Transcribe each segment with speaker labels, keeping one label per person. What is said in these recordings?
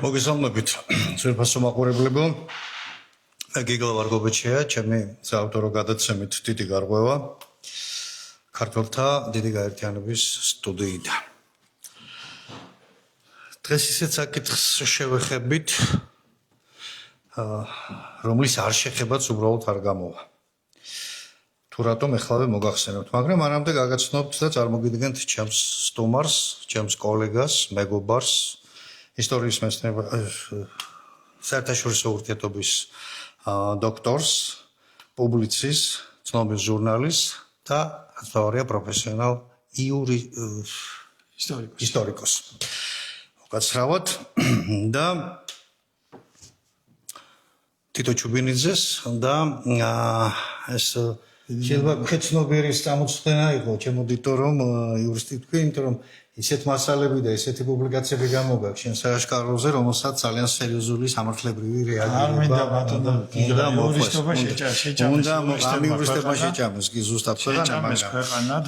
Speaker 1: მოგესალმებით, ძვირფასო მაყურებლებო. გიგო ვარგობიჩია, ჩემი საავტორო გადაცემით დიდი გარღვევა ქართველთა დიდი გაერთიანების სტუდიიდან. დღეს ისეთ საკითხს შევეხებით, რომლის არ შეხებაც უბრალოდ არ გამოვა. თუ რატომ ეხლავე მოგახსენებთ, მაგრამ მანამდე გაგაცნობთ და წარმოგიდგენთ ჩემს სტუმარს, ჩემს კოლეგას, მეგობარს, ისტორიის მეცნიერება საერთაშორისო ურთიერთობის დოქტორს, პუბლიცისტს, ცნობილ ჟურნალისტს და ასწავლია პროფესიონალ ისტორიკოს. უკაცრავად და თითო ჩუბინიძეს და ეს შეიძლება ხეცნობიერი წამოწყვეტა იყო ჩემ აუდიტორომ იურისტი თქვი, იმიტომ რომ ისეთ მასალები და ისეთი პუბლიკაციები გამოგაქვს შენ სააშკაროზე, რომელსაც ძალიან სერიოზული სამართლებრივი რეაგირება უნდა მოხდეს. ამ იურისტებმა შეჭამეს კი ზუსტად ქვეყანა,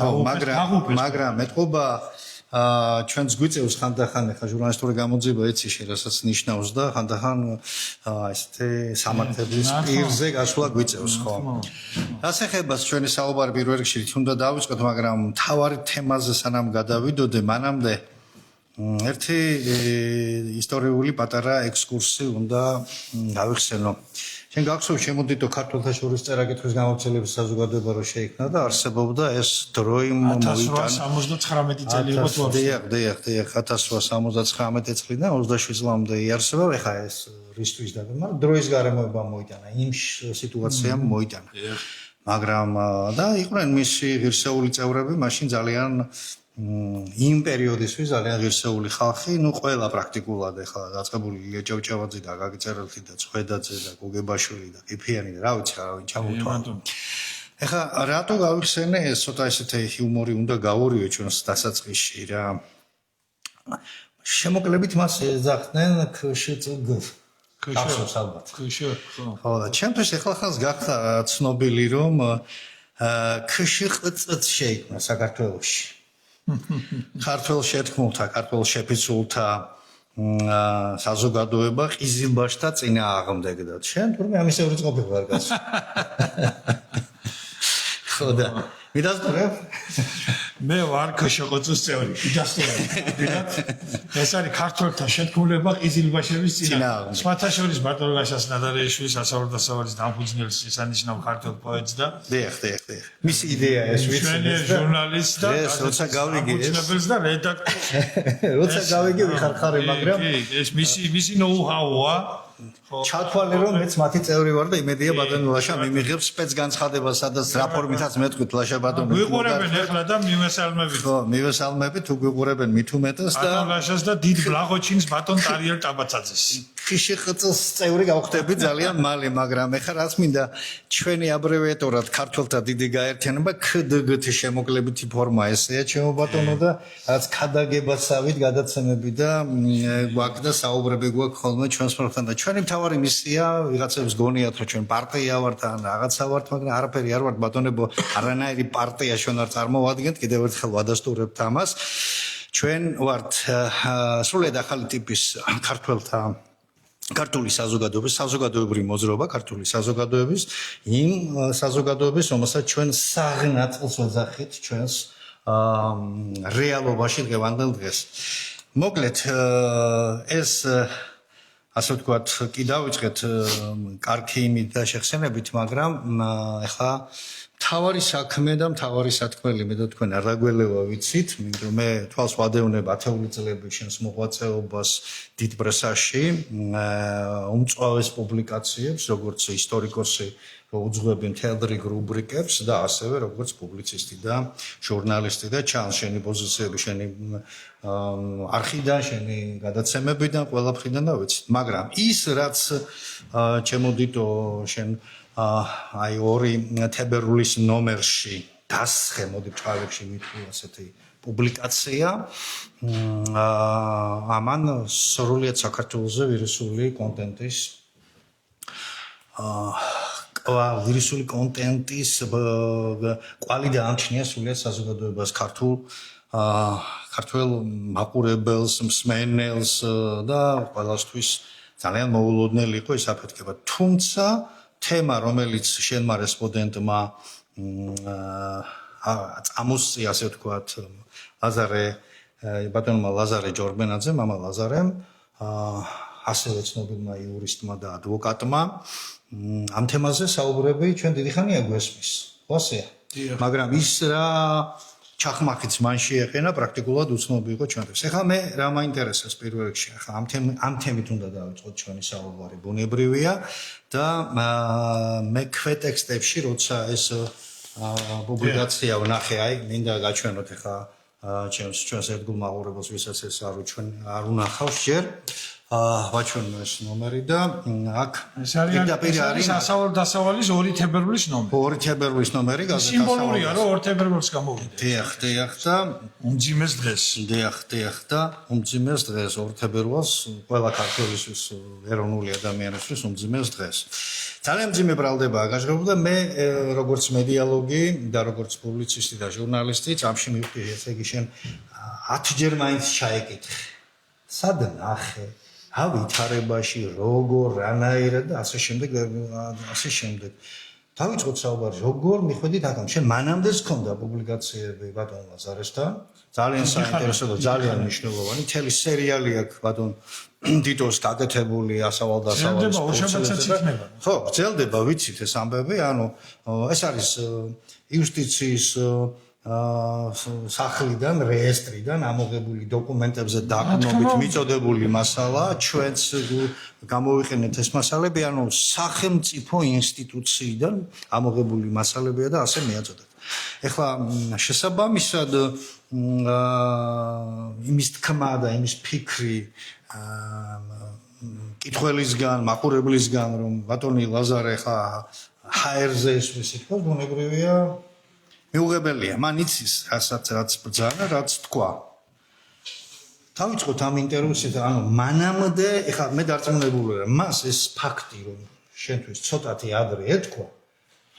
Speaker 1: მაგრამ მეტყობა ჩვენს გვიწევს ხანდახან ხა ჟურნალისტური გამოძიება ეცი რასაც ნიშნავს და ხანდახან ესეთი სამართლებრივი პირზე გასვლა გვიწევს ხო. ასეხებას ჩვენი საუბარი პირველ რიგში უნდა დავიწყოთ, მაგრამ მთავარი თემაზე სანამ გადავიდოდე, მანამდე ერთი ისტორიული პატარა ექსკურსი უნდა გავიხსენო. შენ გახსოვს შემოდიდო ქართველთა შორის წერა-კითხვის გამავრცელების საზოგადოება რო შეიქმნა და არსებობდა ეს დროიმ მოიტანა
Speaker 2: 1879 წელი იყო თუ არა?
Speaker 1: დიახ, 1879 წლიდან 27 წლამდე იარსება, ეხა ეს რისთვის და მაგრამ დროის გარემოება მოიტანა, იმ სიტუაციამ მოიტანა. მაგრამ და იყვნენ მისი ღირსეული წევრები, მაშინ ძალიან იმ პერიოდისთვის ძალიან ღირსეული ხალხი, ყველა პრაქტიკულად ეხლა დაწყებული ილია ჭავჭავაძე და გაგი წერელთი და ცხვედაძე და გოგებაშვილი და ყიფიანი და რა ვიცი რა ვინ ჩამოთვალა. ეხლა რატო გავიხსენე ეს ცოტა ესეთი ჰიუმორი უნდა გავურიო ჩვენს დასაწყისში რა. შემოკლებით მას ეძახდნენ ქშწგ. ქშ ალბათ. ქშ ხო და ჩემთვის ეხლა ხანს გახდა ცნობილი რომ ქშყწ შეიქმნა საქართველოში. ქართველ შეთქმულთა, ქართველ შეფიცულთა საზოგადოება ყიზილბაშთა წინააღმდეგდად. შენ თურმე ამის ევრიც ყოფილი ვარ კაცო. ხო და მიდასტურებ?
Speaker 2: მე ვარ ქშყწ-ის წევრი. მიდასტურებ. ეს არის ქართველთა შეთქმულება ყიზილბაშების წინააღმდეგ. სხვათა შორის ბატონაშას ნადარეიშვილის ასავლდასავლის დამფუძნებელს ისანიშნავ ქართველ პოეტს და
Speaker 1: დიახ. მისი იდეა ეს ვიცი.
Speaker 2: ჩვენი ჟურნალისტს და
Speaker 1: როცა გავიგე
Speaker 2: დამფუძნებელს და რედაქტორს.
Speaker 1: როცა გავიგე ვიხარხარე, მაგრამ
Speaker 2: ეს მისი ნოუ-ჰაუა
Speaker 1: ჩათვალე რომ მეც მათი წევრი ვარ და იმედია ბატონო ლაშა მიმიღებს სპეცგანცხადებას, სადაც რაფორმითაც მეტყვით ლაშა ბატონო.
Speaker 2: ვიყურებენ ეხლა და მივესალმებით.
Speaker 1: ხო, მივესალმებით, თუ გვიყურებენ მით უმეტეს და
Speaker 2: ბატონ ლაშას და დიდ ბლაღოჩინს ბატონ ტარიელ ტაბაცაძეს.
Speaker 1: ქშყწ-ის წევრი გავხდები ძალიან მალე, მაგრამ ეხლა რაც მინდა ჩვენი აბრევიატურად ქართველთა დიდი გაერთიანება ქდგ-თ შემოკლებითი ფორმა ესეა ჩემო ბატონო და რაც ქადაგებასავით გადაცემები და გვაქვს და საუბრები გვაქვს ხოლმე ჩვენს პროფესთან და ჩვენი მთავარი მისია ვიღაცებს გონიათ რომ ჩვენ პარტია ვართ ან რაღაცა ვართ, მაგრამ არაფერი არ ვართ ბატონებო, არანაირი პარტია ჩვენ არ წარმოვადგენთ, კიდევ ერთხელ ვადასტურებთ ამას. ჩვენ ვართ სრულიად ახალი ტიპის ქართული საზოგადოებრივი მოძრაობა, ქართული საზოგადოების, იმ საზოგადოების, რომელსაც ჩვენ საღნაწილს ვეძახით ჩვენს რეალობაში დღევანდელ დღეს. მოკლედ ეს ასე ვთქვათ, კი დავიწყეთ კარგი იმით და შეხსენებით, მაგრამ ეხლა მთავარი საქმე და მთავარი სათქმელი მე და თქვენ არ დაგველევა ვიცით, იმიტომ მე თვალს ვადევნებ 10 წლები შენს მოღვაწეობას დიდ პრესაში, უმწვავეს პუბლიკაციებს, როგორც ისტორიკოსი უძღვები მთელ რიგ რუბრიკებს და ასევე როგორც პუბლიცისტი და ჟურნალისტი და ჩანს შენი პოზიციები, შენი არქიდან, შენი გადაცემებიდან, ყველა მხრიდან და ვიცით. მაგრამ ის რაც ჩემოდიტო შენ აი 2 თებერვლის ნომერში დასხე მოდი ჭალებში მithი ასეთი პუბლიკაცია ამან სრულიად საქართველოზე ვირუსული კონტენტის ვირუსული კონტენტის კვალი დაამჩნია სრულიად საზოგადოებას ქართულ ქართველ მაყურებელს, მსმენელს და ყველასთვის ძალიან მოულოდნელი იყო ეს აფეთქება. თუმცა თემა, რომელიც შენმა რესპონდენტმა წამოსწია, ასე ვთქვათ, ბატონმა ლაზარე ჯორბენაძე, მამა ლაზარემ, ასევე ცნობილმა იურისტმა და ადვოკატმა, ამ თემაზე საუბრები ჩვენ დიდი ხანია გვესმის. ხო ასე? მაგრამ ის რა ჩახმახიც მან შეეყენა, პრაქტიკულად უცნობი იყო ჩვენთვის. ეხლა მე რა მაინტერესებს პირველ რიგში, ეხლა ამ თემით უნდა დავიწყოთ ჩვენი საუბარი, ბუნებრივია და მე ქვეტექსტებში, როცა ეს პუბლიკაცია ვნახე, აი, მინდა გაჩვენოთ ეხლა ჩვენს ერთგულ მაყურებელს, ვისაც ეს არ უნახავს ჯერ. ვაჩვენო ეს ნომერი და აქ
Speaker 2: პირდაპირ არის დასავალის 2 თებერვლის ნომერი.
Speaker 1: 2 თებერვლის ნომერი გაზეთას.
Speaker 2: სიმბოლურია, რომ 2 თებერვალს გამოვიდა.
Speaker 1: დიახ და
Speaker 2: უმძიმეს დღეს.
Speaker 1: დიახ და უმძიმეს დღეს 2 თებერვალს ყველა ქართველისთვის, ეროვნული ადამიანისთვის უმძიმეს დღეს. ძალიან მძიმე ბრალდებაა გაჟღერებული და მე როგორც მედიალოგი და როგორც პუბლიცისტი და ჟურნალისტი წამში მივხვდი, ესე იგი შენ 10 ჯერ მაინც ჩაეკითხე. სად ნახე? ავითარებაში, როგორ, რანაირად და ასე შემდეგ. დავიწყოთ საუბარი, როგორ მიხვედით აქ. შენ მანამდეც ჰქონდა პუბლიკაციები ბატონ ლაზარესთან, ძალიან საინტერესო და ძალიან მნიშვნელოვანი. მთელი სერიალი აქვს ბატონ დიტოს გაკეთებული ასავალ-დასავალის პროცესები. ხო, გრძელდება, ვიცით ეს ამბები, ანუ ეს არის იუსტიციის სახლიდან, რეესტრიდან ამოღებული დოკუმენტებზე დაყრდნობით მიწოდებული მასალა, ჩვენც გამოვიყენეთ ეს მასალები, ანუ სახელმწიფო ინსტიტუციიდან ამოღებული მასალებია და ასე მიაწოდეთ. ეხლა შესაბამისად იმის თქმა და იმის ფიქრი კითხველისგან, მაყურებლისგან, რომ ბატონი ლაზარე ხა ჰაერზე ისმის თქოს, ბუნებრივია მიუღებელია, მან იცის რაც ბრძანა, რაც თქვა. დავიწყოთ ამ ინტერვიუსით, ანუ მანამდე, ეხლა მე დარწმუნებული ვარ, მას ეს ფაქტი, რომ შენთვის ცოტათი ადრე ეთქვა,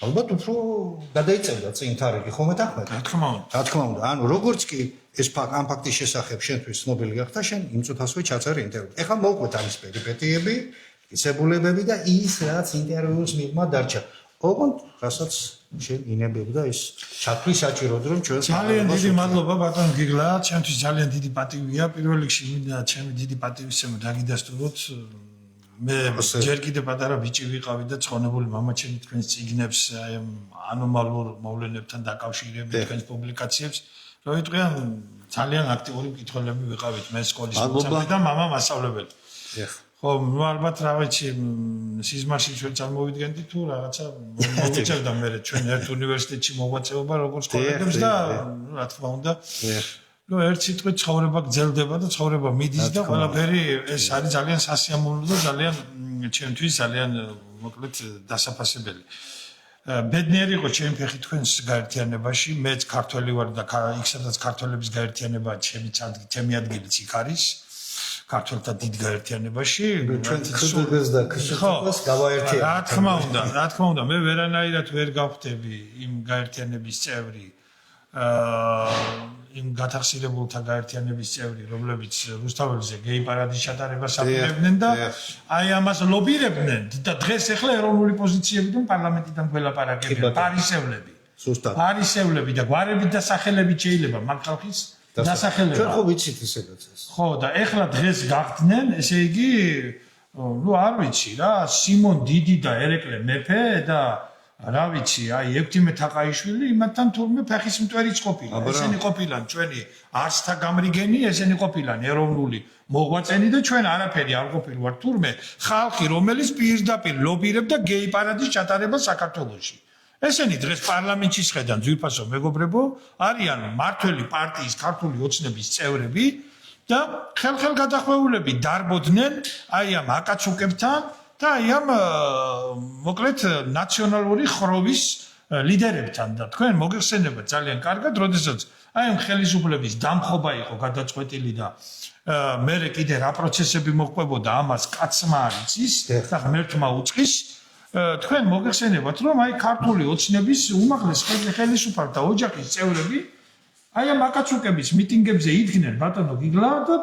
Speaker 1: ალბათ უფრო გადაიწევდა წინ თარიღი, ხომ მეთანხმეთ?
Speaker 2: რა
Speaker 1: თქმა უნდა, ანუ როგორც კი ეს ამ ფაქტის შესახებ შენთვის ცნობილი გახდა, შენ იმ წუთასვე ჩაწერე ინტერვიუ. ეხლა მოვყვეთ ამის პერიპეტიები, ისებულებები და ის რაც ინტერვიუს მიღმა დარჩა. ოღონდ რასაც შენ ინებებ და ის ჩათვლის საჭიროდ რომ ჩვენ
Speaker 2: ძალიან დიდი მადლობა ბატონ გიგლა, ჩემთვის ძალიან დიდი პატივია. პირველ რიგში მინდა ჩემი დიდი პატივისცემა დაგიდასტუროთ. მე ჯერ კიდევ პატარა ბიჭი ვიყავი და ცხონებული მამაჩემი თქვენს წიგნებს, აი ამ ანომალურ მოვლენებთან დაკავშირებით თქვენს პუბლიკაციებს, რომ ვიტყვიან ძალიან აქტიური მკითხველები ვიყავით მე სკოლის მოცემული და მამა მასწავლებელი. ხო, ნუ ალბათ რა ვიცი, სიზმარში ჩვენ წარმოვიდგენდი თუ რაღაცა მოგიწევდა მე ჩვენ ერთ უნივერსიტეტში მოღვაწეობა როგორც კოლეგებს და რა თქმა უნდა ნუ ერთ სიტყვით ცხოვრება გრძელდება და ცხოვრება მიდის და ყველაფერი ეს არის ძალიან სასიამოვნო და ძალიან ჩემთვის ძალიან მოკლედ დასაფასებელი. ბედნიერი იყო ჩემი ფეხი თქვენს გაერთიანებაში, მეც ქართველი ვარ და იქ სადაც ქართველების გაერთიანება ჩემი ადგილიც იქ არის. ქართველთა დიდ გაერთიანებაში
Speaker 1: ჩვენ ქრისტეს და ქრისტეს გავაერთიანებთ.
Speaker 2: რა თქმა უნდა, მე ვერანაირად ვერ გავხდები იმ გაერთიანების წევრი, იმ გათახსირებულთა გაერთიანების წევრი, რომლებიც რუსთაველზე გეი პარადის ჩატარებას აპირებდნენ და აი ამას ლობირებდნენ და დღეს ახლა ეროვნული პოზიციებიდან პარლამენტიდან გველაპარაკებიან პარისევლები.
Speaker 1: ზუსტად.
Speaker 2: პარისევლები და გვარებით და სახელებით შეიძლება მაგ ხალხის დასახელება.
Speaker 1: ჩვენ ხო ვიცით ისედაც ეს.
Speaker 2: ხო და ეხლა დღეს გახდნენ, ესე იგი, ნუ არ ვიცი რა, სიმონ დიდი და ერეკლე მეფე და რა ვიცი, აი ექვთიმე თაყაიშვილი იმათთან თურმე ფეხის მტვერიც ყოფილა. ესენი ყოფილან ჩვენი არსთა გამრიგენი, ესენი ყოფილან ეროვნული მოღვაწენი და ჩვენ არაფერი არ ყოფილვართ თურმე ხალხი, რომელიც პირდაპირ ლობირებდა გეი პარადის ჩატარებას საქართველოში. ესენი დღეს პარლამენტში შედან ძვირფასო მეგობრებო არიან მართველი პარტიის ქართული ოცნების წევრები და ხელხელ გადახვეულები დარბოდნენ აი ამ აკაცუკებთან და აი ამ მოკლედ ნაციონალური ხროვის ლიდერებთან და თქვენ მოგეხსენებათ ძალიან კარგად, როდესაც აი ამ ხელისუფლების დამხობა იყო გადაწყვეტილი და მერე კიდე რა პროცესები მოყვებოდა ამას კაცმა არის ის და ღმერთმა უწყის თქვენ მოგეხსენებათ რომ აი ქართული ოცნების უმაღლეს ხელისუფალთა ოჯახის წევრები აი ამ აკაცუკების მიტინგებზე იდგნენ ბატონო გიგლა და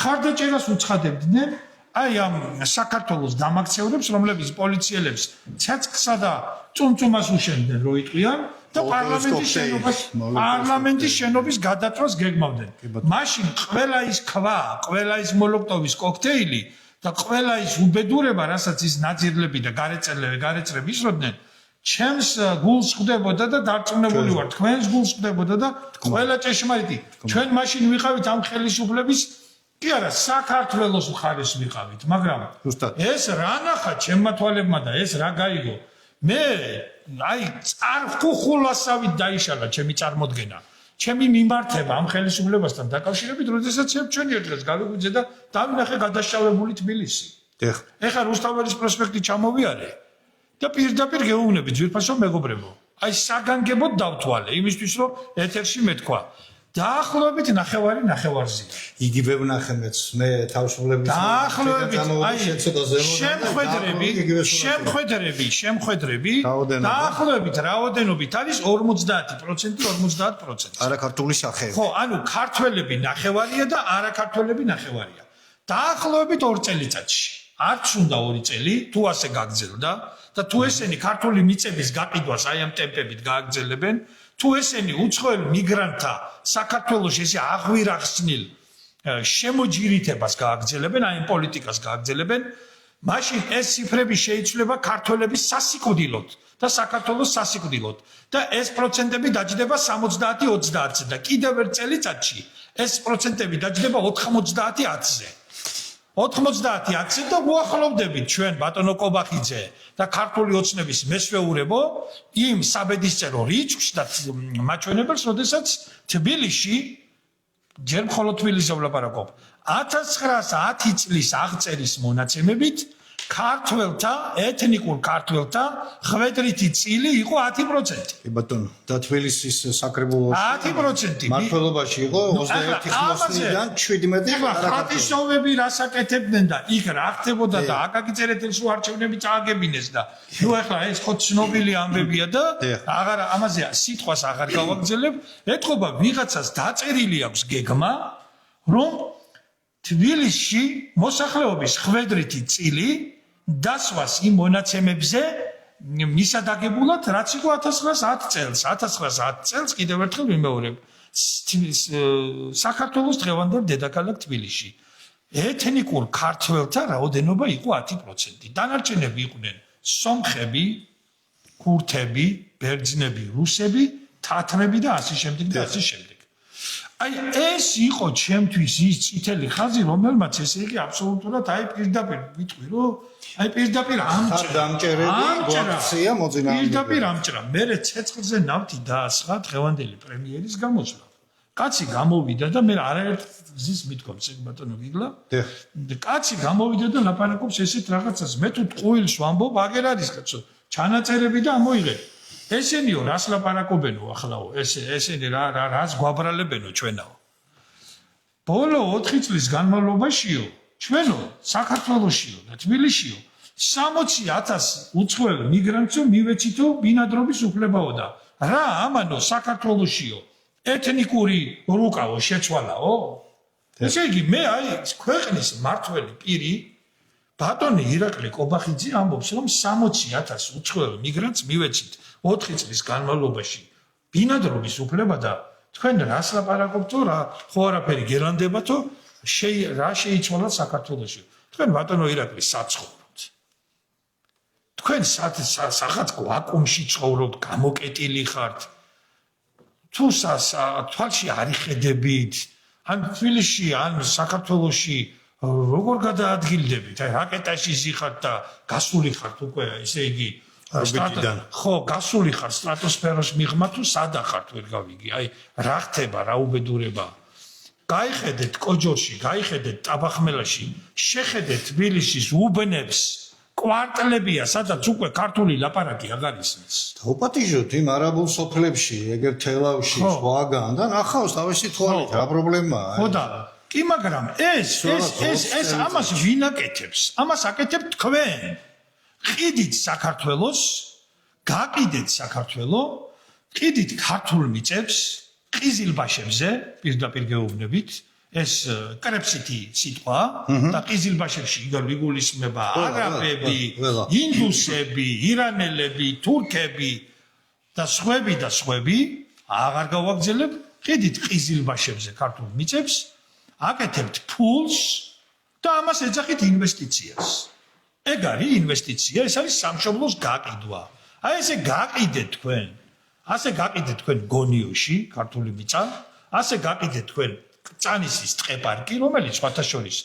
Speaker 2: ხარდაჭერას უცხადებდნენ აი ამ საქართველოს დამაქცევრებს, რომლებიც პოლიციელებს ცეცხლსა და წუმწუმას უშენდნენ, რო იტყვიან და პარლამენტის შენობის გადაწვას გეგმავდნენ. მაშინ ყველა ის ქვა, ყველა ის მოლოტოვის კოქტეილი და ყველა ის უბედურება, რასაც ის ნაძირლები და გარეწრები ისროდნენ, ჩემს გულს ხვდებოდა და დარწმუნებული ვარ, თქვენს გულს ხვდებოდა და ყველა ჭეშმარიტი. ჩვენ მაშინ ვიყავით ამ ხელისუფლების კი არა, საქართველოს მხარეს ვიყავით, მაგრამ ეს რა ნახა ჩემმა თვალებმა და ეს რა გაიგო. მე აი წარხულასავით დაიშალა ჩემი წარმოდგენა. ჩემი მიმართება ამ ხელისუფლებასთან დაკავშირებით, როდესაც ჩვენი ერთ დღეს გავიგვიძე და დავინახე გადაშავებული თბილისი. ეხლა რუსთაველის პროსპექტი ჩამოვიარე და პირდაპირ გეუბნები ძვირფასო მეგობრებო. აი საგანგებოდ დავთვალე, იმისთვის რომ ეთერში მეთქვა. დაახლოებით ნახევარზია.
Speaker 1: იგივე ვნახე მეც, მე თავშობლების
Speaker 2: დაახლოებით აი შემხედრები დაახლოებით რაოდენობით არის 50%.
Speaker 1: არაქართული სახეები.
Speaker 2: ხო, ანუ ქართველები ნახევარია და არაქართველები ნახევარია. დაახლოებით 2 წელიწადში. არც უნდა 2 წელი, თუ ასე გაგრძელდა და თუ ესენი ქართული მიწების გაყიდვას აი ამ ტემპებით გააგრძელებენ, თუ ესენი უცხოელ მიგრანტთა საქართველოში ესე აღვირახსნილ შემოჯირითებას გააგრძელებენ, აი ამ პოლიტიკას გააგრძელებენ, მაშინ ეს ციფრები შეიცვლება ქართველების სასიკვდილოდ და საქართველოს სასიკვდილოდ და ეს პროცენტები დაჯდება 70-30-ზე და კიდევ ერთ წელიწადში ეს პროცენტები დაჯდება 90-10-ზე. 90-10-ზე და უახლოვდებით ჩვენ ბატონო კობახიძე და ქართული ოცნების მესვეურებო იმ საბედისწერო რიცხვს და მაჩვენებელს, როდესაც თბილისში ჯერ მხოლოდ თბილისზე ვლაპარაკობ 1910 წლის აღწერის მონაცემებით ქართველთა, ეთნიკურ ქართველთა ხვედრითი წილი იყო 10%.
Speaker 1: კი ბატონო, და თბილისის საკრებულოში
Speaker 2: 10%.
Speaker 1: მმართველობაში იყო 21 ხმოსნიდან 17
Speaker 2: არაქართველები რასაკეთებდნენ და იქ რა ხდებოდა და აკაკი წერეთელს უარჩევნები წააგებინეს და ნუ ახლა ეს ხო ცნობილი ამბებია და აღარ ამაზე სიტყვას აღარ გავაგრძელებ, ეთქობა ვიღაცას დაწერილი აქვს გეგმა, რომ თბილისში მოსახლეობის ხვედრითი წილი დასვას იმ მონაცემებზე მისადაგებულად, რაც იყო 1910 წელს. 1910 წელს კიდევ ერთხელ ვიმეორებ. საქართველოს დღევანდელ დედაქალაქ თბილისში ეთნიკურ ქართველთა რაოდენობა იყო 10%. დანარჩენები იყვნენ სომხები, ქურთები, ბერძნები, რუსები, თათრები და ასე შემდეგ და ასე შემდეგ. აი ეს იყო ჩემთვის ის წითელი ხაზი, რომელმაც ესე იგი აბსოლუტურად აი პირდაპირ ვიტყვი, რომ აი პირდაპირ
Speaker 1: ამჭერები
Speaker 2: პირდაპირ ამჭრა. მე ცეცხლზე ნავთი დაასხა დღევანდელი პრემიერის გამოსვლა. კაცი გამოვიდა და მე არაერთ გზის მithkoms ბატონო გიგლა. კაცი გამოვიდა და ლაპარაკობს ესეთ რაღაცას. მე თუ ტყუილს ვამბობ, აგერ არის კაცო. ჩანაწერები და ამოიღე. ესენიო რას ლაპარაკობენო ახლაო, ესენი რას გვაბრალებენო ჩვენაო. ბოლო 4 წლის განმავლობაშიო, ჩვენო საქართველოსიო და თბილისშიო 60,000 უცხოელ მიგრანტსო მივეცითო ბინადრობის უფლებაო და რა ამანო საქართველოსიო ეთნიკური რუკაო შეცვალაო. ესე იგი მე აი ქვეყნის მართველი პირი ბატონი ირაკლი კობახიძე ამბობს, რომ 60,000 უცხოელ მიგრანტს მივეცით 4 წლის განმავლობაში ბინადრობის უფლება და თქვენ რას ლაპარაკობთო, რა ხო არაფერი გელანდებათო, რა შეიცვალა საქართველოში. თქვენ ბატონო ირაკლი საცხოვრობთ. თქვენ სახათქო აკუმში ცხოვრობთ, გამოკეტილი ხართ. თუ თვალში არ იხედებით, ან თბილისში, ან საქართველოში როგორ გადაადგილდებით? აი რაკეტაში ზიხართ და გასული ხართ უკვე, ესე იგი ხო, გასული ხარ სტრატოსფეროს მიღმა თუ სადა ხართ ვერ გავიგი. აი რა ხდება, რა უბედურება. გაიხედეთ კოჯორში, გაიხედეთ ტაბახმელაში, შეხედეთ თბილისის უბნებს, კვარტლებია, სადაც უკვე ქართული ლაპარაკი აღარ ისმის.
Speaker 1: დაუპატიჟოთ იმ არაბულ სოფლებში, ეგრეთ თელავში, სხვაგან და ნახავს თავისი თვალით, რა პრობლემაა.
Speaker 2: ხო და კი, მაგრამ ეს ამას ვინ აკეთებს? ამას აკეთებთ თქვენ. ყიდით საქართველოს, გაყიდეთ საქართველო, ყიდით ქართულ მიწებს, ყიზილბაშებზე პირდაპირ გეუბნებით ეს კრეფსიტი სიტყვა და ყიზილბაშებში იგულისხმება არაბები, ინდუსები, ირანელები, თურქები და სხვები აღარ გავაგზელებ ხედით ყიზილბაშებზე ქართულ მიწებს აკეთებთ ფულს და ამას ეძახით ინვესტიციას ეგ არის ინვესტიცია ეს არის სამშობლოს გაყიდვა აი ესე გაყიდეთ თქვენ ასე გაყიდეთ თქვენ გონიოში ქართული მიწა ასე გაყიდეთ თქვენ წანისის ტყეპარკი რომელიც სხვათაშორის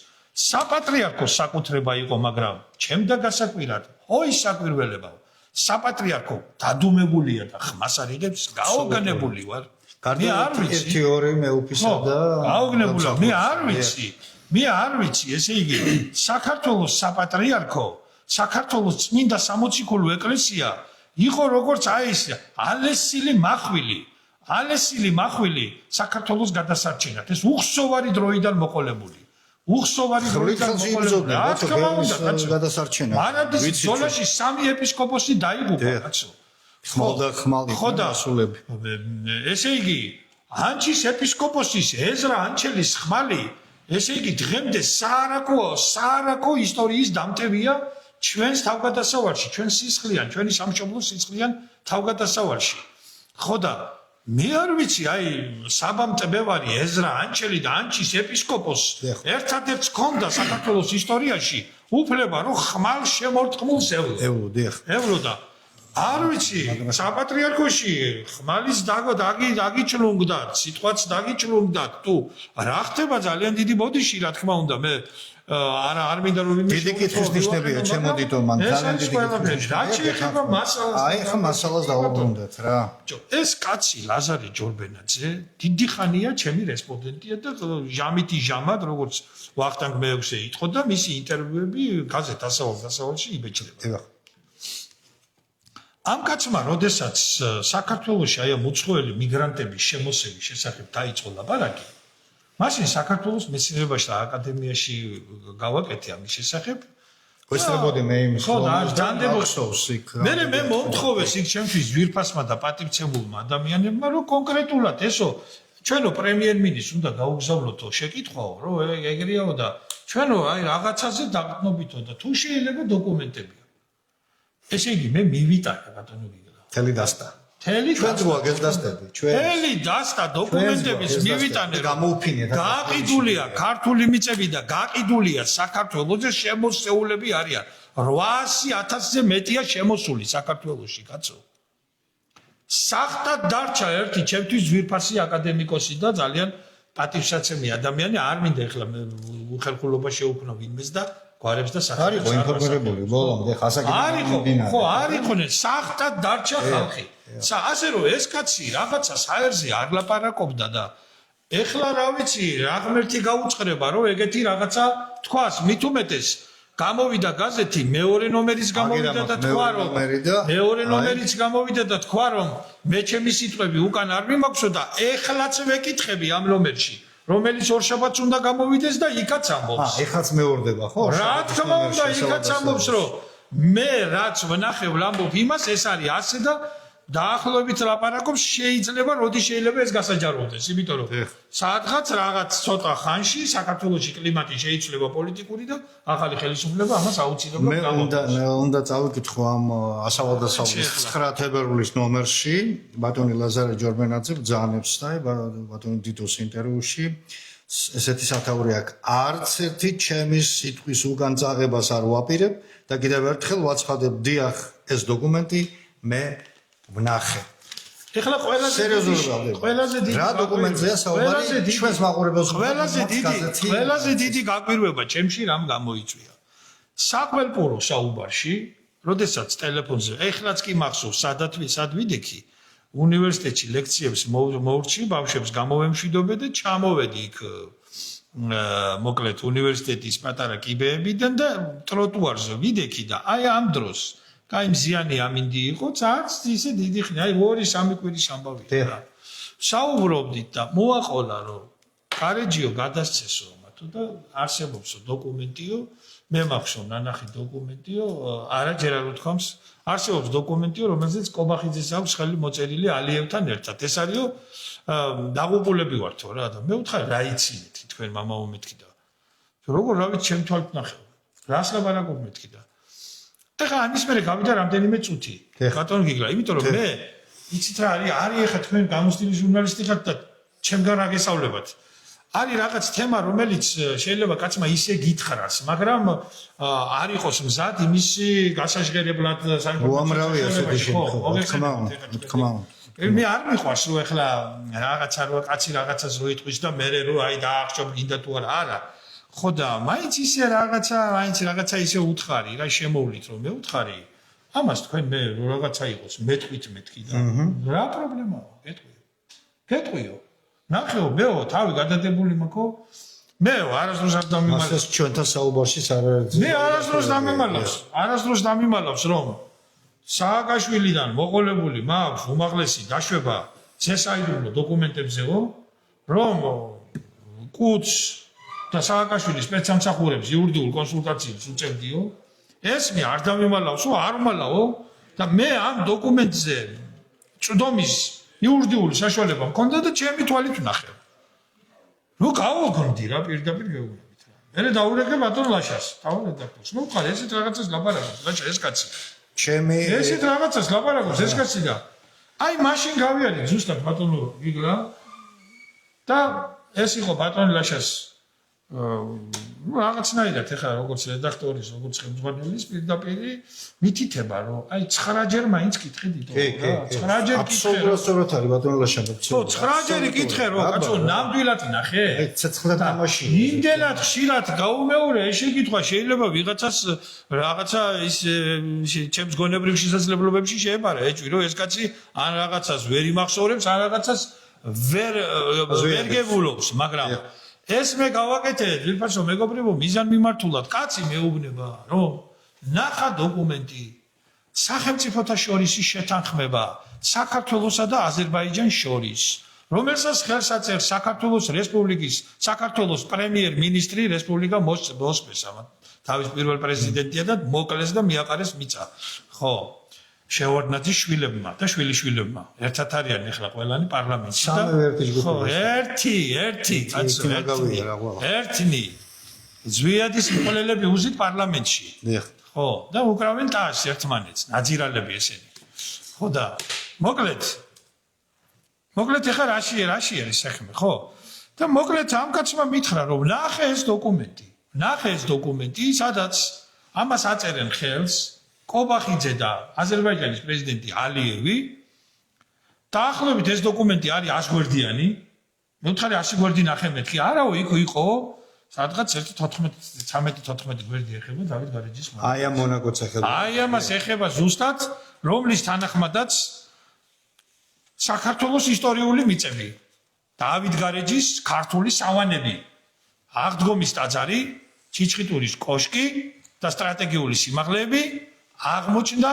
Speaker 2: საპატრიარქოს საკუთრება იყო მაგრამ ჩემდა გასაკვირად oi საკვირველებაო საპატრიარქო დადუმებულია და ხმას არიგებს გაოგნებული ვარ მე არ ვიცი
Speaker 1: თეორია მეუფისა და
Speaker 2: გაოგნებულა მე არ ვიცი ესე იგი საქართველოს საპატრიარქო საქართველოს წმინდა სამოციქულო ეკლესია იყო როგორც აი ეს ალესილი მახვილი საქართველოს გადასარჩენად ეს უხსოვარი დროიდან მოყოლებული
Speaker 1: გადასარჩენა
Speaker 2: მარადის ზოლაში 3 ეპისკოპოსი დაიღუპა კაცო
Speaker 1: ხმალდა ასულები
Speaker 2: ესე იგი ანჩის ეპისკოპოსის ეზრა ანჩელის ხმალი ესე იგი დღემდე საარაკო ისტორიის დამტევია ჩვენს თავგადასავალში ჩვენ სისხლიან ჩვენი სამშობლოს სისხლიან თავგადასავალში ხო და მე არ ვიცი აი საბამტბევარი ეზრა ანჩელი და ანჩის ეპისკოპოსი ერთადერთს ჰქონდა საქართველოს ისტორიაში უფლება რომ ხმალ შემორტყმულს ევლოდა არ ვიცი საპატრიარქოში ხმალის დაგიჭლუნგდა სიტყვაც დაგიჭლუნგდა თუ რა ხდება ძალიან დიდი ბოდიში რა თქმა უნდა მე არ მინდა რომ იმის
Speaker 1: დიდი კითხვის ნიშნებია ჩემოდითო მან ძალიან დიდი კითხვის
Speaker 2: რა შეიძლება მასალას
Speaker 1: აი ხა მასალას დავუბრუნდეთ რა
Speaker 2: ეს კაცი ლაზარე ჯორბენაძე დიდი ხანია ჩემი რესპონდენტია და ჟამითი ჟამად როგორც ვახტანგ მეექვსე იტყო და მისი ინტერვიუები გაზეთ დასავალში იბეჭდება ამ კაცმა როდესაც საქართველოში აი ამ უცხოელი მიგრანტების შემოსევის შესახებ დაიწყო ლაპარაკი მაშინ საქართველოს მეცნიერებაში და აკადემიაში გავაკეთე ამის შესახებ
Speaker 1: ვესწრებოდი მე იმის
Speaker 2: მე მომთხოვეს იქ ჩემთვის ძვირფასმა და პატივცემულმა ადამიანებმა რომ კონკრეტულად ესო ჩვენო პრემიერ-მინისტრს უნდა გაუგზავნოთო შეკითხვაო რომ ეგრეაო და ჩვენო აი რაღაცაზე დაგტნობითო და თუ შეიძლება დოკუმენტებია ესე იგი მე მივიტანე ბატონო გიგლა
Speaker 1: თელი დასტა ჩვენც გვაგეს დასტები
Speaker 2: თელი დასტა დოკუმენტების მივიტანე
Speaker 1: გამოუფინე და
Speaker 2: გაყიდულია ქართული მიწები და გაყიდულია საქართველოზე შემოსეულები არიან 800,000-ზე მეტია შემოსული საქართველოში კაცო სახტად დარჩა ერთი ჩემთვის ძვირფასი აკადემიკოსი და ძალიან პატივსაცემი ადამიანი არ მინდა ეხლა უხელხულობა შეუქმნა ვინმეს და გვარებს და
Speaker 1: სახელებს არისო ინფორმირებული ბოლომდე ხასაგები
Speaker 2: ხო არ იყვნენ სახტად დარჩა ხალხი ასე რომ ეს კაცი რაღაცა საერზე არ ლაპარაკობდა და ეხლა რა ვიცი რა ღმერთი გაუწყრება რომ ეგეთი რაღაცა თქვას მით უმეტეს გამოვიდა გაზეთი მეორე ნომერის გამოვიდა და თქვა რომ მეორე ნომერიც გამოვიდა და თქვა რომ მე ჩემი სიტყვები უკან არ მიმოქვსო და ეხლაც ვეკითხები ამ ნომერში რომელიც ორშაბათს უნდა გამოვიდეს და იქაც ამბობს
Speaker 1: ეხლაც მეორდება ხო
Speaker 2: რა თქმა უნდა იქაც ამბობს რომ მე რაც ვნახე ვლამბობ იმას ეს არის ასე და დაახლოებით ლაპარაკობს შეიძლება როდი შეიძლება ეს გასაჯაროდეს იმიტომ რომ სადღაც რაღაც ცოტა ხანში საქართველოში კლიმატი შეიძლება პოლიტიკური და ახალი ხელისუფლება ამას აუცილებლად
Speaker 1: გამოვიდეს მე უნდა წავიკითხო ამ ასავალდასავლის 9 თებერვლის ნომერში ბატონი ლაზარე ჯორბენაძე ბრძანებს და ბატონი დიდოს ინტერვიუში ესეთი სათაური აქვს არც ერთი ჩემი სიტყვის უკან წაღებას არ ვაპირებ და კიდევ ერთხელ ვაცხადებ დიახ ეს დოკუმენტი მე ვნახე.
Speaker 2: ეხლა ყველაზე დიდი
Speaker 1: რა დოკუმენტზეა საუბარი ჩვენს მაყურებელს
Speaker 2: ყველაზე დიდი გაკვირვება ჩემში რამ გამოიწვია. საკველპურო საუბარში, როდესაც ტელეფონზე ეხლაც კი მახსოვს სად ვიდექი უნივერსიტეტში ლექციებს მოვრჩი ბავშვებს გამოვემშვიდობე და ჩამოვედი იქ მოკლედ უნივერსიტეტის პატარა კიბეებიდან და ტროტუარზე ვიდექი და აი ამ დროს კაი მზიანი ამინდი იყო წაც ისე დიდი ხნი აი 2-3 კვირის ამბავია საუბრობდით და მოაყოლა რომ გარეჯიო გადასცესო მათო და არსებობსო დოკუმენტიო მე მახსოვს ნანახი დოკუმენტიო, არაჯერ არ უთქვამს, არსებობს დოკუმენტიო, რომელზეც კობახიძეს აქვს ხელი მოწერილი ალიევთან ერთად. ეს არისო დაღუპულები ვართო რა და მე ვთხარი რა იცინეთ თქვენ მამაო მეთქი და როგორ რა ვიცი ჩემ თვალით ნახე. რას ლაპარაკობ მეთქი და ეხლა ამის მერე გავიდა რამდენიმე წუთი. ბატონო გიგლა, იმიტომ რომ მე იცით რა არის ეხლა თქვენ გამოცდილი ჟურნალისტი ხართ და ჩემგან რა გესწავლებათ. არის რაღაც თემა, რომელიც შეიძლება კაცმა ისე გითხრას, მაგრამ არ იყოს მზად იმისი გასაჟღერებლად
Speaker 1: უამრავი ასეთი შემთხვევა. თქმა უნდა.
Speaker 2: მე არ მიყვარს რომ ეხლა რაღაცა რო კაცი რაღაცას რო იტყვის და მე რო აი დაახშობ გინდა თუ არა. ხო და მაინც ისე რაღაცა ისე უთხარი, რა შემოვლით რომ მე უთხარი. ამას თქვენ მე რო რაღაცა იყოს მეტყვით მეთქი და რა პრობლემაა? გეტყვიო. ნახეო, მეო, თავი გადადებული მაქო. მეო, არასდროს არ დამიმალავს.
Speaker 1: ასე ჩვენთან საუბარში არ არის.
Speaker 2: მე არასდროს დამიმალავს, რომ სააკაშვილიდან მოყოლებული მაქვს უმაღლესი დაშვება ცესაიდუმლო დოკუმენტებზეო, რომ კუც და სააკაშვილის სპეცსამსახურებს იურიდიულ კონსულტაციებს უწევდიო. ეს მე არ დამიმალავსო, არ უმალავო და მე ამ დოკუმენტზე წვდომის იურიდიული საშუალება მქონდა და ჩემი თვალით ვნახე. ნუ გავოგონდი რა პირდაპირ გეუბნებით რა. მე დაურეკე ბატონ ლაშას, თავი რედაქტორს. ნუ ხარ ესეთ რაღაცას ლაპარაკობს, ლაშა ეს კაცი. ესეთ რაღაცას ლაპარაკობს ეს კაცი და აი მაშინ გავიარე ზუსტად ბატონო გიგლა და ეს იყო ბატონ ლაშას რაღაცნაირად ეხლა როგორც რედაქტორის, როგორც ხელმძღვანელის პირდაპირ მითითება რომ აი 9-ჯერ მაინც კითხიდით რა 9-ჯერ კითხე
Speaker 1: რომ აბსოლუტურად არის ბატონ ლაშა.
Speaker 2: ხო 9-ჯერ კითხე რომ კაცო ნამდვილად ნახე?
Speaker 1: ცეცხლად თამაში.
Speaker 2: იმდენად ხშირად გაუმეორე ეს შეკითხვა შეიძლება ვიღაცას რაღაცა ის ჩემს გონებრივ შესაძლებლობებში შეეპარა ეჭვი რომ ეს კაცი ან რაღაცას ვერ იმახსოვრებს ან რაღაცას ვერ გებულობს მაგრამ ეს მე გავაკეთე ძირფასო მეგობრებო მიზანმიმართულად კაცი მეუბნება რომ ნახა დოკუმენტი სახელმწიფოთა შორის შეთანხმება საქართველოსა და აზერბაიჯანს შორის რომელსაც ხელს აწერს საქართველოს რესპუბლიკის საქართველოს პრემიერ-მინისტრი რესპუბლიკა მოსპეს ამათ თავის პირველ პრეზიდენტია და მოკლეს და მიაყარეს მიწა ხო შევარდნაძის შვილებმა და შვილიშვილებმა ერთად არიან ახლა ყველანი პარლამენტში და ხო ერთი კაცო ერთნი ზვიადის მკვლელები უზით პარლამენტში ხო და უკრავენ ტაშს ერთმანეთს ნაძირალები ესენი ხო და მოკლედ ახლა რაში არის საქმე ხო და მოკლედ ამ კაცმა მითხრა რომ ნახე ეს დოკუმენტი სადაც ამას აწერენ ხელს კობახიძე და აზერბაიჯანის პრეზიდენტი ალიევი დაახლოებით ეს დოკუმენტი არის 100 გვერდიანი მე ვთხარი 100 გვერდი ნახე მეთქი არაო იქ იყო სადღაც 13-14 გვერდი ეხება დავით გარეჯის
Speaker 1: მომა აი ამ მონაკოც ეხება
Speaker 2: აი ამას ეხება ზუსტად რომლის თანახმადაც საქართველოს ისტორიული მიწები დავით გარეჯის ქართული სავანები აღდგომის ტაძარი ჩიჩხიტურის კოშკი და სტრატეგიული სიმაღლეები აღმოჩნდა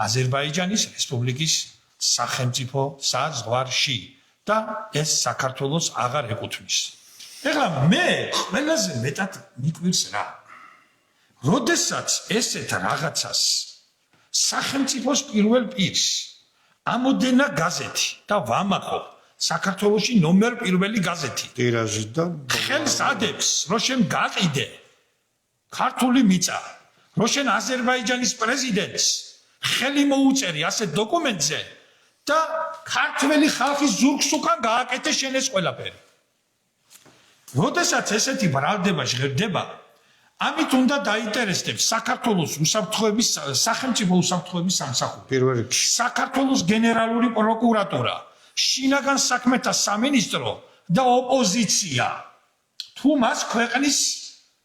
Speaker 2: აზერბაიჯანის რესპუბლიკის სახელმწიფო საზღვარში და ეს საქართველოს აღარ ეკუთვნის. ეხლა მე ყველაზე მეტად მიკვირს რა. როდესაც ესეთ რაღაცას სახელმწიფოს პირველ პირს ამოდენა გაზეთი და ვამაყობ საქართველოში ნომერ პირველი გაზეთი.
Speaker 1: ტირაჟი და
Speaker 2: ხელს ადებს რომ შენ გაყიდე ქართული მიწა რომ შენ აზერბაიჯანის პრეზიდენტს ხელი მოუწერი ასეთ დოკუმენტზე და ქართველი ხალხის ზურგს უკან გააკეთე შენ ეს ყველაფერი. როდესაც ესეთი ბრალდება ჟღერდება, ამით უნდა დაინტერესდებს საქართველოს უსაფრთხოების სახელმწიფო უსაფრთხოების სამსახური.
Speaker 1: პირველ რიგში
Speaker 2: საქართველოს გენერალური პროკურატურა, შინაგან საქმეთა სამინისტრო და ოპოზიცია. თუ მას ქვეყნის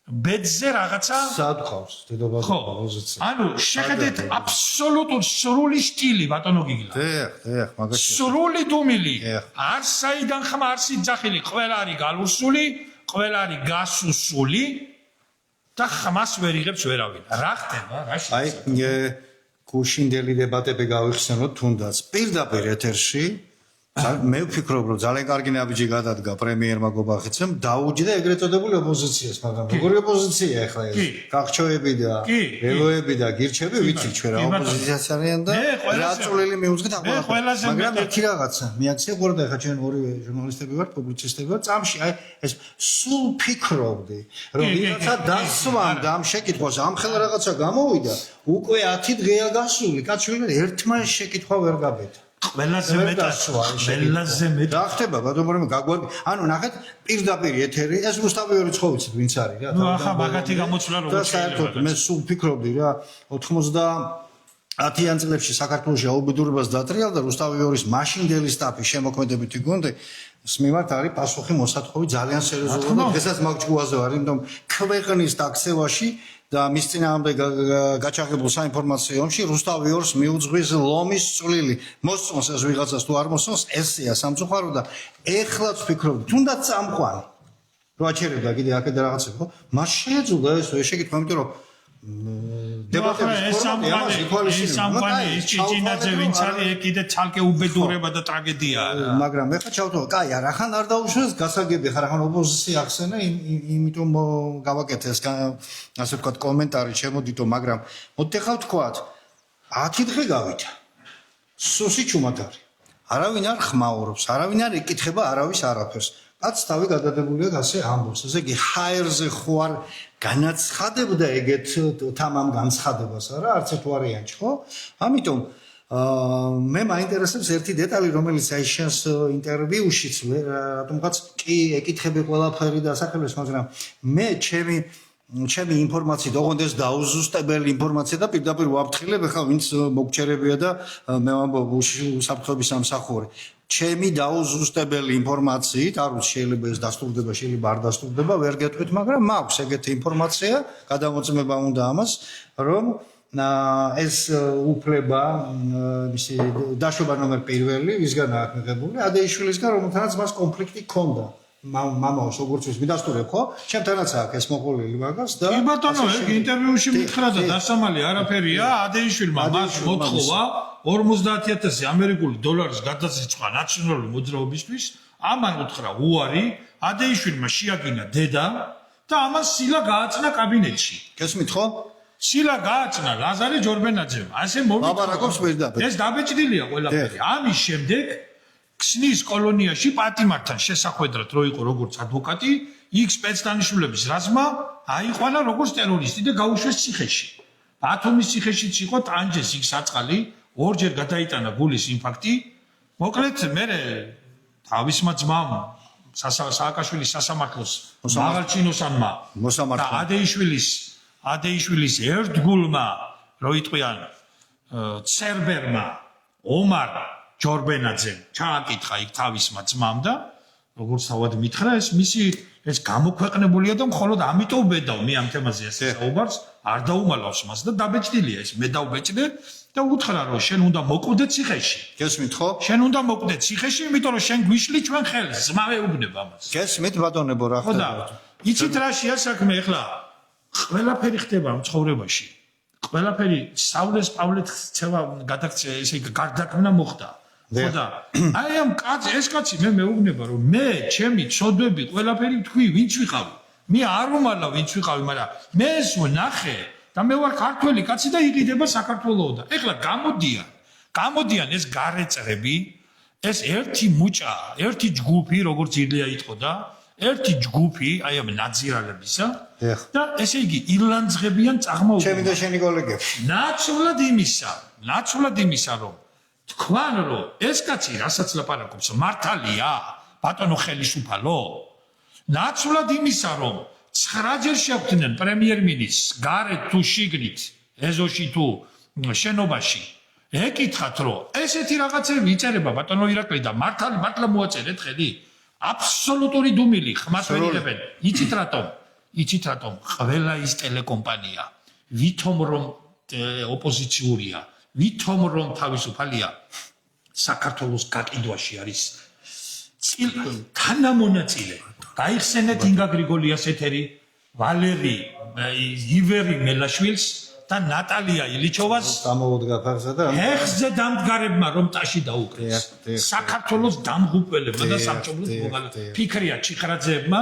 Speaker 2: ბედზე რაღაცა
Speaker 1: სადხავს დედობაზე ოპოზიცია.
Speaker 2: ანუ შეხედეთ აბსოლუტურ სრული სტილი ბატონო გიგლა.
Speaker 1: დიახ, მაგაში.
Speaker 2: სრული დუმილი. არსაიდან ხმარსი ძახილი, ყველა არის გალუსული, ყველა არის გასუსული და ხმას ვერ იღებს ვერავინ. რა ხდება? რა შეიძლება?
Speaker 1: აი გუშინდელი დებატები გავიხსენოთ თუნდაც პირდაპირ ეთერში მე ვფიქრობ, რომ ძალიან კარგი ნაბიჯი გადადგა პრემიერმა გობახიცემ, დაუჯდა ეგრეთ წოდებული ოპოზიციას, მაგრამ როგორი ოპოზიცია ახლა ეს? გახჩოები და ველოები და გირჩები ვიცი ჩვენ რა ოპოზიციას არიან და რა წვლილი მიუძღით აღარ. მაგრამ ერთი რაღაცა, მიაქცია ყურდა ახლა ჩვენ ორივე ჟურნალისტები ვართ, პუბლიცისტები ვართ, წამში აი ეს სულ ფიქრობდი, რომ ვიღაცა დასვამ და ამ შეკითხვას ამხელა რაღაცა გამოვიდა, უკვე 10 დღეა გასული, კაცვილი ერთმა შეკითხვა ვერ გაბედა.
Speaker 2: ყველაზე მეტად
Speaker 1: რა ხდება ბატონო გაგვარი ანუ ნახეთ პირდაპირ ეთერი ეს რუსთავი რიცხოვიცით ვინც არის რა
Speaker 2: ნუ ახლა მაგათი გამოცვლა როგორ
Speaker 1: შეიძლება მე სულ ფიქრობდი რა 90-იან წლებში საქართველოში აუბედურებას დატრიალდა რუსთავი ორის მაშინდელი სტაფის შემოქმედებითი გუნდი სიმართლე არის პასუხი მოსათხოვი ძალიან სერიოზულად და დღესაც მაგჭუაზე ვარ იმიტომ ქვეყნის დაქცევაში და მის წინააღმდეგ გაჩაღებულ საინფორმაციო ომში რუსთავი ორს მიუძღვის ლომის წვლილი მოსწონს ეს ვიღაცას თუ არ მოსწონს ესეა სამწუხარო და ეხლაც ვფიქრობ თუნდაც წამყვანი რო აჩერებდა კიდე აქეთ რაღაცები ხო მას შეეძულა ეს შეკითხვა იმიტომ რომ
Speaker 2: დებატების სამყარო ის ჭიჭინაძე ვინც არის ეგ კიდე ცალკე უბედურება და ტრაგედიაა
Speaker 1: მაგრამ ეხლა ჩავთვალე კაი არახან არ დაუშვეს გასაგები ხარ ახან ოპოზიცია ახსენა იმიტომ გავაკეთე ეს ასე ვთქვათ კომენტარი შემოდითო მაგრამ მოდით ახლა ვთქვათ 10 დღე გავიდა სუსი ჩუმად არის არავინ არ ხმაურობს არავინ არ ეკითხება არავის არაფერს კაც თავი გადადებულია ასე ამბობს ესე იგი ჰაერზე ხო არ განაცხადებდა ეგეთ თამამ განცხადებას არა არც ერთ ვარიანტში ხო ამიტომ მე მაინტერესებს ერთი დეტალი რომელიც აი შენს ინტერვიუშიც რატომღაც კი ეკითხები ყველაფერი და ასახელებს მაგრამ მე ჩემი ინფორმაციით ოღონდ ეს დაუზუსტებელი ინფორმაცია და პირდაპირ ვაფრთხილებ ახლა ვინც მოგჩერებია და მე ვამბობ უსაფრთხოების სამსახური ჩემი დაუზუსტებელი ინფორმაციით არ ვიცი შეიძლება ეს დასტურდება შეიძლება არ დასტურდება ვერ გეტყვით მაგრამ მაქვს ეგეთი ინფორმაცია გადამოწმება უნდა ამას რომ ეს უფლება მისი დაშვება ნომერ პირველი ვისგანაა მიღებული ადეიშვილისგან რომელთანაც მას კონფლიქტი ჰქონდა მამაოს როგორც ის მიდასტურებ ხო? ჩემთანაც აქვს ეს მოყოლილი მაგას და
Speaker 2: კი ბატონო ეგ ინტერვიუში მითხრა და დასამალი არაფერია ადეიშვილმა მას მოთხოვა 50000 ამერიკული დოლარის გადაცეცხლა ნაციონალური მოძრაობისთვის ამან უთხრა უარი ადეიშვილმა შეაგინა დედა და ამას სილა გააწნა კაბინეტში
Speaker 1: გესმით ხო?
Speaker 2: სილა გააწნა ლაზარე ჯორბენაძემ ასე
Speaker 1: ლაპარაკობს პირდაპირ
Speaker 2: ეს დაბეჭდილია ყველაფერი ამის შემდეგ ქსნის კოლონიაში პატიმართან შესახვედრად რო იყო როგორც ადვოკატი, იქ სპეცდანიშნულების რაზმა აიყვანა როგორც ტერორისტი და გაუშვეს ციხეში. ბათუმის ციხეშიც იყო ტანჯეს იქ საწყალი, ორჯერ გადაიტანა გულის ინფარქტი. მოკლედ მე თავისმა ძმამ სააკაშვილის სასამართლოს მაღალჩინოსანმა და ადეიშვილის ერთგულმა რო იტყვიან ცერბერმა ომარ ჯორბენაძემ ჩააკითხა იქ თავისმა ძმამ და როგორც თავად მითხრა ეს მისი ეს გამოქვეყნებულია და მხოლოდ ამიტომ ვედავ მე ამ თემაზე ასე საუბარს არ დაუმალავს მას და დაბეჭდილია ეს მე დავბეჭდე და უთხრა რომ შენ უნდა მოკვდე ციხეში
Speaker 1: გესმით ხო
Speaker 2: შენ უნდა მოკვდე ციხეში იმიტომ რომ შენ გვიშლი ჩვენ ხელს ძმა მეუბნება მას
Speaker 1: გესმით ბატონებო რა ხდება
Speaker 2: იცით რაშია საქმე ახლა ყველაფერი ხდება ამ ცხოვრებაში ყველაფერი სწავლეს პავლეცევა გადაქცია ესე გარდაქმნა მოხდა ხოდა აი ამ კაცი ეს კაცი მე მეუბნება რომ მე ჩემი ცოდვები ყველაფერი თქვი ვინც ვიყავი მე არ უმალა ვინც ვიყავი მაგრამ მე ეს ვნახე და მე ვარ ქართველი კაცი და იყიდება საქართველოსა და ეხლა გამოდიან ეს გარეწრები ეს ერთი მუჭა ერთი ჯგუფი როგორც ილია იტყოდა ერთი ჯგუფი აი ამ ნაძირალებისა და ესე იგი ილანძღებიან წაღმაუბრებად
Speaker 1: ჩემი და შენი კოლეგები
Speaker 2: ნაცვლად იმისა რომ თქვან რომ ეს კაცი რასაც ლაპარაკობს მართალია ბატონო ხელისუფალო ნაცვლად იმისა რომ 9 ჯერ შეხვდნენ პრემიერ-მინისტრს გარეთ თუ შიგნით ეზოში თუ შენობაში ეკითხათ რომ ესეთი რაღაცები იწერება ბატონო ირაკლი და მართლა მოაწერეთ ხედი აბსოლუტური დუმილი ხმას ვერიღებენ იცით რატომ ყველა ის ტელეკომპანია ვითომ რომ ოპოზიციურია ვითომ რომ თავისუფალია საქართველოს გაყიდვაში არის თანამონაწილე გაიხსენეთ ინგა გრიგოლიას ეთერი ვალერი ივერი მელაშვილს და ნატალია ილიჩოვას
Speaker 1: გამოვუდგა ფეხზე და
Speaker 2: ეხზე დამდგარებმა რომ ტაში დაუკრეს. საქართველოს დამღუპველებმა და სამშობლოს მოვალეებმა ფიქრია ჩიხრაძეებმა,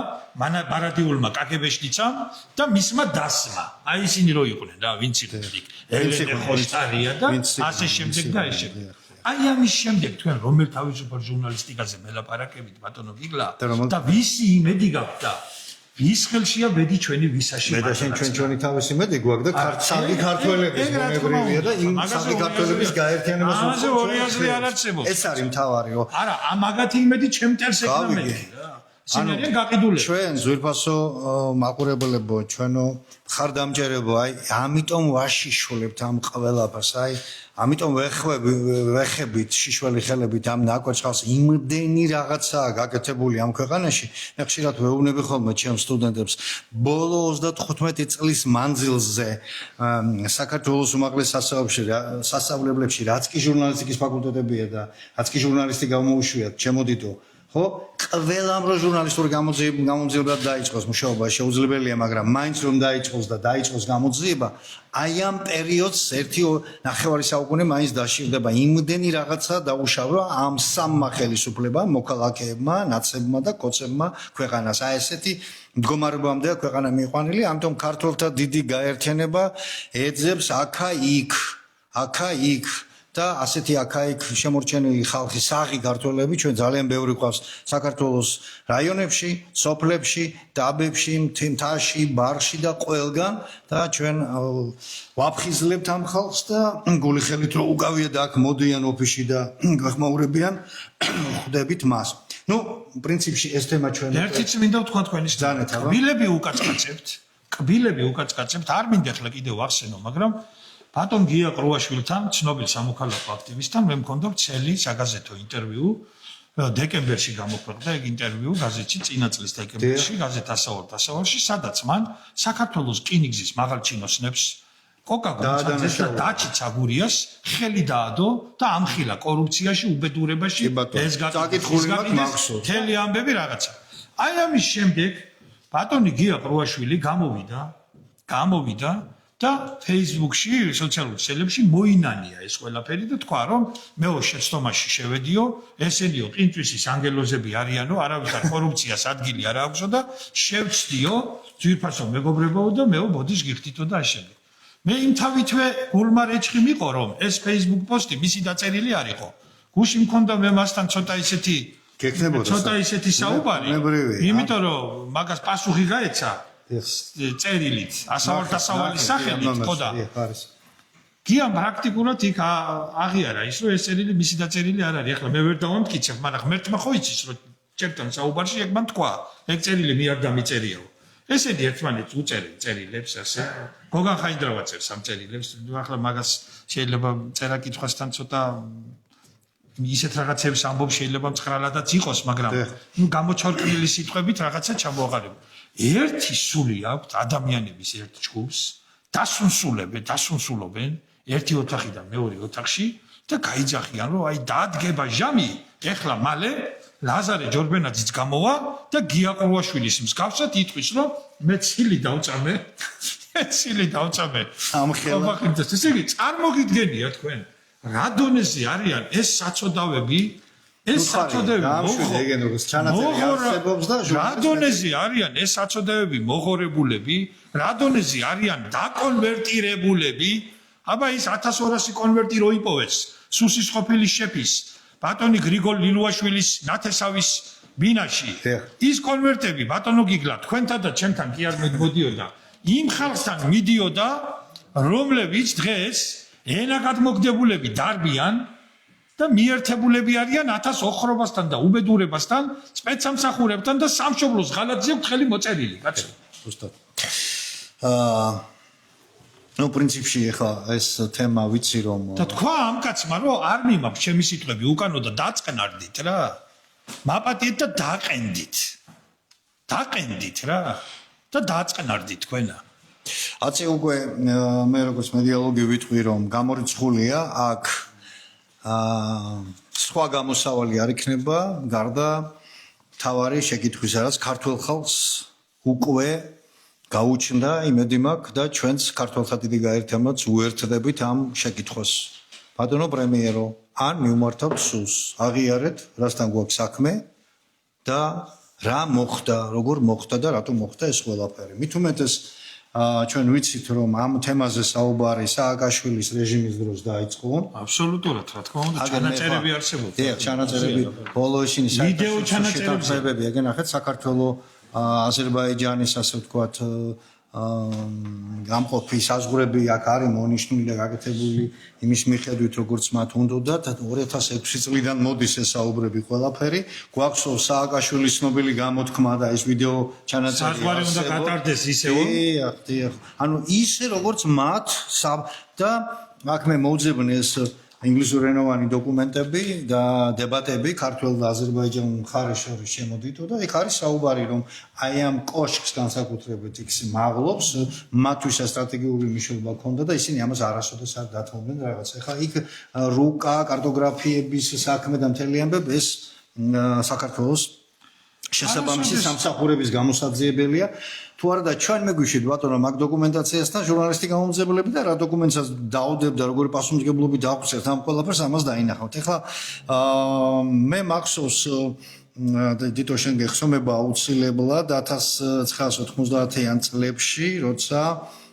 Speaker 2: მარადიულმა კაგებეშნიცამ და მისმა დასმა. აი ისინი რო იყვნენ რა, ვინც იყვნენ იქ. ელენე ხოშტარია და ასე შემდეგ და ეს შემდეგ. აი ამის შემდეგ თქვენ რომელ თავისუფალ ჟურნალისტიკაზე მელაპარაკებით ბატონო გიგლა და ვისი იმედი გაქვთ და ვის ხელშია მედი ჩვენი ვისაში
Speaker 1: მე და ჩვენ თავისი მედი გვაქვს და სამი ქართველების მონებრივია და იმ სამი ქართველების გაერთიანებას
Speaker 2: ამაზე ორი აზრი არ არსებობს.
Speaker 1: ეს არის მთავარიო.
Speaker 2: არა, მაგათი იმედი ჩემ ტელს ეკნა მედი რა. სინერგია გაყიდული.
Speaker 1: ჩვენ ძვირფასო მაყურებლებო, ჩვენო მხარდამჭერებო, აი ამიტომ ვაშიშულებთ ამ ყველაფერს, აი ამიტომ ვეხებით შიშველი ხელებით ამ ნაკვეთს იმდენი რაღაცაა გაკეთებული ამ ქვეყანაში. მე ხშირად ვეუბნები ხოლმე ჩემ სტუდენტებს, ბოლო 35 წლის მანძილზე საქართველოს უმაღლეს სასწავლებლებში რაც კი ჟურნალისტიკის ფაკულტეტებია და რაც კი ჟურნალისტი გამოუშვიათ, ჩემოდიდო ხო ყველამ რო ჟურნალისტური გამოძიება დაიწყოს მუშაობა შეუძლებელია, მაგრამ მაინც რომ დაიწყოს და დაიწყოს გამოძიება, აი ამ პერიოდს 1.5 საუკუნე მაინც დაშიρდება. იმდენი რაღაცა დაუშავრა ამ სამმა ხელისუფლებამ, მოქალაქეებმა, ნაცებმა და კოცებმა ქვეყანას. აი ესეთი მდგომარეობამდეა ქვეყანა მიიყვანილი, ამიტომ ქართველთა დიდი გაერთიანება ეძებს აქა-იქ და ასეთი აქა-იქ შემორჩენილი ხალხი, საღი ქართველები ჩვენ ძალიან ბევრი ყავს საქართველოს რაიონებში, სოფლებში, დაბებში, მთაში, ბარში და ყველგან და ჩვენ ვაფხიზლებთ ამ ხალხს და გული ხელით რო უკავია და აქ მოდიან ოფისში და გახმაურებიან, ხვდებით მას. ნუ პრინციპში ეს თემა ჩვენ
Speaker 2: ერთიც მინდა ვთქვა თქვენის
Speaker 1: ძალიან
Speaker 2: კბილები უკაცკაცებთ, არ მინდა ახლა კიდევ ვახსენო, მაგრამ ბატონ გია ყრუაშვილთან, ცნობილ სამოქალაქო აქტივისტთან, მე მქონდა წელი საგაზეთო ინტერვიუ, დეკემბერში გამოქვეყნდა ეგ ინტერვიუ გაზეთში, წინა წლის დეკემბერში, გაზეთ ასავალში, სადაც მან საქართველოს რკინიგზის მაღალჩინოსნებს კოკა-გონცალეს და დაჩი ცაგურიას ხელი დაადო და ამხილა კორუფციაში, უბედურებაში, ეს
Speaker 1: გაკითხული მაქვს.
Speaker 2: მთელი ამბები რაღაცა. აი ამის შემდეგ ბატონი გია ყრუაშვილი გამოვიდა და Facebook-ში, სოციალურ ქსელებში მოინანია ეს ყველაფერი და თქვა, რომ მეო შეცდომაში შევედიო, ესენიო ყინწვისის ანგელოზები არიანო, არავითარ კორუფციას ადგილი არ აქვსო და შევცდიო ძვირფასო მეგობრებაო და მეო ბოდის გიხდითო და ასე. მე იმ თავითვე გულმა რეჩხი მიყო, რომ ეს Facebook პოსტი მისი დაწერილი არ იყო. გუში მქონდა მე მასთან ცოტა ისეთი საუბარი, იმიტომ რომ მაგას პასუხი გაეცა წერილით, ასავალ-დასავალის სახელით, ხო და გიამ პრაქტიკულად იქ აღიარა ის, რომ ეს წერილი მისი დაწერილი არ არის. ახლა მე ვერ დავამტკიცებ, მაგრამ ღმერთმა ხო იცის, რომ ჩემთან საუბარში ეგ მან თქვა, ეგ წერილი მე არ დამიწერიაო. ესენი ერთმანეთს უწერენ წერილებს ასე. გოგან ხაინდრავა წერს ამ წერილებს, ახლა მაგას შეიძლება წერა-კითხვასთან ცოტა ისეთ რაღაცებს ამბობს, შეიძლება მცხრალადაც იყოს, მაგრამ გამოჩორკნილი სიტყვებით რაღაცა ჩამოაყალიბო. ერთი სული აქვს ადამიანების ერთ ჯგუფს, დასუნსულობენ ერთი ოთახიდან მეორე ოთახში და გაიძახიან, რომ აი დაადგება ჟამი, ეხლა მალე ლაზარე ჯორბენაძეც გამოვა და გია ყრუაშვილის მსგავსად იტყვის, რომ მე ცილი დავწამე. ამხელა. ესე იგი, წარმოგიდგენია თქვენ, რა დონეზე არიან ეს საწოდავები, ეს საწოდავები რა დონეზე არიან ეს საწოდავები მოღორებულები, რა დონეზე არიან დაკონვერტირებულები, აბა ის 1200 კონვერტი რო იპოვეს სუსის ყოფილი შეფის ბატონი გრიგოლ ლილუაშვილის ნათესავის ბინაში, ის კონვერტები ბატონო გიგლა თქვენთან და ჩემთან კი არ მოდიოდა, იმ ხალხთან მიდიოდა, რომლებიც დღეს ენაგადმოგდებულები დარბიან და მიერთებულები არიან 1000 ოხრობასთან და უბედურებასთან, სპეცსამსახურებთან და სამშობლოს ღალატზე ხელი მოწერილი, კაცო.
Speaker 1: ზუსტად. ნუ პრინციპში ახლა ეს თემა ვიცი რომ
Speaker 2: და თქვა ამ კაცმა რომ არ მიმაქვს ჩემი სიტყვები უკანო და დაწყნარდით რა. მაპატიეთ და დაყენდით რა და დაწყნარდით თქვენა.
Speaker 1: აცი უკვე მე როგორც მედიალოგი ვიტყვი რომ გამორიცხულია აქ სხვა გამოსავალი არ იქნება გარდა თავარი შეკითხვის რაც ქართულ ხალხს უკვე გაუჩნდა იმედი მაქვს და ჩვენც ქართველთა დიდი გაერთიანებაც უერთდებით ამ შეკითხვას. ბატონო პრემიერო, ან მივმართავთ სულს, აღიარეთ, რასთან გვაქვს საქმე და რა მოხდა, როგორ მოხდა და რატომ მოხდა ეს ყველაფერი. მით უმეტეს ჩვენ ვიცით რომ ამ თემაზე საუბარი სააკაშვილის რეჟიმის დროს დაიწყო.
Speaker 2: აბსოლუტურად, რა თქმა უნდა, ჩანაწერები არსებობდა.
Speaker 1: დიახ, ჩანაწერები, ბოლო ისინი
Speaker 2: ვიდეო ჩანაწერები,
Speaker 1: ეგენ ახეთ საქართველოს აზერბაიჯანის ასე ვთქვათ გამყოფი საზღვრები აქ არის მონიშნული და გაკეთებული იმის მიხედვით როგორც მათ უნდათ 2006 წლიდან მოდის ეს საუბრები ყველაფერი გვაქვს სააკაშვილის ცნობილი გამოთქმა და ეს ვიდეო ჩანაწერი
Speaker 2: საზღვარი უნდა გატარდეს ისევ
Speaker 1: დიახ ანუ ისე როგორც მათ და აქ მე მოვძებნე ეს ინგლისურენოვანი დოკუმენტები და დებატები ქართველ და აზერბაიჯანულ მხარეს შორის შემოდითო და იქ არის საუბარი რომ აი ამ კოშკს განსაკუთრებით იქ მაღლობს მათთვის სტრატეგიული მნიშვნელობა ჰქონდა და ისინი ამას არასოდეს არ დათმობდნენ რაღაც. ეხლა იქ რუკა კარტოგრაფიების საქმე და მთელი ამბები ეს საქართველოს შესაბამისი სამსახურების გამოსაძიებელია. თუ არა და ჩვენ მეგვიშვით ბატონო მაგ დოკუმენტაციასთან ჟურნალისტი გამომძებლები და რა დოკუმენტსაც დაუდებ და როგორი პასუხისმგებლობი დაგვწევთ ამ ყველაფერს ამას დაინახავთ. ეხლა მე მახსოვს დიტო შენ გეხსოვნება აუცილებლად 1990-იან წლებში როცა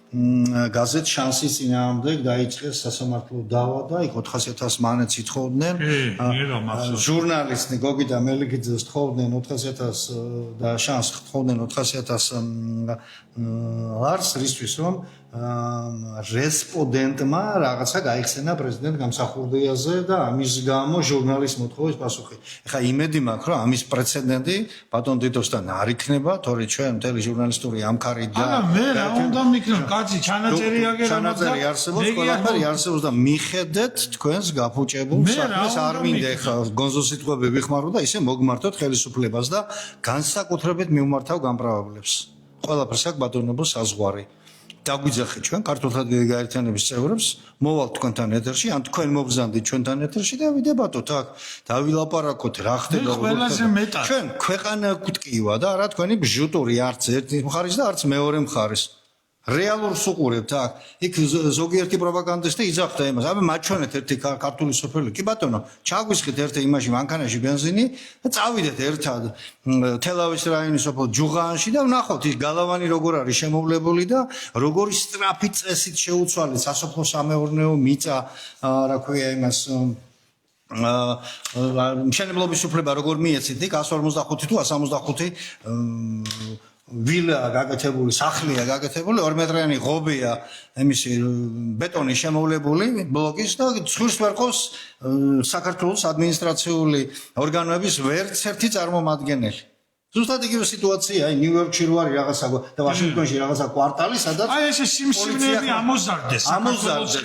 Speaker 1: გაზეთ შანსის წინააღმდეგ დაიწყეს სასამართლო დავა და იქ 400,000 მანეთს ითხოვდნენ ჟურნალისტი გოგი და მელიქიძეს თხოვდნენ 400,000 და შანს თხოვდნენ 400,000 ლარს რისთვის რომ რესპონდენტმა რაღაცა გაიხსენა პრეზიდენტ გამსახურდიაზე და ამის გამო ჟურნალის მოთხოვის პასუხი. ეხლა იმედი მაქვს რომ ამის პრეცედენტი ბატონ დიტოსთან არ იქნება, თორე ჩვენ მთელი ჟურნალისტური ამქარი და
Speaker 2: მე რა უნდა მიქნევ, კაცი ჩანაწერი აგერა
Speaker 1: ჩანაწერი არსებობს, ყველაფერი არსებობს და მიხედეთ თქვენს გაფუჭებულ საქმეს არ მინდა ეხლა გონზო სიტყვები ვიხმარო და ისე მოგმართოთ ხელისუფლებას და განსაკუთრებით მივმართავ გამправებლებს. ყველაფერს აქვს ბატონებო საზღვარი. დაგვიძახეთ ჩვენ ქართულთა გაერთიანების წევრებს, მოვალთ თქვენთან ეთერში, ან თქვენ მოგზანდით ჩვენთან ეთერში და ვიდებატოთ აქ, დავილაპარაკოთ რა ხდება
Speaker 2: როგორ
Speaker 1: ჩვენ ქვეყანა გვტკივა და რა თქვენი ბჟუტური არც ერთი მხარის და არც მეორე მხარის. რეალურს უყურებთ აქ. იქ ზოგიერთი პროპაგანდისტი იძახდა იმას, აბა მაჩვენეთ ერთი ქართული სოფელი. კი ბატონო, ჩაგვისხეთ ერთი იმაში მანქანაში ბენზინი და წავიდეთ ერთად თელავის რაიონის სოფელ ჯუღაანში და ვნახოთ იქ გალავანი როგორ არის შემოვლებული და როგორი სწრაფი წესით შეუცვალეს სასოფლო სამეურნეო მიწა, რა ქვია იმას მშენებლობის უფლება როგორ მიეცით იქ 145 თუ 165 ვილა გაკეთებული, სახლია გაკეთებული, 2 მეტრიანი ღობეა, იმისი ბეტონის შემოვლებული ბლოკის და ცხვირს ვერ ყავს საქართველოს ადმინისტრაციული ორგანოების ვერც ერთი წარმომადგენელი. ზუსტად იგივე სიტუაცია, აი ნიუ-იორკში რო არის რაღაცა და ვაშინგტონში რაღაცა კვარტალი, სადაც
Speaker 2: აი ეს სიმსივნეები ამოზარდეს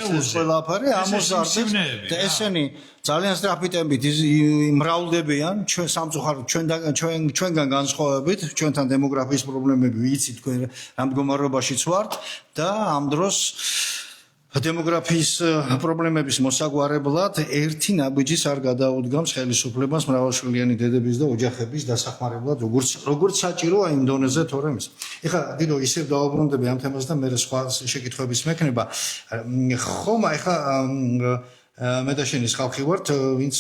Speaker 1: ეს ყველაფერი ამოზარდეს და ესენი ძალიან სწრაფი ტემპით მრავლდებიან ჩვენ სამწუხაროდ ჩვენგან განსხვავებით, ჩვენთან დემოგრაფიის პრობლემები ვიცით თქვენ რა მდგომარეობაშიც ვართ და ამ დროს დემოგრაფიის პრობლემების მოსაგვარებლად ერთი ნაბიჯის არ გადაუდგამს ხელისუფლებას მრავალშვილიანი დედების და ოჯახების დასახმარებლად როგორც საჭიროა იმ დონეზე თორემ ის. ეხლა დიდო ისევ დავაბრუნდები ამ თემას და მე სხვა შეკითხვების მექნება. ხომ ეხლა მე და შენი ხალხი ვართ, ვინც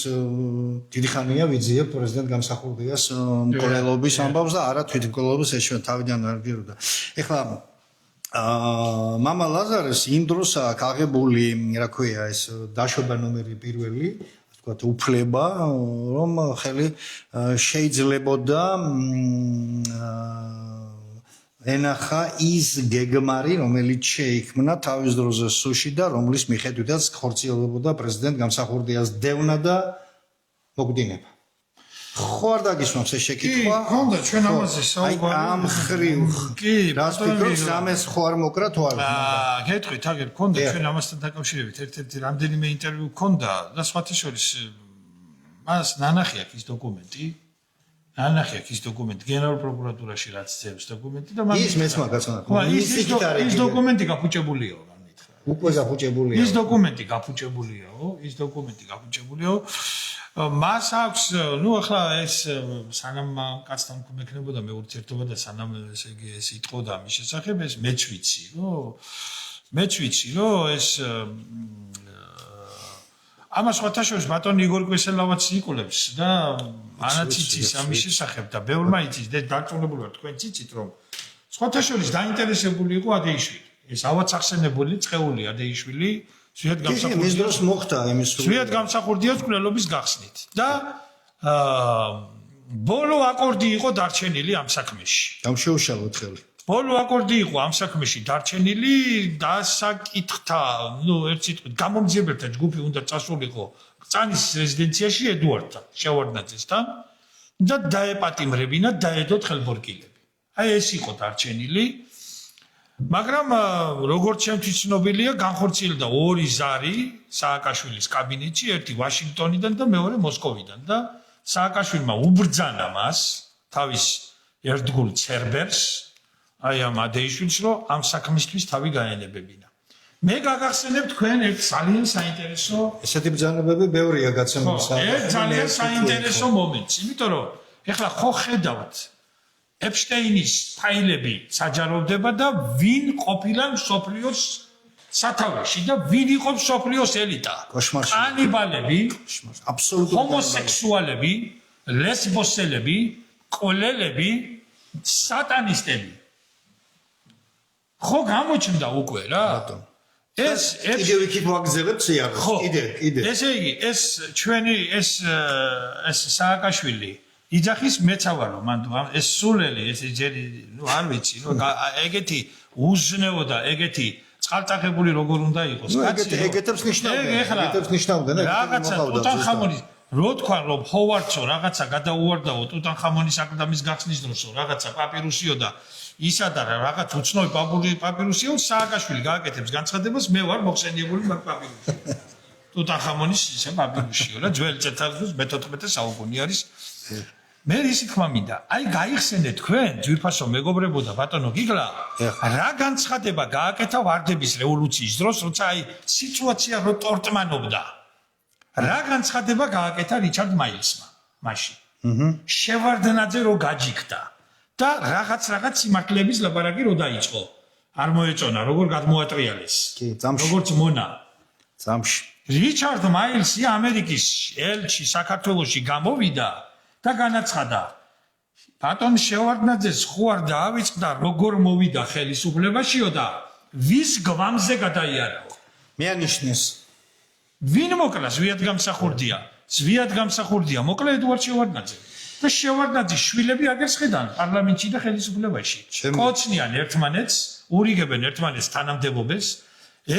Speaker 1: დიდი ხანია ვიძიებ პრეზიდენტ გამსახურდიას მკვლელობის ამბავს და არა თვითმკვლელობის ეს ჩვენ თავიდან არ გიროდა. ეხლა მამა ლაზარეს იმ დროსაც აღებული, რა ქვია, ეს დაშვება ნომერი პირველი, თქვათ, უფლება, რომ ხელი შეიძლებოდა ენახა ის გეგმარი, რომელიც შეიქმნა თავის დროზე სუში და რომლის მიხედვითაც ხორციელებოდა პრეზიდენტ გამსახურდიას დევნა და მოგდინება. ხო არ დაგისვამს ეს შეკითხვა?
Speaker 2: კი, ხონდა ჩვენ ამაზე საუბარი.
Speaker 1: ამ ხრივ. კი, რას ფიქრობთ, რამეს ხო არ მოკრა თუ არა?
Speaker 2: გეტყვით, აგერ ხონდა ჩვენ ამასთან დაკავშირებით ერთ-ერთი რამდენიმე ინტერვიუ ხონდა და სხვათა შორის მას ნანახი აქვს ის დოკუმენტი. ნანახი აქვს ის დოკუმენტი გენერალურ პროკურატურაში რაც ძევს დოკუმენტი და მაგ
Speaker 1: ის მეც მაგაცონა.
Speaker 2: ის დოკუმენტი გაფუჭებულიაო, რა მითხრა.
Speaker 1: უკვე გაფუჭებულიაო.
Speaker 2: ის დოკუმენტი გაფუჭებულიაო. მას აქვს, ნუ ახლა ეს სანამ კაცთან მექნებოდა მე ურთიერთობა და სანამ ესე იგი ეს იტყოდა მის შესახებ ეს მეც ვიცი რომ ეს ამას შეთაშორს ბატონი იგორ კვესელავაც იკვლევს და მანაც იცის ამის შესახებ და ბევრმა იცის და დარწმუნებული ვარ თქვენც იცით რომ შეთაშორის დაინტერესებული იყო ადეიშვილი ეს ავაც ახსენებული წყეული ადეიშვილი ზვიად გამსახურდია
Speaker 1: ის დროს მოხდა იმის
Speaker 2: ზვიად გამსახურდია წყვილობის გახსნით და ბოლო აკორდი იყო დარჩენილი ამ საქმეში
Speaker 1: დამშეუშალოთ ხელი
Speaker 2: ბოლო აკორდი იყო ამ საქმეში დარჩენილი დასაკითხთა ნუ ერთ სიტყვით გამომძიებელთა ჯგუფი უნდა წასულიყო წანის რეზიდენციაში ედუარდთან შევარდნაძესთან და დაეპატიმრებინა დაედოთ ხელბორკილები აი ეს იყო დარჩენილი მაგრამ როგორც ჩემთვის ცნობილია განხორციელდა ორი ზარი სააკაშვილის კაბინეტში ერთი ვაშინგტონიდან და მეორე მოსკოვიდან და სააკაშვილმა უბრძანა მას თავის ერთგულ ცერბერს აი ამ ადეიშვილს რომ ამ საქმისთვის თავი გაენებებინა მე გაგახსენებ თქვენ ერთ ძალიან საინტერესო
Speaker 1: ესეთი ბრძანებები ბევრია გაცემული
Speaker 2: ერთ ძალიან საინტერესო მომენტს იმიტომ რომ ეხლა ხო ხედავთ ეპშტეინის ფაილები საჯაროვდება და ვინ ყოფილა მსოფლიოს სათავეში და ვინ იყო მსოფლიოს ელიტა კანიბალები
Speaker 1: აბსოლუტურად
Speaker 2: ჰომოსექსუალები ლესბოსელები ყოლელები სატანისტები ხო გამოჩნდა უკვე რა ეს
Speaker 1: კიდევ იქით ვაგზავნებთ სიარეს კიდე
Speaker 2: ესე იგი ეს ჩვენი ეს სააკაშვილი იძახის მეცავალო მან ეს სულელი ეს ჯერი ნუ არ ვიცი ნუ ეგეთი უზნეო და ეგეთი წყალწახებული როგორ უნდა იყოს
Speaker 1: კაცი ეგეთებს ნიშნავდა
Speaker 2: რაღაცა ტუტანხამონის რო თქვა რომ ჰოვარდსო რაღაცა გადაუვარდაო ტუტანხამონის აკლდამის გახსნის დროსო რაღაცა პაპირუსიო და ისა და რაღაც უცნობი პაპირუსიო სააკაშვილი გააკეთებს განცხადებას მე ვარ მოხსენიებული მაგ პაპირუსიო ტუტანხამონის ისე პაპირუსიო რა ძველი წელთაღრიცხვის მე-14 საუკუნე არის მე ისი თქმა მინდა აი გაიხსენე თქვენ ძვირფასო მეგობრებო და ბატონო გიგლა რა განცხადება გააკეთა ვარდების რევოლუციის დროს როცა აი სიტუაცია რო ტორტმანობდა რა განცხადება გააკეთა რიჩარდ მაილსმა მაშინ შევარდნაძე რო გაჯიქდა და რაღაც სიმართლეების ლაბარაკი რო დაიწყო არ მოეწონა როგორ გადმოატრიალეს როგორც მონა
Speaker 1: ძამში
Speaker 2: რიჩარდ მაილსი ამერიკის ელჩი საქართველოში გამოვიდა და განაცხადა ბატონ შევარდნაძეს ხო არ დაავიწყდა როგორ მოვიდა ხელისუფლებაშიო და ვის გვამზე გადაიარაო
Speaker 1: მე ანიშნეს
Speaker 2: ვინ მოკლა ზვიად გამსახურდია მოკლა ედუარდ შევარდნაძე და შევარდნაძის შვილები აგერს ხედან პარლამენტში და ხელისუფლებაში კოცნიან ერთმანეთს ურიგებენ ერთმანეთს თანამდებობებს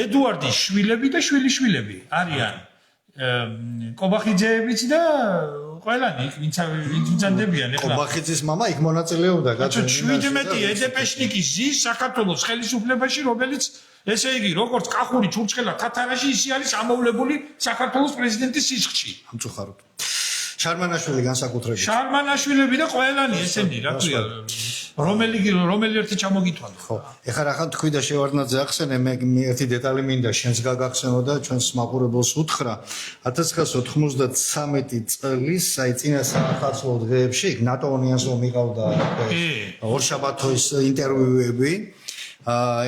Speaker 2: ედუარდის შვილები და შვილიშვილები არიან კობახიძეებიც და ყველანი ვინც უძანდებიან ეხლა
Speaker 1: კობახიძის მამა იქ მონაწილეობდა
Speaker 2: კაცო 17 ედეპეშნიკის ზის საქართველოს ხელისუფლებაში რომელიც ესე იგი როგორც კახური ჩურჩხელა თათარაში ისე არის ამოვლებული საქართველოს პრეზიდენტის სისხლში
Speaker 1: ამწუხაროდ შარმანაშვილი განსაკუთრებით
Speaker 2: შარმანაშვილები და ყველანი ესენი რა ქვია რომელი ერთი ჩამოგითვალა
Speaker 1: ხო ეხლა რახან თქვი და შევარდნაძე ახსენე მე ერთი დეტალი მინდა შენს გაგახსენო და ჩვენს მაყურებელს უთხრა 1993 წლის აი წინა საახალწლო დღეებში ნატო უნიანს მიყავდა ორშაბათოის ინტერვიუები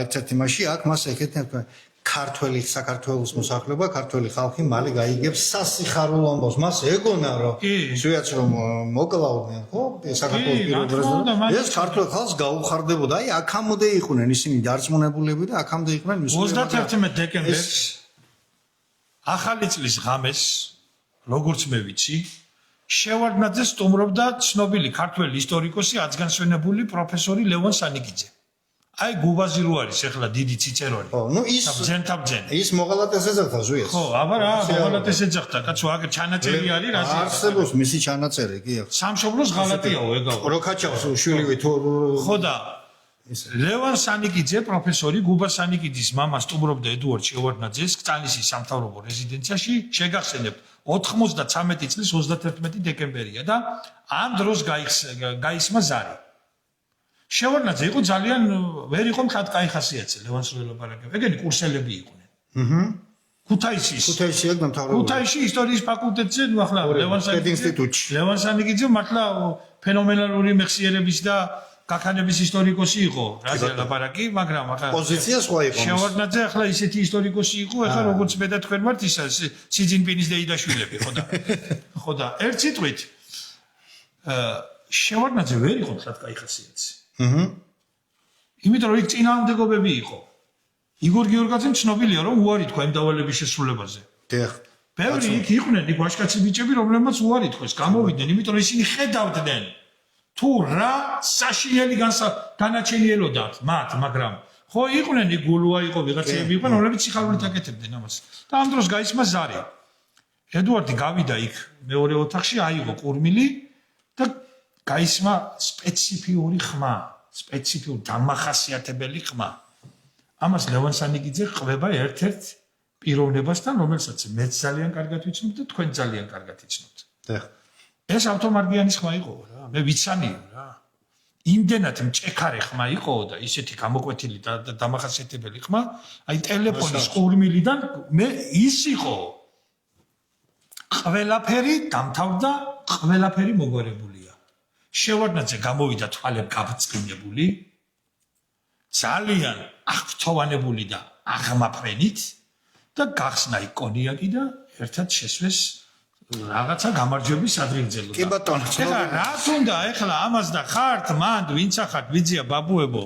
Speaker 1: ერთ-ერთი მასში აქ მას ეკეთებდა ქართველი საქართველოს მოსახლეობა ქართველი ხალხი მალე გაიგებს სასიხარულო ამბავს მას ეგონა რომ ზვიაც რომ მოკლავდნენ ხო საქართველოს პირველ ეს ქართველ ხალხს გაუხარდებოდა აი აქამდე იყვნენ ისინი დარწმუნებულები და აქამდე იყვნენ
Speaker 2: 31 დეკემბერს ახალი წლის ღამეს როგორც მე ვიცი შევარდნაძე სტუმრობდა ცნობილი ქართველი ისტორიკოსი აცგანსვენებული პროფესორი ლევონ სანიკიძე აი გუბაზი რო არის ახლა დიდი ციცერონი.
Speaker 1: ხო, ნუ ის ის მოღალატეს ეძახდა ზვიას.
Speaker 2: ხო, აბა რა, მოღალატეს ეძახდა, კაცო, აქ ჩანაწერი არის რა.
Speaker 1: არსებობს მისი ჩანაწერი, კი აქვს.
Speaker 2: სამშობლოს ღალატიაო ეგაო.
Speaker 1: როქაჩავს შვილი თუ
Speaker 2: ხო და ლევან სანიკიძე პროფესორი გუბა სანიკიძის მამა სტუმრობდა ედუარდ შევარდნაძეს კწალისის სამთავრობო რეზიდენციაში შეგახსენებთ 93 წლის 31 დეკემბერია და ამ დროს გაისმა ზარი. შევარდნაძე იყო ძალიან ვერ იყო მხატკაი ხასიათზე ლევანს რო ელაპარაკებდა. ეგენი კურსელები იყვნენ. ქუთაისში
Speaker 1: აქ დამთავრებული.
Speaker 2: ქუთაისში ისტორიის ფაკულტეტზე ნუ ახლა
Speaker 1: ინსტიტუტში.
Speaker 2: ლევან სანიკიძე მართლა ფენომენალური მეხსიერების და გაქანების ისტორიკოსი იყო, რაზე ლაპარაკი, მაგრამ ახლა
Speaker 1: პოზიცია სხვა იყო.
Speaker 2: შევარდნაძე ახლა ისეთი ისტორიკოსი იყო, ახლა როგორც მე და თქვენ ვართ ისა სიძინპინის დეიდაშვილები, ხო და ერთ სიტყვით შევარდნაძე ვერ იყო თქო კაი ხასიათი. იმიტომ რომ იქ წინააღმდეგობები იყო. იგორ გიორგაძემ ცნობილია რომ უარი თქვა იმ დავალების შესრულებაზე.
Speaker 1: დიახ.
Speaker 2: ბევრი იქ იყვნენ იქ ვაჟკაცი ბიჭები, რომლებმაც უარი თქვეს, გამოვიდნენ, იმიტომ რომ ისინი ხედავდნენ თუ რა საშინელი განაჩენი ელოდათ მათ, მაგრამ ხო იყვნენ იქ გულუა იყო, ვიღაცები იყვნენ, რომლებიც სიხარულით აკეთებდნენ ამას. და ამ დროს გაისმა ზარი. ედუარდი გავიდა იქ მეორე ოთახში, აიღო ყურმილი და გაისმა სპეციფიური ხმა, სპეციფიური დამახასიათებელი ხმა. ამას ლევან სანიკიძე ყვება ერთ-ერთ პიროვნებასთან, რომელსაც მეც ძალიან კარგად ვიცნობ და თქვენ ძალიან კარგად იცნობთ. ეს ავტომარგიანის ხმა იყო რა, მე ვიცანიო რა. იმდენად მჭექარე ხმა იყო და ისეთი გამოკვეთილი და დამახასიათებელი ხმა, აი ტელეფონის ყურმილიდან მე ის იყო. ყველაფერი დამთავრდა, ყველაფერი მოგვარებულია. შევარდნაძე გამოვიდა თვალებ გაბწყინებული, ძალიან აღფრთოვანებული და აღმაფრენით და გახსნა იქ კონიაკი და ერთად შესვეს რაღაცა გამარჯვების ადგილზე.
Speaker 1: კი ბატონო,
Speaker 2: ეხლა რა თუნდა ეხლა ამას და ხართ მანდ ვინც ახართ ვიძია ბაბუებო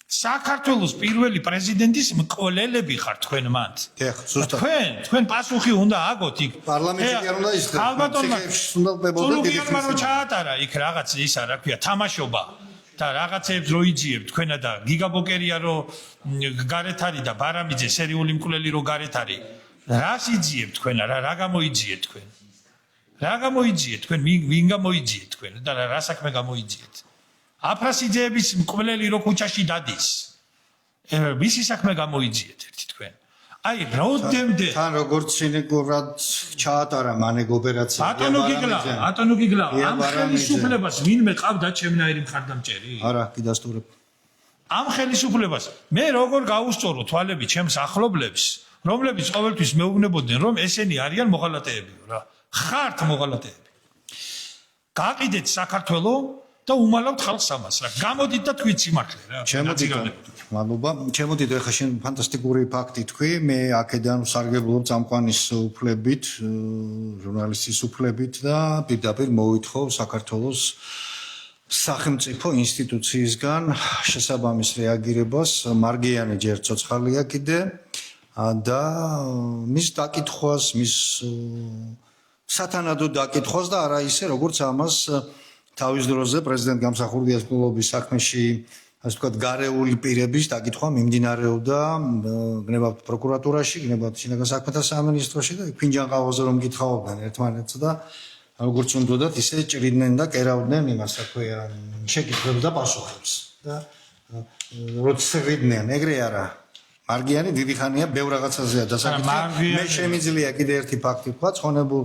Speaker 2: საქართველოს პირველი პრეზიდენტის მკვლელები ხართ თქვენ მანდ.
Speaker 1: დიახ, ზუსტად.
Speaker 2: თქვენ პასუხი უნდა აგოთ იქ.
Speaker 1: პარლამენტში არ უნდა ისწრებო.
Speaker 2: ალბათონმა
Speaker 1: უნდა პებოდა დიდი
Speaker 2: ხმა რო ჩაატარა იქ რაღაც ისა რა ქვია თამაშობა. და რაღაცებს რო იძიებ თქვენა და გიგაბოკერია რო გარეთ არის და ბარამიძე სერიული მკვლელი რო გარეთ არის რას იძიებ თქვენა რა გამოიძიეთ თქვენ რა გამოიძიეთ თქვენ ვინ გამოიძიეთ თქვენ და რა საქმე გამოიძიეთ აფრასიძეების მკვლელი რო ქუჩაში დადის მისი საქმე გამოიძიეთ ერთი თქვენ აი როდემდე
Speaker 1: თან როგორც სინიკურად ჩაატარა მანეგ ოპერაცია
Speaker 2: ბატონო გიგლა ამ ხელისუფლებას ვინმე ყავდა ჩემნაირი მხარდამჭერი
Speaker 1: არა კიდასტურებ
Speaker 2: ამ ხელისუფლებას მე როგორ გაუსწორო თვალები ჩემს ახლობლებს რომლებიც ყოველთვის მეუბნებოდნენ რომ ესენი არიან მოღალატეებიო რა ხართ მოღალატეები გაყიდეთ საქართველოს და უმალავთ ხალხს ამას რა გამოდით და თქვით სიმართლე რა
Speaker 1: მადლობა ჩემოდით ახლა შენ ფანტასტიკური ფაქტი თქვი მე აქედან ვსარგებლობ წამყვანის უფლებით ჟურნალისტის უფლებით და პირდაპირ მოვითხოვ საქართველოს სახელმწიფო ინსტიტუციისგან შესაბამის რეაგირებას მარგიანი ჯერ ცოცხალია კიდე და მის დაკითხვას მის სათანადო დაკითხვას და არა ისე როგორც ამას თავის დროზე პრეზიდენტ გამსახურდიას მკვლელობის საქმეში ასე ვთქვათ გარეული პირების დაკითხვა მიმდინარეობდა გნებავთ პროკურატურაში, გნებავთ შინაგან საქმეთა სამინისტროში და ფინჯანყავაზე რომ გითხავდნენ ერთმანეთს და როგორც უნდათ ისე ჭრიდნენ და კერავდნენ იმას რა ქვია შეკითხვებს და პასუხებს და როცა ვრიდნენ ეგრე არა მარგიანი დიდი ხანია ბევრ რაღაცაზეა დასაკითხი მე შემიძლია კიდე ერთი ფაქტი ვთქვა ცხონებულ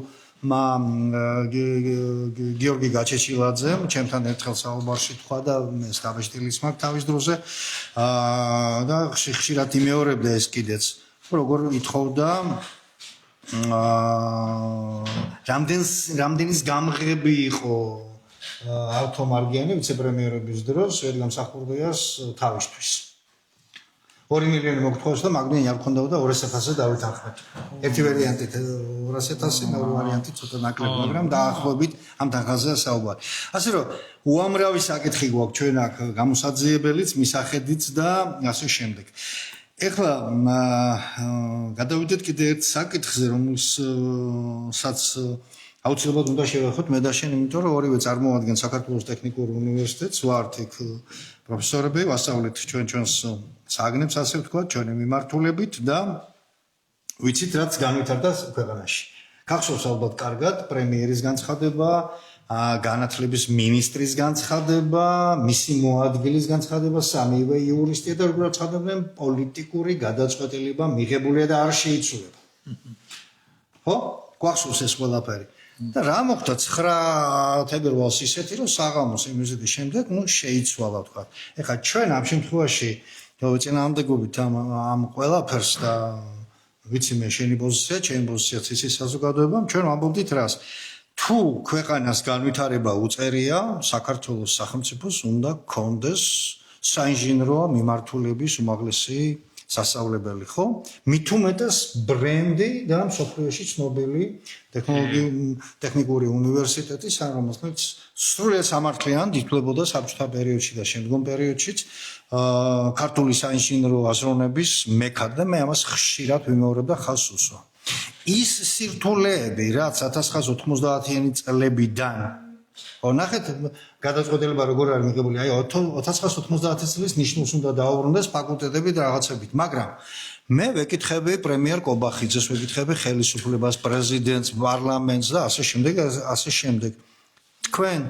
Speaker 1: გიორგი გაჩეჩილაძემ ჩემთან ერთხელ საუბარში თქვა და მე სტაბეშტილის მაგ თავის დროზე და ხშირად იმეორებდა ეს კიდეც როგორ ითხოვდა რამდენის გამღები იყო ავტომარგიანი ვიცე-პრემიერობის დროს გამსახურდიას თავისთვის 2 მილიონი მოგთხოვს და მაგდენი არ ქონდა და 200-ზე დავითანხმეთ. ერთი ვარიანტი 200-ი, მეორე ვარიანტი ცოტა ნაკლები, მაგრამ დაახლოებით ამ თანხაზეა საუბარი. ასე რომ უამრავი საკითხი გვაქვს ჩვენ აქ გამოსაძიებელიც, მისახედიც და ასე შემდეგ. ეხლა გადავიდეთ კიდე ერთ საკითხზე, რომელსაც აუცილებლად უნდა შევეხოთ მე და შენ, იმიტომ რომ ორივე წარმოადგენთ საქართველოს ტექნიკურ უნივერსიტეტს, ვართ იქ პროფესორები, ვასწავლეთ ჩვენს საგნებს, ასე ვთქვათ, ჩვენი მიმართულებით და ვიცით რაც განვითარდა ქვეყანაში. გახსოვს ალბათ კარგად პრემიერის განცხადება, განათლების მინისტრის განცხადება, მისი მოადგილის განცხადება, სამივე იურისტია და როგორ ცხადებდნენ პოლიტიკური გადაწყვეტილება მიღებულია და არ შეიცვლება. ხო? გახსოვს ეს ყველაფერი. და რა მოხდა 9 თებერვალს ისეთი რომ საღამოს იმიზედის შემდეგ შეიცვალა თქვა. ეხლა ჩვენ ამ შემთხვევაში წინააღმდეგობით ამ ყველაფერს და ვიცი მე შენი პოზიცია, ჩემი პოზიციაც ისე საზოგადოება, ჩვენ ვამბობდით რას? თუ ქვეყანას განვითარება უწერია, საქართველოს სახელმწიფოს უნდა გქონდეს საინჟინრო მიმართულების უმაღლესი სასწავლებელი, ხო? მით უმეტეს ბრენდი და მსოფლიოში ცნობილი ტექნიკური უნივერსიტეტის, რომელსაც სრულიად სამართლიან დითვლებოდა საბჭოთა პერიოდში და შემდგომ პერიოდშიც ქართული საინჟინრო აზროვნების მექად და მე ამას ხშირად ვიმეორებ და ხაზს უსვა. ის სირთულეები, რაც 1990-იანი წლებიდან ნახეთ გადაწყვეტილება როგორ არის მიღებული, აი 1990 წლის ნიშნულს უნდა დაუბრუნდეს ფაკულტეტები და რაღაცებით, მაგრამ მე ვეკითხები პრემიერ კობახიძეს, ვეკითხები ხელისუფლებას, პრეზიდენტს, პარლამენტს და ასე შემდეგ. თქვენ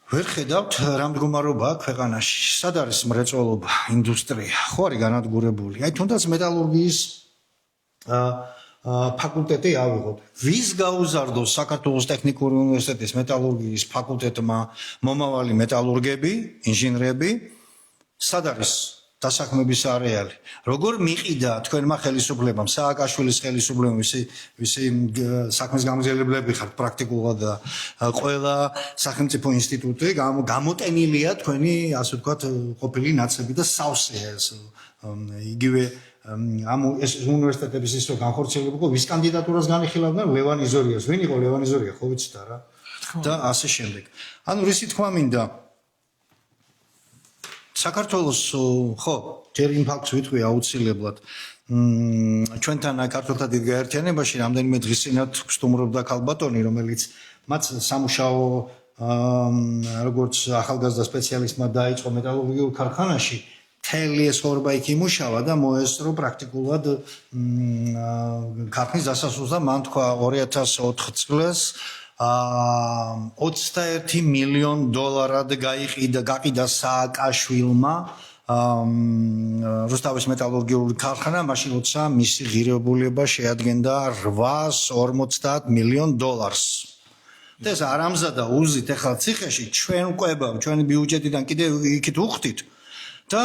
Speaker 1: ვერ ხედავთ რა მდგომარეობა აქვს ქვეყანაში, სად არის მრეწველობა, ინდუსტრია, ხო არის განადგურებული. აი თუნდაც მეტალურგიის ფაკულტეტი ავიღოთ. ვის გაუზარდოს საქართველოს ტექნიკური უნივერსიტეტის მეტალურგიის ფაკულტეტმა მომავალი მეტალურგები, ინჟინრები, სად არის დასაქმების არეალი? როგორ მიყიდა თქვენმა ხელისუფლებამ, სააკაშვილის ხელისუფლებამ, ვისი საქმის გამგზავრებლები ხართ პრაქტიკულად და ყველა სახელმწიფო ინსტიტუტი გამოტენილია თქვენი, ასე ვთქვათ, ყოფილი ნაცები და სავსეა ეს იგივე ამ ეს უნივერსიტეტების ისო განხორციელებულიყო, ვის კანდიდატურას განიხილავდნენ? ლევან იზორიას. ვინ იყო ლევან იზორია? ხო ვიცით რა? და ასე შემდეგ. ანუ რისი თქმა მინდა საქართველოს ხო, ჯერ იმ ფაქტს ვიტყვი აუცილებლად. ჩვენთან ქართულთა დიდ გაერთიანებაში რამდენიმე დღის წინათ ვსტუმრობდა ქალბატონი, რომელიც მათ სამუშაო როგორც ახალგაზრდა სპეციალისტმა დაიწყო მეტალურგიულ ქარხანაში. მთელი ეს ხორბა იქ იმუშავა და მოესწრო პრაქტიკულად ქარხნის დასასრულს და მან თქვა 2004 წელს $21 მილიონ გაყიდა სააკაშვილმა რუსთავის მეტალურგიული ქარხანა, მაშინ როცა მისი ღირებულება შეადგენდა $850 მილიონ. და ეს არ ამზადა უზით ახლა ციხეში ჩვენ ყვებავ, ჩვენი ბიუჯეტიდან კიდევ იქით უხდით. და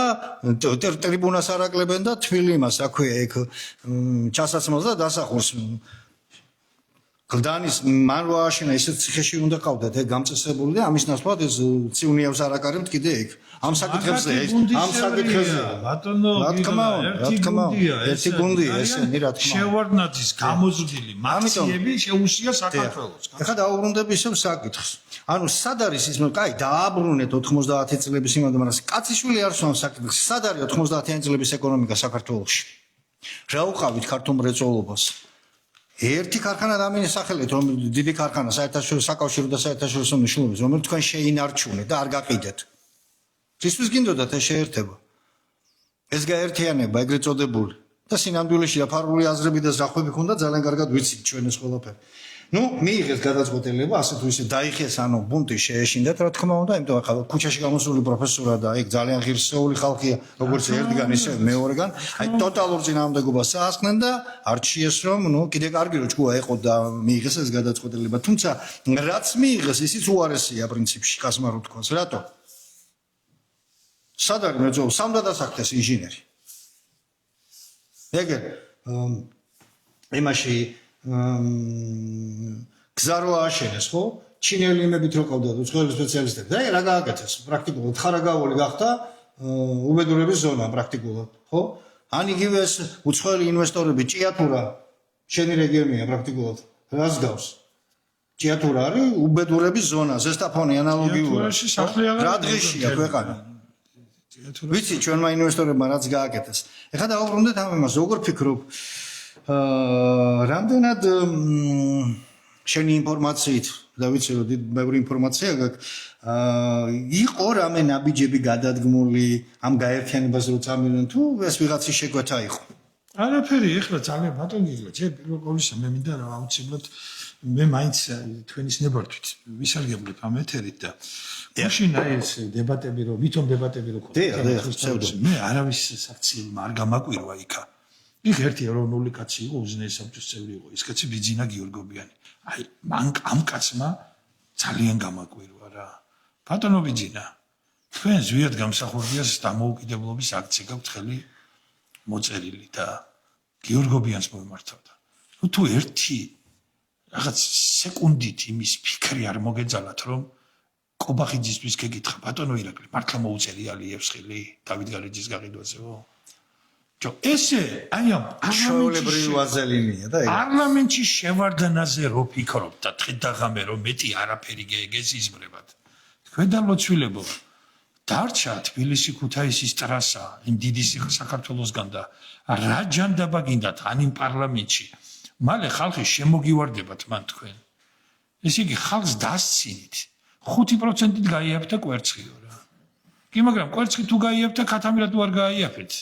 Speaker 1: ტრიბუნას არაკლებენ და თბილი იმას აქვე ეგ ჩასაცმელს და დასახურს გლდანის მან ვააშენა ისეთ ციხეში უნდა ყავდათ ეგ გამწესებული და ამის ნაცვლად ეს ციუნიავს არაკარებთ კიდე ეგ ამ საკითხებზე
Speaker 2: ბატონო ერთი გუნდია
Speaker 1: ესენი რა თქმა უნდა
Speaker 2: შევარდნაძის გამოზრდილი მაქციები შეუშია საქართველოს.
Speaker 1: ეხლა დაუბრუნდები ისევ საკითხს. ანუ სად არის ის კაი დააბრუნეთ 90 წლების იმად, მაგრამ კაციშვილი არ სვამს საკითხს. სად არის 90-იანი წლების ეკონომიკა საქართველოში? რა უყავით ქართულ მრეწველობას? ერთი ქარხანა დამინისახელეთ, რომ დიდი ქარხანა საერთაშორისო საკავშირო და საერთაშორისო მნიშვნელობის, რომელიც თქვენ შეინარჩუნეთ და არ გაყიდეთ. რისთვის გინდოდათ ეს შეერთება? ეს გაერთიანება ეგრეთ წოდებული და სინამდვილეში აფარული აზრები და ზახვები ქონდა ძალიან კარგად ვიცით ჩვენ ეს ყველაფერი. ნუ მიიღეს გადაწყვეტილება, ასე თუ ისე დაიხეს, ანუ ბუნტი შეეშინდათ, რა თქმა უნდა, იმიტომ ახლა ქუჩაში გამოსული პროფესორა და ეგ ძალიან ღირსეული ხალხია, როგორც ერთგან ისე მეორეგან, აი ტოტალურ წინააღმდეგობას აასხნენ და არჩიეს რომ, ნუ კიდე კარგი რო ჭკუა ეყო და მიიღეს ეს გადაწყვეტილება, თუმცა რაც მიიღეს, ისიც უარესია პრინციპში, კასმარო თქვას, რატო? სად არის მეძო, სამ დასახდეს ინჟინერი. ეგ იმაში გზარო აშენეს, ხო? ჩინელი იმებით რო ყავდა უცხოელი სპეციალისტები. და რა გააკეთეს? პრაქტიკულად ხარაგაული გახდა უბედურების ზონა პრაქტიკულად, ხო? ან იგივე ეს უცხოელი ინვესტორები ჭიათურა შენი რეგიონია პრაქტიკულად. რას გავს? ჭიათურა არის უბედურების ზონა, ზესტაფონი ანალოგიურია. რა დღეშია ქვეყანა? ვიცი ჩვენმა ინვესტორებმა რაც გააკეთეს. ეხლა დავუბრუნდეთ ამ იმას, როგორ ფიქრობ? რამდენად შენი ინფორმაციით და ვიცი რომ ბევრი ინფორმაცია გაქვს იყო რამე ნაბიჯები გადადგმული ამ გაერთიანებას რო წამიდნენ თუ ეს ვიღაცის შეკვეთა იყო?
Speaker 2: არაფერი, ეხლა ძალიან ბატონია, ჯერ პირველ ყოვლისა მე მინდა რა აუცილებლად მე მაინც თქვენის ნებართვით ვისარგებლებ ამ ეთერით და მაშინ აი ეს დებატები რო ვითომ დებატები რო
Speaker 1: ხდება
Speaker 2: მე არავის საქციელმა არ გამაკვირვა იქა. იქ ერთი ეროვნული კაცი იყო, უზენაესი საბჭოს წევრი იყო, ის კაცი ბიძინა გიორგობიანი. აი მან ამ კაცმა ძალიან გამაკვირვა რა. ბატონო ბიძინა. თქვენ ზვიად გამსახურდიას დამოუკიდებლობის აქცია გაქვთ ხელი მოწერილი და გიორგობიანს მოემართავდა. თუ ერთი რაღაც სეკუნდით იმის ფიქრი არ მოგეძალათ, რომ კობახიძისთვის გეკითხა, ბატონო ირაკლი, მართლა მოუწერი ალიევს ხელი დავით გარეჯის გაყიდვაზეო? ესე აი ამ
Speaker 1: ჩვეულებრივი ვაზელინია და
Speaker 2: პარლამენტში შევარდნაზე რო ფიქრობ და დღე-დაღამე რომ მეტი არაფერი გეზიზმრებათ. თქვენ დალოცვილებო დარჩა თბილისი ქუთაისის ტრასა იმ დიდი საქართველოსგან და რა ჯანდაბა გინდათ ან იმ პარლამენტში მალე ხალხი შემოგივარდებათ მან თქვენ. ესე იგი ხალხს დასცინით 5%-ით გაიაფთა კვერცხიო რა. კი მაგრამ კვერცხი თუ გაიაფთა ქათამირად უარ გაიაფეთ.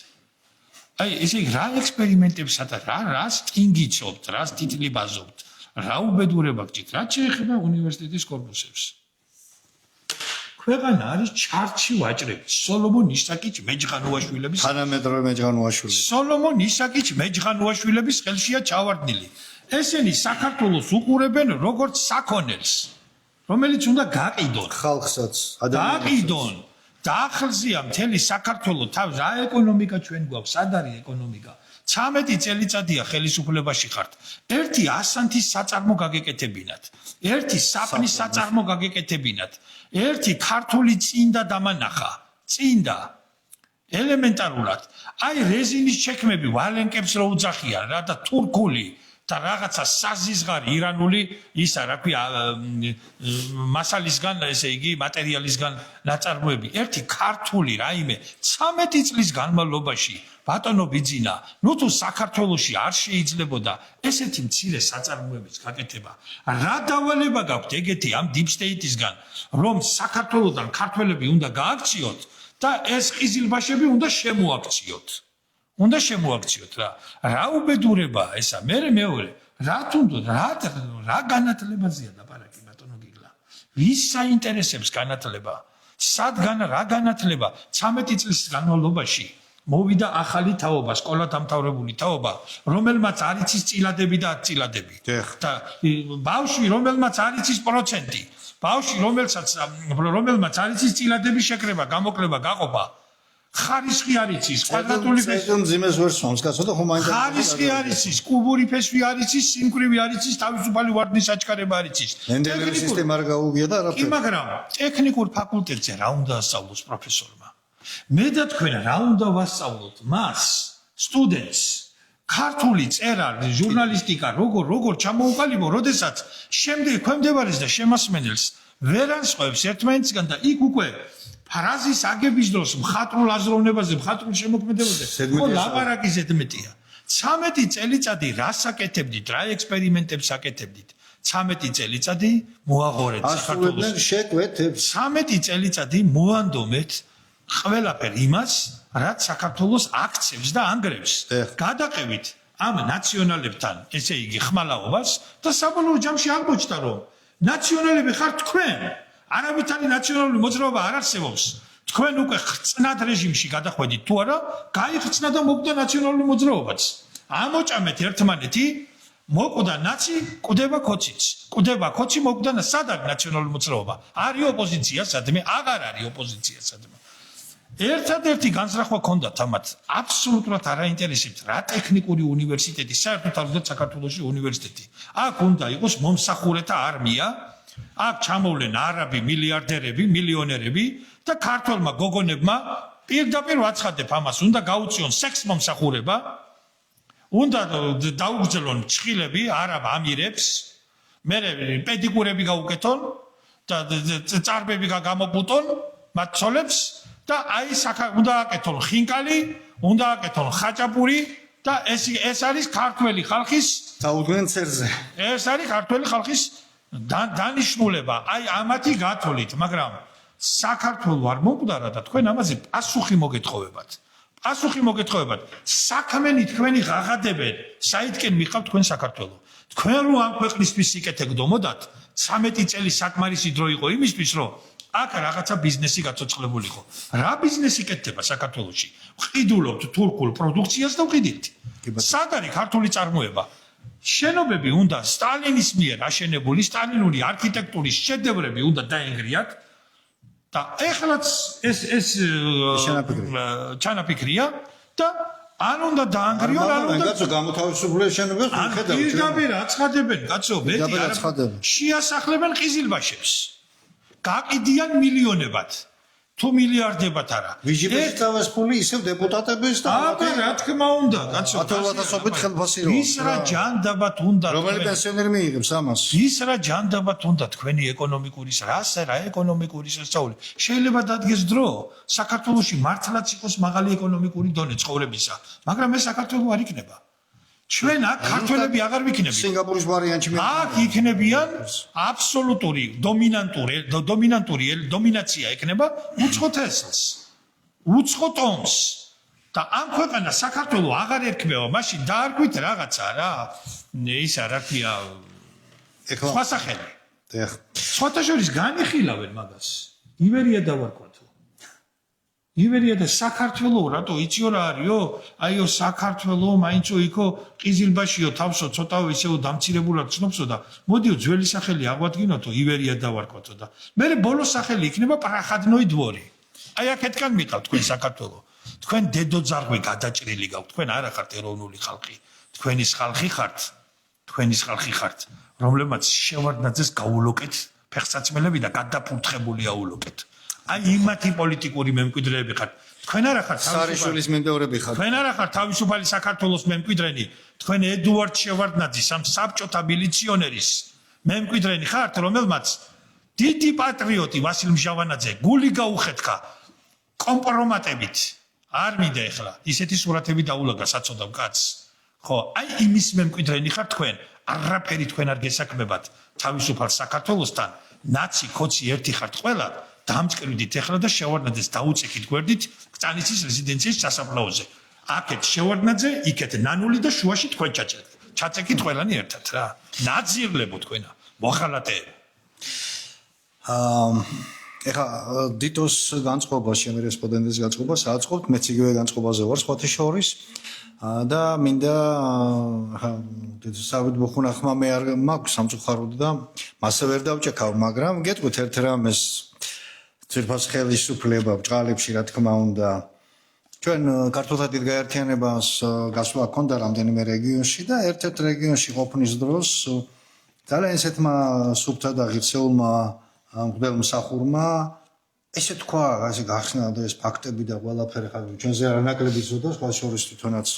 Speaker 2: აი ესე იგი რა ექსპერიმენტებსა და რა სტინგიცობთ, რა ტიტლიბაზობთ, რა უბედურება გჭირთ, რა შეეხება უნივერსიტეტის კორპუსებს. ქვეყანა არის ჩარჩი ვაჭრებით. სოლომონ ისაკიჩ მეჯღანუაშვილების
Speaker 1: თანამედროვე მეჯღანუაშვილი.
Speaker 2: სოლომონ ისაკიჩ მეჯღანუაშვილების ხელშია ჩავარდნილი. ესენი საქართველოს უყურებენ როგორც საქონელს, რომელიც უნდა გაყიდონ.
Speaker 1: ხალხსაც,
Speaker 2: გაყიდონ. დაახლზია მთელი საქართველო თავის რა ეკონომიკა ჩვენ გვაქვს, სად არის ეკონომიკა? 13 წელიწადია ხელისუფლებაში ხართ. ერთი ასანთის საწარმო გაგეკეთებინათ. ერთი საფნის საწარმო გაგეკეთებინათ. ერთი ქართული წინდა დამანახა. წინდა. ელემენტარულად. აი რეზინის ჩექმები ვალენკებს რო უძახიან რა და თურქული და რაღაცა საზიზღარი ირანული ისა რა ქვია მასალისგან ესე იგი მატერიალისგან ნაწარმოები ერთი ქართული რაიმე 13 წლის განმავლობაში ბატონო ბიძინა ნუ თუ საქართველოში არ შეიძლებოდა ესეთი მცირე საწარმოების გაკეთება რა დავალება გაქვთ ეგეთი ამ deep state-ისგან რომ საქართველოსთან ქართველები უნდა გააქციოთ და ეს ყიზილბაშები უნდა შემოაქციოთ უნდა შემოაქციოთ რა უბედურება ესა მეორე რა თუნდაც რა განათლებაზეა ლაპარაკი ბატონო გიგლა ვის საინტერესებს განათლება სადგან რა განათლება 13 წლის განმავლობაში მოვიდა ახალი თაობა სკოლა დამთავრებული თაობა რომელმაც არ იცის წილადები და აწილადები და ბავშვი რომელმაც არ იცის პროცენტი ბავშვი რომელმაც არ იცის წილადების შეკრება გამოკლება გაყოფა ხარისხი არ იცის კვადრატული
Speaker 1: მძიმეს ვერ სვამს კაცო და ხომ აინტერესებს
Speaker 2: ხარისხი არ იცის კუბური ფესვი არ იცის სიმკვრივი არ იცის თავისუფალი ვარდნის აჩქარება არ იცის
Speaker 1: ენდელური სისტემა არ გაუგია და არაფერი
Speaker 2: მაგრამ ტექნიკურ ფაკულტეტზე რა უნდა ასწავლოს პროფესორმა მე და თქვენ რა უნდა ვასწავლოთ მას სტუდენტს ქართული წერა ჟურნალისტიკა როგორ ჩამოუყალიბო როდესაც შემდეგ ქვემდებარეს და შემასმენელს ვერ ანსხვავებს ერთმანეთისგან და იქ უკვე ფრაზის აგების დროს მხატვრულ აზროვნებაზე, მხატვრულ შემოქმედებაზე, ხო ლაპარაკი ზედმეტია. 13 წელიწადი რას აკეთებდით, რა ექსპერიმენტებს აკეთებდით? 13 წელიწადი მოაღორეთ საქართველოს.
Speaker 1: ასრულებდნენ შეკვეთებს.
Speaker 2: 13 წელიწადი მოანდომეთ ყველაფერ იმას, რაც საქართველოს აქცევს და ანგრევს. გადაყევით ამ ნაციონალებთან, ესე იგი ხმალაობას და საბოლოო ჯამში აღმოჩნდა, რომ ნაციონალები ხართ თქვენ. არავითარი ნაციონალური მოძრაობა არ არსებობს. თქვენ უკვე ხრწნად რეჟიმში გადახვედით თუ არა, გაიხსნა და მოკვდა ნაციონალური მოძრაობაც. ამოჭამეთ ერთმანეთი, მოკვდა ნაცი, კვდება ქოციც. კვდება ქოცი, მოკვდა სად არის ნაციონალური მოძრაობა? არის ოპოზიცია სადმე, აღარ არის ოპოზიცია სადმე. ერთადერთი განსხვავება ჰქონდათ ამათ, აბსოლუტურად არ აინტერესებთ რა ტექნიკური უნივერსიტეტი, საერთოდ თავდადად საქართველოში უნივერსიტეტი. აქ უნდა იყოს მომსახურეთა არმია. აქ ჩამოვლენ არაბი მილიარდერები, მილიონერები და ქართველმა გოგონებმა პირდაპირ ვაცხადებ ამას, უნდა გაუწიონ სექს მომსახურება, უნდა დაუგრძელონ ჩხილები არაბ ამირებს, მერე პედიკურები გაუკეთონ და წარბები გამოპუტონ მათ ცოლებს და აი უნდა აკეთონ ხინკალი, უნდა აკეთონ ხაჭაპური და ეს არის ქართველი ხალხის
Speaker 1: დაუდგნენ წერზე.
Speaker 2: ეს არის ქართველი ხალხის დანიშნულება, აი ამათი გათვლით, მაგრამ საქართველოს არ მომკვდარა და თქვენ ამაზე პასუხი მოგეთხოვებათ. პასუხი მოგეთხოვებათ. საქმენი თქვენი ღაღადებენ, საითკენ მიყავთ თქვენ საქართველოს. თქვენ რო ამ ქვეყნისთვის სიკეთე გდომოდათ, 13 წელი საკმარისი დრო იყო იმისთვის, რომ აქ რაღაცა ბიზნესი გაცოცხლებულიყო. რა ბიზნესი კეთდება საქართველოში? ვყიდულობთ თურქულ პროდუქციას და ვყიდით. სად არის ქართული წარმოება? შენობები უნდა სტალინის მიერ აშენებული სტალინური არქიტექტურის შედევრები უნდა დაენგრიათ და ეხლაც ეს ჩანაფიქრია და არ უნდა დაანგრიონ, არ უნდა
Speaker 1: კაცო გამოთავისუფლების შენობებს ვხედავთ.
Speaker 2: პირდაპირ აცხადებენ, კაცო, მეტი არ შეასახლებენ ყიზილბაშებს. გაყიდიან მილიონებად. თუ მილიარდებად არა.
Speaker 1: ვიჟიბეში წავეს ფული ისევ დეპუტატების და
Speaker 2: აბა რა თქმა უნდა, კაცო.
Speaker 1: 10,000-ობით ხელფასი რო.
Speaker 2: ის რა ჯანდაბათ უნდა.
Speaker 1: რომელი პენსიონერი მიიღებს ამას?
Speaker 2: ის რა ჯანდაბათ უნდა თქვენი ეკონომიკური რა ეკონომიკური შესწავლი. შეიძლება დადგეს დრო საქართველოში მართლაც იყოს მაღალი ეკონომიკური დონე ცხოვრებისა, მაგრამ ეს საქართველო არ იქნება. ჩვენ აქ ქართველები აღარ ვიქნებით.
Speaker 1: სინგაპურის ვარიანტი
Speaker 2: აქ იქნებიან აბსოლუტური დომინაცია იქნება უცხოთ ესლს, უცხოთ ომს. და ამ ქვეყანას საქართველო აღარ ერქმევა, მაშინ დაარქვით რაღაცა რა. ისა რა ქვია, სხვა სახელი. სხვათა შორის განიხილავენ მაგას. ივერია დავარქვათო. ივერია და საქართველო რატო იციო რა არისო? აიო საქართველო მაინცო იქო ყიზილბაშიო თავსო ცოტაო ისეო დამცირებულად ცნობსო და მოდიო ძველი სახელი აღვადგინოთო ივერია დავარქვათო და მე ბოლო სახელი იქნება პრახადნოი დვორი. აი აქეთკან მიყავ თქვენ საქართველო. თქვენ დედოძარღვი გადაჭრილი გაქვთ, თქვენ არა ხართ ეროვნული ხალხი. თქვენის ხალხი ხართ, რომლებმაც შევარდნაძეს გაულოკეთ ფეხსაცმელები და გადაფურთხებული აულოკეთ. აი იმათი პოლიტიკური მემკვიდრეები ხართ. თქვენ არა ხართ
Speaker 1: სარიშვილის მემდევრები ხართ.
Speaker 2: თქვენ არა ხართ თავისუფალი საქართველოს მემკვიდრენი. თქვენ ედუარდ შევარდნაძის ამ საბჭოთა მილიციონერის მემკვიდრენი ხართ, რომელმაც დიდი პატრიოტი ვასილ მჟავანაძე გული გაუხეთქა კომპრომატებით. არ მინდა ეხლა ისეთი სურათები დაულაგა საწოდავ კაცს. ხო, აი იმის მემკვიდრენი ხართ თქვენ. არაფერი თქვენ არ გესაქმებათ თავისუფალ საქართველოსთან. ნაცი ქოცი ერთი ხართ ყველა. დამჭკრიდით ეხლა და შევარდნაძეს დაუწექით გვერდით კწანიცის რეზიდენციის სასაფლაოზე. აქეთ შევარდნაძე, იქეთ ნანული და შუაში თქვენ ჩაწექით ყველანი ერთად რა. ნაძირლებო თქვენა, მოხალატეებო.
Speaker 1: ეხა დიტოს განწყობა, ჩემი რესპონდენტის განწყობა სააწყობთ, მეც იგივე განწყობაზე ვარ სხვათა შორის და მინდა დავით ბუხუნახმა მე არ მაქვს სამწუხაროდ და მასე ვერ დავჭექავ, მაგრამ გეტყვით ერთ რამეს ძირფას ხელისუფლება ბჭყალებში რა თქმა უნდა ჩვენ ქართულთა დიდ გაერთიანებას გასვლა ჰქონდა რამდენიმე რეგიონში და ერთ-ერთ რეგიონში ყოფნის დროს ძალიან ისეთმა სუფთა და ღირსეულმა მღვდელ მსახურმა ესე თქვა, ასე გახსნა და ეს ფაქტები და ყველაფერი ხარ ჩვენზე არანაკლები ზოდა, სხვა შორის თვითონაც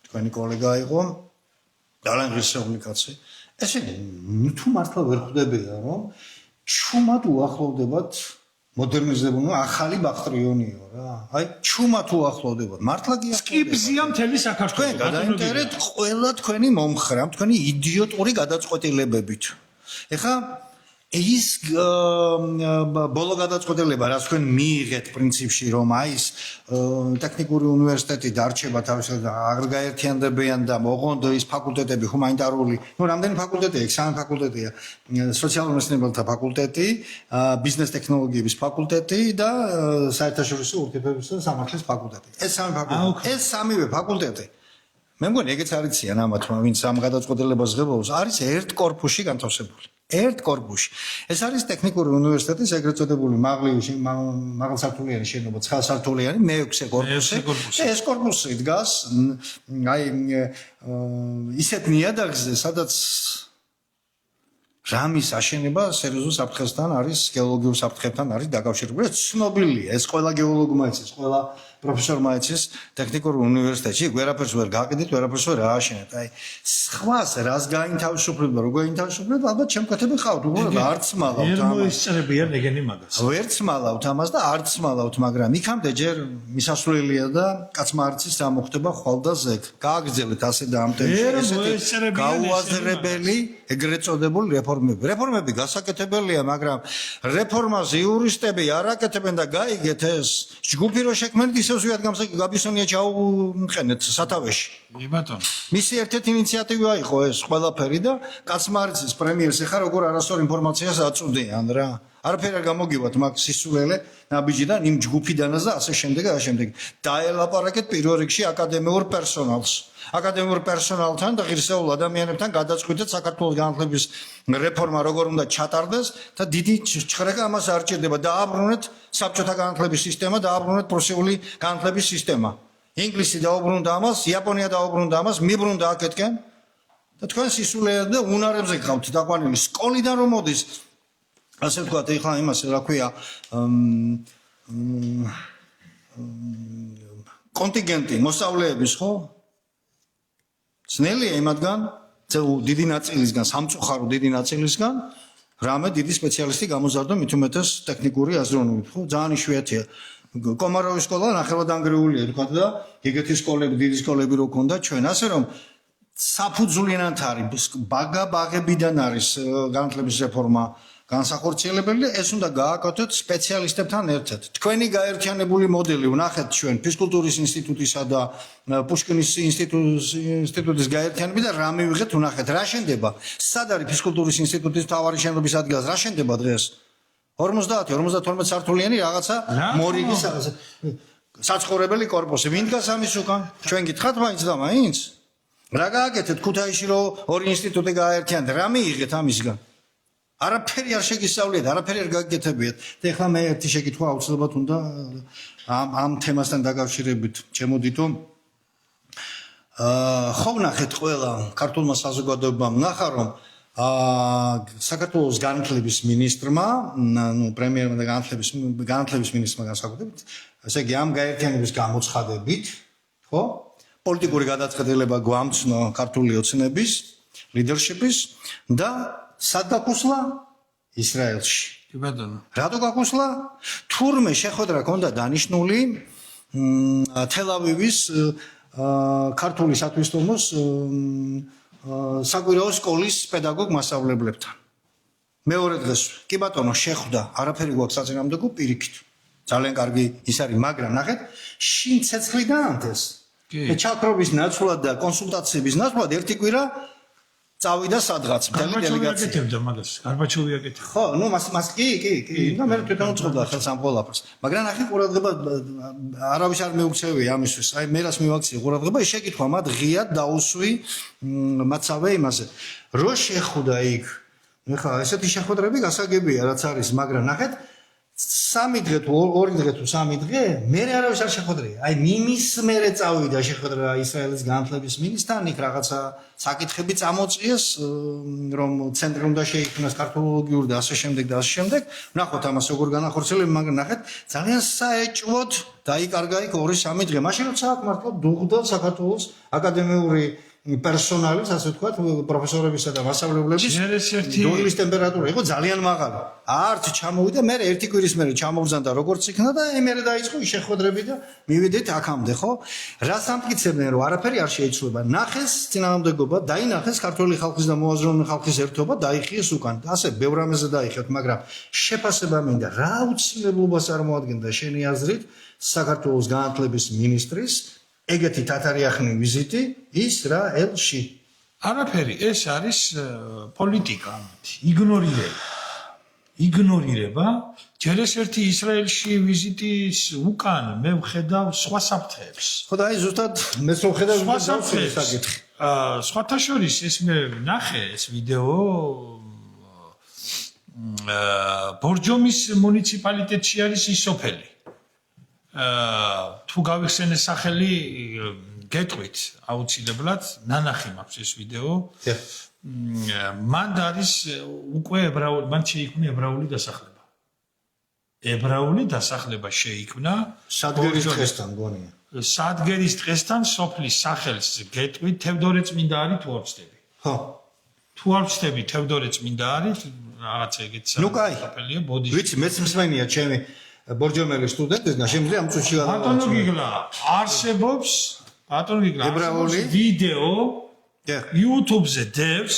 Speaker 1: თქვენი კოლეგა იყო ძალიან ღირსეული კაცი. ესენი თუ მართლა ვერ ხვდებია რომ ჩუმად უახლოვდებათ მოდერნიზებული ახალი ბაქტრიონიო რა. აი ჩუმად უახლოვდებათ. მართლა კი
Speaker 2: სკიპზია მთელი საქართველო.
Speaker 1: გადაინტერეთ ყველა თქვენი მომხრა, თქვენი იდიოტური გადაწყვეტილებებით. ეხა ის ბოლო გადაწყვეტილება რაც თქვენ მიიღეთ პრინციპში რომ აი ეს ტექნიკური უნივერსიტეტი დარჩება თავისუფლად აღარ გაერთიანდებიან და მოღონდ ის ფაკულტეტები ჰუმანიტარული ნუ რამდენი ფაკულტეტია იქ სამი ფაკულტეტია სოციალურ მეცნიერებათა ფაკულტეტი ბიზნეს ტექნოლოგიების ფაკულტეტი და საერთაშორისო ურთიერთობებისა და სამართლის ფაკულტეტი ეს სამივე ფაკულტეტი მე მგონი ეგეც არიციან ამათ რომ ვინც ამ გადაწყვეტილებას ღებავს არის ერთ კორპუსში განთავსებული ერთ კორპუსში. ეს არის ტექნიკური უნივერსიტეტის ეგრეთ წოდებული მაღალსართულიანი შენობა, 9-სართულიანი მე-6 კორპუსი. ეს კორპუსი დგას აი ისეთ ნიადაგზე, სადაც რამის აშენება სერიოზულ საფრთხესთან არის, გეოლოგიურ საფრთხებთან არის დაკავშირებული. ეს ცნობილია, ეს ყველა გეოლოგმა იცის, ყველა პროფესორმა იცის ტექნიკურ უნივერსიტეტში, ვერაფერს ვერ გაყიდით, ვერაფერს ვერ ააშენეთ. აი სხვას რას გაინთავისუფლებ და როგორ გაინთავისუფლებ, ალბათ შემკვეთები ხავთ, უბრალოდ არც მალავთ ამას.
Speaker 2: მოისწრებიან ეგენი მაგას.
Speaker 1: ვერც მალავთ ამას და არც მალავთ, მაგრამ იქამდე ჯერ მისასვლელია და კაცმა არც ის რა მოხდება ხვალ და ზეგ. გააგრძელეთ ასე და ამ ტემპში ესეთი გაუაზრებელი ეგრეთ წოდებული რეფორმები. რეფორმები გასაკეთებელია, მაგრამ რეფორმას იურისტები არ აკეთებენ და გაიგეთ ეს ჯგუფი რო შექმნით ისევ ზვიად გაბისონია ჩაუყენეთ სათავეში.
Speaker 2: ბატონო.
Speaker 1: მისი ერთ-ერთი ინიციატივა იყო ეს ყველაფერი და კაცმა არც ის პრემიერს ეხა როგორ არასწორ ინფორმაციას აწვდიან რა. არაფერი არ გამოგივათ მაგ სისულელე ნაბიჯიდან იმ ჯგუფიდანაც და ასე შემდეგ და ასე შემდეგ. დაელაპარაკეთ პირველ რიგში აკადემიურ პერსონალს. აკადემიურ პერსონალთან და ღირსეულ ადამიანებთან გადაწყვიტეთ საქართველოს განათლების რეფორმა როგორ უნდა ჩატარდეს და დიდი ჭხრება ამას არ ჭირდება. დააბრუნეთ საბჭოთა განათლების სისტემა, დააბრუნეთ პრუსიული განათლების სისტემა. ინგლისი დაუბრუნდა ამას, იაპონია დაუბრუნდა ამას, მიბრუნდა აქეთკენ და თქვენ სისულელეებზე და უნარებზე გყავთ დაყვანილი. სკოლიდან რომ მოდის ასე ვთქვათ, ეხლა იმას რა ქვია კონტინგენტი მოსწავლეების ხო? ძნელია იმათგან, დიდი ნაწილისგან, სამწუხარო დიდი ნაწილისგან, რამე დიდი სპეციალისტი გამოზარდო მით უმეტეს ტექნიკური აზროვნებით, ხო? ძალიან იშვიათია. კომაროვის სკოლა ნახევარდანგრეულია, თქვა და ეგეთი სკოლები, დიდი სკოლები რო ქონდა ჩვენ, ასე რომ საფუძვლიანად არის ბაღებიდან არის განათლების რეფორმა განსახორციელებელი და ეს უნდა გააკეთოთ სპეციალისტებთან ერთად. თქვენი გაერთიანებული მოდელი ვნახეთ ჩვენ ფიზკულტურის ინსტიტუტისა და პუშკინის ინსტიტუტის გაერთიანები და რა მივიღეთ ვნახეთ. რა შენდება? სად არის ფიზკულტურის ინსტიტუტის მთავარი შენობის ადგილას? რა შენდება დღეს? 50-52 სართულიანი რაღაცა მორიგის საცხოვრებელი კორპუსი. ვინ დგას ამის უკან? ჩვენ გითხართ მაინც და მაინც? რა გააკეთეთ ქუთაისში რომ ორი ინსტიტუტი გააერთიანეთ? რა მიიღეთ ამისგან? არაფერი არ შეგისწავლიეთ, არაფერი არ გაგეკეთებიათ. და ეხლა მე ერთი შეკითხვა აუცილებლად უნდა ამ თემასთან დაკავშირებით ჩემოდითო. ხო ვნახეთ ყველა ქართულმა საზოგადოებამ ნახა რომ საქართველოს განათლების მინისტრმა, პრემიერმა და განათლების მინისტრმა განსაკუთრებით, ესე იგი ამ გაერთიანების გამოცხადებით, ხო? პოლიტიკური გადაწყვეტილება გვამცნო ქართული ოცნების, ლიდერშიპის და სად გაკუსლა? ისრაელში.
Speaker 2: კი ბატონო.
Speaker 1: რატო გაკუსლა? თურმე შეხვედრა ჰქონდა დანიშნული თელ-ავივის ქართული სათვისტომოს საკვირაო სკოლის პედაგოგ მასწავლებლებთან. მეორე დღეს კი ბატონო შეხვდა, არაფერი გვაქვს საწინააღმდეგო პირიქით. ძალიან კარგი ის არის, მაგრამ ნახეთ, შინ ცეცხლი დაანთეს. და ჩაქრობის ნაცვლად და კონსულტაციების ნაცვლად ერთი კვირა წავიდა სადღაც მთელი დელეგაცია.
Speaker 2: აკეთებდა მაგას. გარბაჩოვი აკეთებდა.
Speaker 1: ხო, ნუ მას კი. და მე თვითონ უწყობდა ხელს ამ ყველაფერს. მაგრამ ახლა ყურადღება არავის არ მეუქცევია ამისთვის. აი მე რას მივაქციე ყურადღება, ის შეკითხვა მათ ღიად დაუსვი მაცავე იმაზე. რო შეხვდა იქ. ეხლა ესეთი შეხვედრები გასაგებია რაც არის, მაგრამ ნახეთ 3 დღე თუ 2 დღე თუ 3 დღე მე არავის არ შეხვედრია. აი მიმის მერე წავიდა შეხვედრა ისრაელის განათლების მინისტრთან, იქ რაღაცა საკითხები წამოწიეს, რომ ცენტრი უნდა შეიქმნას ქართულოლოგიური და ასე შემდეგ და ასე შემდეგ. ვნახოთ ამას როგორ განახორციელებს, მაგრამ ნახეთ ძალიან საეჭვოდ დაიკარგა იქ 2-3 დღე. მაშინ როცა აქ მართლა დუღდა საქართველოს აკადემიური პერსონალის, ასე ვთქვათ, პროფესორებისა და მასწავლებლების დოილის ტემპერატურა იყო ძალიან მაღალი. არც ჩამოვიდა, მე ერთი კვირის მერე ჩამოვზანდა როგორც იქნა და მერე დაიწყო შეხვედრები და მივიდეთ აქამდე, ხო? რას ამტკიცებდნენ, რომ არაფერი არ შეიცვლება. ნახეს წინააღმდეგობა, დაინახეს ქართული ხალხის და მოაზროვნე ხალხის ერთობა, დაიხიეს უკან. ასე ბევრ რამეზე დაიხიათ, მაგრამ შეფასება მინდა, რა აუცილებლობას წარმოადგენდა შენი აზრით საქართველოს განათლების მინისტრის ეგეთი თათარიახნი ვიზიტი ისრაელში?
Speaker 2: არაფერი, ეს არის პოლიტიკა, იგნორირება. ჯერ ეს ერთი ისრაელში ვიზიტის უკან მე ვხედავ სხვა საფრთხეებს.
Speaker 1: ხო და აი ზუსტად მე ვხედავ
Speaker 2: სხვა საფრთხეებს. სხვათა შორის ეს მე ნახე ეს ვიდეო ბორჯომის მუნიციპალიტეტში არის ის სოფელი. თუ გავიხსენე სახელი გეტყვით აუცილებლად ნანახი მაქვს ეს ვიდეო. მან არის უკვე მან შეიქმნა ებრაული დასახლება. ებრაული დასახლება შეიქმნა
Speaker 1: სადგერის დღესთან გონია.
Speaker 2: სადგერის დღესთან სოფლის სახელს გეტყვით თევდორე წმინდა არის თუ არ ვცდები.
Speaker 1: ხო.
Speaker 2: თუ არ ვცდები თევდორე წმინდა არის რაღაცა ეგეთი
Speaker 1: სოფელია ბოდიში. ვიცი მეც მსმენია ჩემი ბორჯომელის სტუდენტებთან შემიძლია ამ წუთში
Speaker 2: ბატონო გიგლა არსებობს ებრაული ვიდეო YouTube-ზე დევს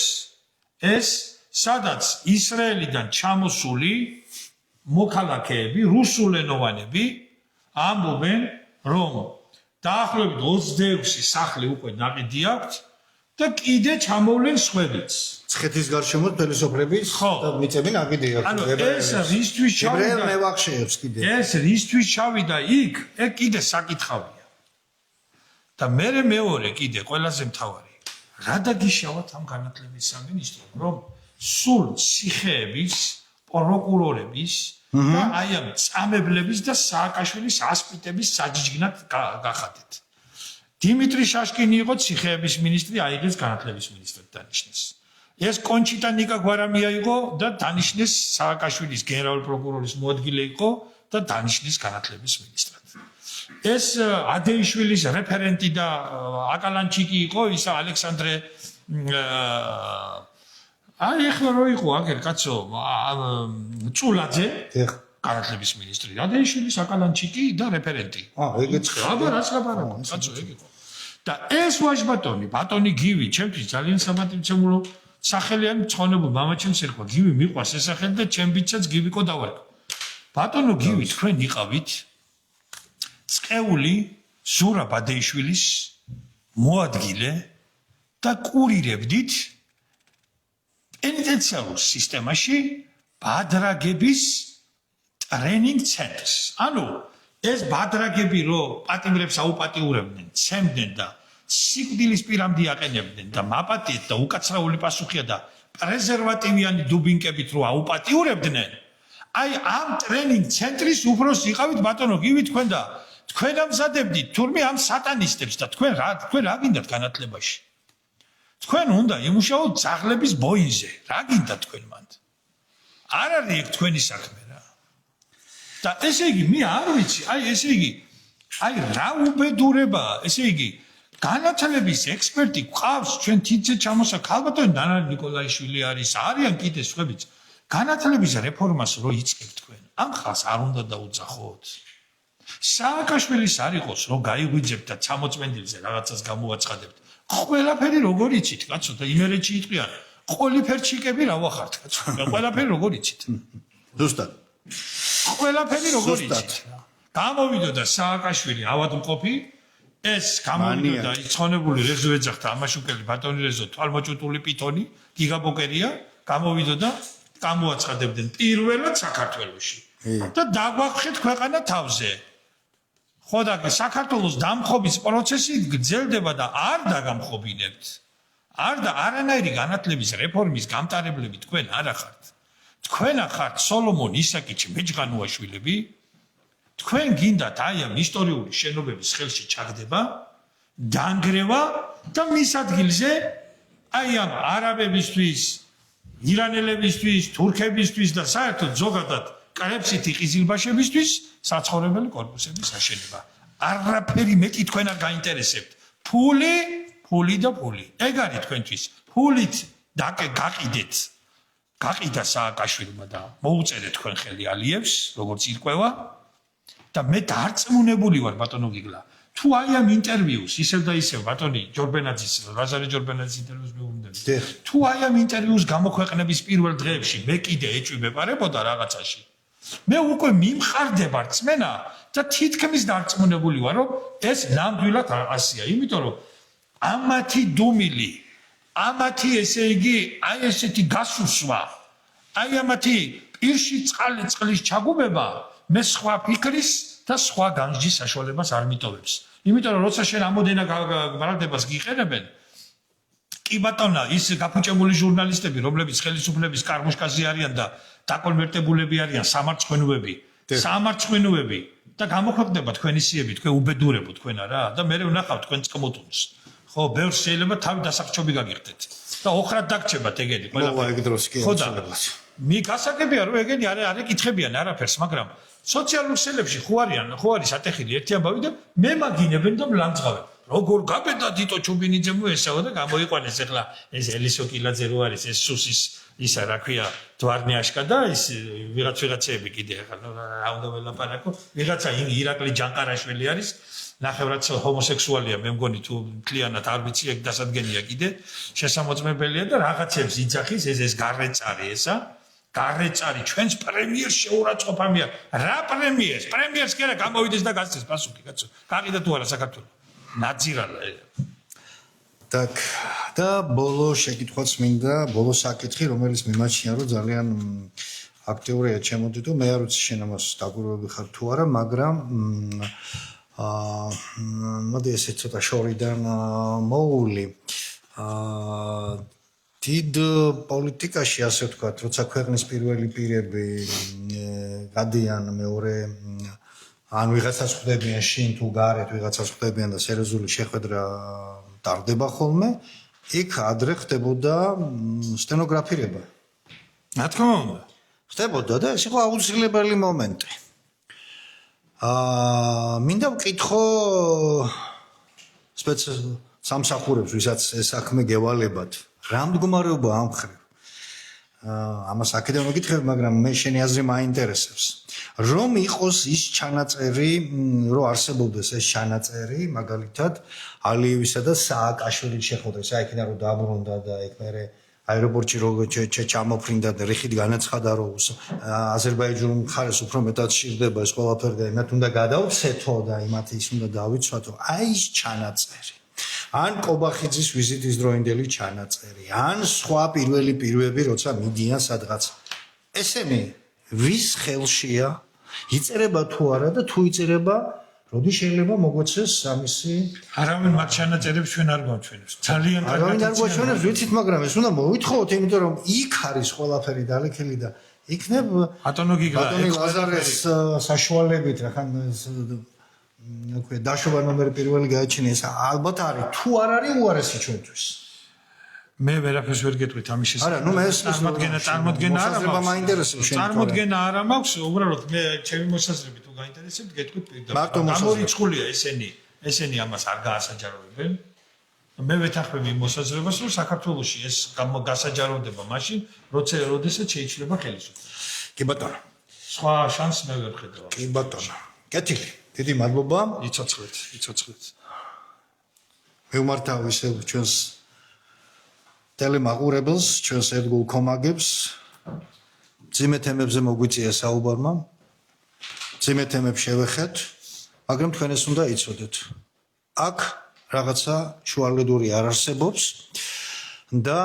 Speaker 2: ეს სადაც ისრაელიდან ჩამოსული მოქალაქეები რუსულენოვანები ამბობენ რომ დაახლოებით 26 სახლი უკვე ნაყიდი აქვთ და კიდე ჩამოვლენ სხვებიც.
Speaker 1: ცხეთის გარშემო თელესოფრების და მიწები ნაგებია.
Speaker 2: ანუ ეს რისთვის ჩავიდა?
Speaker 1: მევახშეებს კიდე.
Speaker 2: ეს რისთვის ჩავიდა იქ? ეგ კიდე საკითხავია. და მეორე კიდე ყველაზე მთავარი. რა დაგიშავათ ამ განათლების სამინისტრომ, რომ სულ სიხეების, პროკურორების და აი ამ წამებლების და სააკაშვილის ასპიტების საჯიჯგნად გახადეთ. დიმიტრი შაშკინი იყო ციხეების მინისტრი, აიღეს განათლების მინისტრად დანიშნეს. ეს კონჩიტა ნიკა გვარამია იყო და დანიშნეს სააკაშვილის გენერალური პროკურორის მოადგილე იყო და დანიშნეს განათლების მინისტრად. ეს ადეიშვილის რეფერენტი და აკალანჩიკი იყო, ისა ალექსანდრე აი ეხლა რო იყო აგერ კაცო წულაძე განათლების მინისტრი, ადეიშვილის აკალანჩიკი და რეფერენტი.
Speaker 1: ეგეც
Speaker 2: აბა რაც ლაპარაკობ, კაცო ეგ იყო. და ეს ვაჟბატონი, ბატონი გივი, ჩემთვის ძალიან სამართლმცემლო სახელიანი მწონებო მამაჩემს ერქვა, გივი მიყვარს ეს სახელი და ჩემ ბიჭსაც გივიკო დავარქვა. ბატონო გივი, თქვენ იყავით წეული ზურაბ ადეიშვილის მოადგილე და კურირებდით პენიტენციარულ სისტემაში ბადრაგების ტრენინგ ცენტრს. ანუ ეს ბადრაგები რო პატიმრებს აუპატიურებდნენ, ცემდნენ და სიკვდილის პირამდე აყენებდნენ და მაპატიეთ და უკაცრაული პასუხია და პრეზერვატივიანი დუბინკებით რო აუპატიურებდნენ, აი ამ ტრენინგ ცენტრის უფროსი იყავით ბატონო გივი თქვენ და თქვენ ამზადებდით თურმე ამ სატანისტებს და თქვენ რა გინდათ განათლებაში? თქვენ უნდა იმუშაოთ ძაღლების ბოინზე. რა გინდა თქვენ მანდ? არ არის ეგ თქვენი საქმე რა. და ესე იგი მე არ ვიცი, აი ესე იგი აი რა უბედურებაა, ესე იგი განათლების ექსპერტი ყავს ჩვენ თითზე ჩამოსა ქალბატონი დანარ ნიკოლაიშვილი არის, არიან კიდე სხვებიც. განათლების რეფორმას რო იწყებთ თქვენ, ამ ხალხს არ უნდა დაუძახოთ. სააკაშვილის არ იყოს რომ გაიღვიძებთ და 60 წმენდილზე რაღაცას გამოვაცხადებთ. ყველაფერი როგორ იცით, კაცო და იმერეთში იტყვიან, ყოლიფერჩიკები რა ვახართ, კაცო. ყველაფერი როგორ იცით?
Speaker 1: ზუსტად.
Speaker 2: ყველაფერი როგორ იცით? გამოვიდოდა სააკაშვილი ავადმყოფი, ეს გამოვიდოდა ცხონებული რეზო ეძახდა ამაშუკელი ბატონი რეზო თვალმოჭუტული პიტონი, გიგაბოკერია, გამოვიდოდა გამოაცხადებდნენ პირველად საქართველოში. და დაგვახშეთ ქვეყანა თავზე. ხო და საქართველოს დამხობის პროცესი გრძელდება და არ დაგამხობინებთ. არ და არანაირი განათლების რეფორმის გამტარებლები თქვენ არ ახართ. თქვენ ახართ სოლომონ ისაკიჩი მეჯღანუაშვილები. თქვენ გინდათ აი ამ ისტორიული შენობების ხელში ჩაგდება, დანგრევა და მის ადგილზე აი ამ არაბებისთვის, ირანელებისთვის, თურქებისთვის და საერთოდ ზოგადად კრეფსითი ყიზილბაშებისთვის საცხოვრებელი კორპუსების აშენება. არაფერი მეტი თქვენ არ გაინტერესებთ. ფული და ფული. ეგ არის თქვენთვის. ფულით გაყიდეთ. გაყიდა სააკაშვილმა და მოუწერეთ თქვენ ხელი ალიევს, როგორც ირკვევა. და მე დარწმუნებული ვარ ბატონო გიგლა. თუ აი ამ ინტერვიუს ისევ და ისევ ბატონი ჯორბენაძის, ლაზარე ჯორბენაძის ინტერვიუს მეუბნები. თუ აი ამ ინტერვიუს გამოქვეყნების პირველ დღეებში მე კიდე ეჭვი მეპარებოდა რაღაცაში. მე უკვე მიმყარდება რწმენა და თითქმის დარწმუნებული ვარ რომ ეს ნამდვილად ასია, იმიტომ რომ ამათი დუმილი, ამათი ესე იგი აი ესეთი გასუსვა, აი ამათი პირში წყლის ჩაგუბება მე სხვა ფიქრის და სხვა განჯის საშუალებას არ მიტოვებს. იმიტომ რომ როცა შენ ამოდენა ბრალდებას გიყენებენ, კი ბატონა, ის გაფუჭებული ჟურნალისტები, რომლებიც ხელისუფლების კარგუშკაზე არიან და დაკონვერტებულები არიან სამარცხვინოები და გამოქვეყნდება თქვენი სიები, თქვენ უბედურებო თქვენ არა და მე ვნახავ თქვენ წყმოტუნს. ხო, ბევრს შეიძლება თავი დასახჭობი გაგიხდეთ და ოხრად დაგჭებათ ეგენი ყველაფერი.
Speaker 1: ეგ დროს კი აუცილებლად.
Speaker 2: მე გასაგებია რომ ეგენი არ ეკითხებიან არაფერს, მაგრამ სოციალურ ქსელებში ხო არის ატეხილი ერთი ამბავი და მე მაგინებენ და მლამძღავენ. როგორ გაბედა დიტო ჩუბინიძე მოესავა და გამოიყვანეს ახლა ეს ელისო კილაძე რო არის ეს სუსის ისა რა ქვია დვარნიაშკა და ის ვიღაცეები კიდე ახლა რა უნდა ველაპარაკო ვიღაცა ირაკლი ჯანყარაშვილი არის ნახევრად ჰომოსექსუალია მე მგონი თუ მთლიანად არ ვიცი ეგ დასადგენია კიდე შესამოწმებელია და რაღაცებს იძახის ეს გარეწარი ესა გარეწარი ჩვენს პრემიერს შეურაცხყოფა მე რა პრემიერს კი არა გამოვიდეს და გასცეს პასუხი კაცო გაყიდა თუ არა საქართველოს ნაძირალა
Speaker 1: Так, და ბოლო შეკითხვაც მინდა, ბოლო საკითხი, რომელიც მიმაჩნია, რომ ძალიან აქტიურია ჩემოდით, მე არ ვიცი შენ ამას დაგვირგვები ხარ თუ არა, მაგრამ მოდი ესე ცოტა შორიდან მოული. დიდ პოლიტიკაში, ასე ვთქვათ, როცა ქვეყნის პირველი პირები გადიან მეორე ან ვიღაცას ხვდებიან შინ თუ გარეთ ვიღაცას ხვდებიან და სერიოზული შეხვედრა ტარდება ხოლმე, იქ ადრე ხდებოდა სტენოგრაფირება.
Speaker 2: რა თქმა უნდა.
Speaker 1: ხდებოდა და ეს იყო აუცილებელი მომენტი. მინდა ვკითხო სამსახურებს, ვისაც ეს საქმე გევალებათ. რა მდგომარეობა ამ მხრივ? ამას აქედან მოგითხებ, მაგრამ მე შენი აზრი მაინტერესებს. რომ იყოს ის ჩანაწერი, რომ არსებობდეს ეს ჩანაწერი, მაგალითად, ალიევისა და სააკაშვილის შეხვედრა, საიქიდან რომ დაბრუნდა და იქ მერე აეროპორტში როგორ ჩამოფრინდა და რიხით განაცხადა, რომ აზერბაიჯანულ მხარეს უფრო მეტად სჭირდება ეს ყველაფერი და მათ უნდა გადავცეთო და იმათ ის უნდა დავიცვათო. აი ეს ჩანაწერი. ან კობახიძის ვიზიტის დროინდელი ჩანაწერი, ან სხვა პირველი პირები, როცა მიდიან სადღაც. ესენი ვის ხელშია? იწერება თუ არა და თუ იწერება, როდი შეიძლება მოგვეცეს ამისი?
Speaker 2: არავინ მათ ჩანაწერებს ჩვენ არ გვაჩვენებს. ძალიან კარგად.
Speaker 1: არავინ არ გვაჩვენებს, ვიცით, მაგრამ ეს უნდა მოვითხოვოთ, იმიტომ რომ იქ არის ყველაფერი დალექილი და იქნებ
Speaker 2: ბატონი
Speaker 1: ლაზარეს საშუალებით, რახან აკვე დაშობა ნომერი პირველი გააჩინეს, ალბათ არის, თუ არ არის უარესი ჩვენთვის.
Speaker 2: მე ვერაფერს ვერ გეტყვით ამის შესახებ.
Speaker 1: არა, ნუ მე ეს
Speaker 2: წარმოდგენა არა მაქვს.
Speaker 1: მაინტერესებს შენ.
Speaker 2: წარმოდგენა არა მაქვს, უბრალოდ მე ჩემი მოსაზრებით თუ გაინტერესებთ, გეტყვით პირდაპირ.
Speaker 1: მარტო მოსაზრებით.
Speaker 2: გამორიცხულია ესენი ამას არ გაასაჯაროებენ. მე ვეთანხმები იმ მოსაზრებას, რომ საქართველოში ეს გასაჯაროვდება მაშინ, როდესაც შეიძლება ხელისუფლება.
Speaker 1: კი ბატონო.
Speaker 2: სხვა შანსს მე ვერ ხედავ.
Speaker 1: კი ბატონო. კეთილი. დიდი მადლობა.
Speaker 2: იცოცხლეთ.
Speaker 1: მევმართავ ისევ ჩვენს ტელემაყურებელს, ჩვენს ერთგულ კომაგებს. ძიმე თემებზე მოგვიწია საუბარმა. ძიმე თემებს შევეხეთ, მაგრამ თქვენ ეს უნდა იცოდეთ. აქ რაღაცა შუალედური არ არსებობს და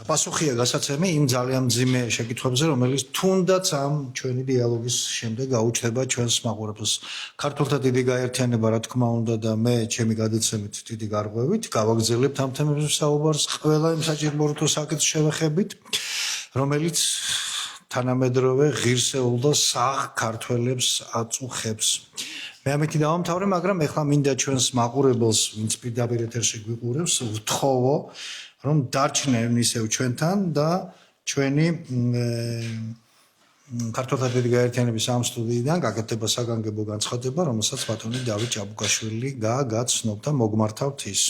Speaker 1: პასუხია გასაცემი იმ ძალიან მძიმე შეკითხვებზე, რომელიც თუნდაც ამ ჩვენი დიალოგის შემდეგ გაუჩნდება ჩვენს მაყურებელს. ქართულთა დიდი გაერთიანება, რა თქმა უნდა და მე ჩემი გადაცემით დიდი გარღვევით გავაგრძელებთ ამ თემებზე საუბარს ყველა იმ საჭიროებათა საკითხს შევეხებით, რომელიც თანამედროვე ღირსეულ და საღ ქართველებს აწუხებს. მე ამითი დავამთავრე, მაგრამ ეხლა მინდა ჩვენს მაყურებელს, ვინც პირდაპირ ეთერში გვიყურებს, ვთხოვო, რომ დარჩნენ ისევ ჩვენთან და ჩვენი ქართულთა დიდი გაერთიანების ამ სტუდიიდან გაკეთდება საგანგებო განცხადება, რომელსაც ბატონი დავით ჭაბუკაშვილი გაგაცნობდა, მოგმართავთ ის.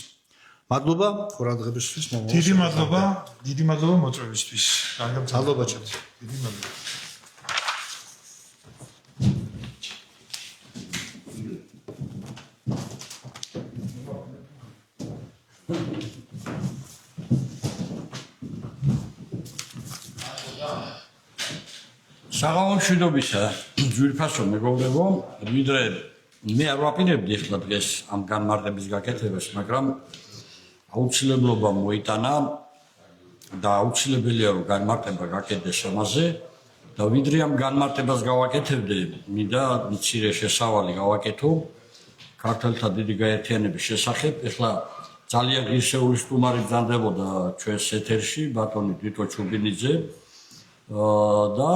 Speaker 1: მადლობა ყურადღებისთვის.
Speaker 2: დიდი მადლობა მოწვევისთვის.
Speaker 1: მადლობა ჩემ.
Speaker 2: დიდი მადლობა.
Speaker 3: საღამო მშვიდობისა, ძვირფასო მეგობრებო, ვიდრე მე არ ვაპირებდი ახლა დღეს ამ განმარტების გაკეთებას, მაგრამ აუცილებლობა მოიტანა და აუცილებელია რომ განმარტება გაკეთდეს ამაზე და ვიდრე ამ განმარტებას გავაკეთებდე, მინდა მცირე შესავალი გავაკეთო ქართულთა დიდი გაერთიანების შესახებ. ახლა ძალიან ღირსეული სტუმარი ბრძანდებოდა ჩვენს ეთერში, ბატონი თვითო ჩუბინიძე და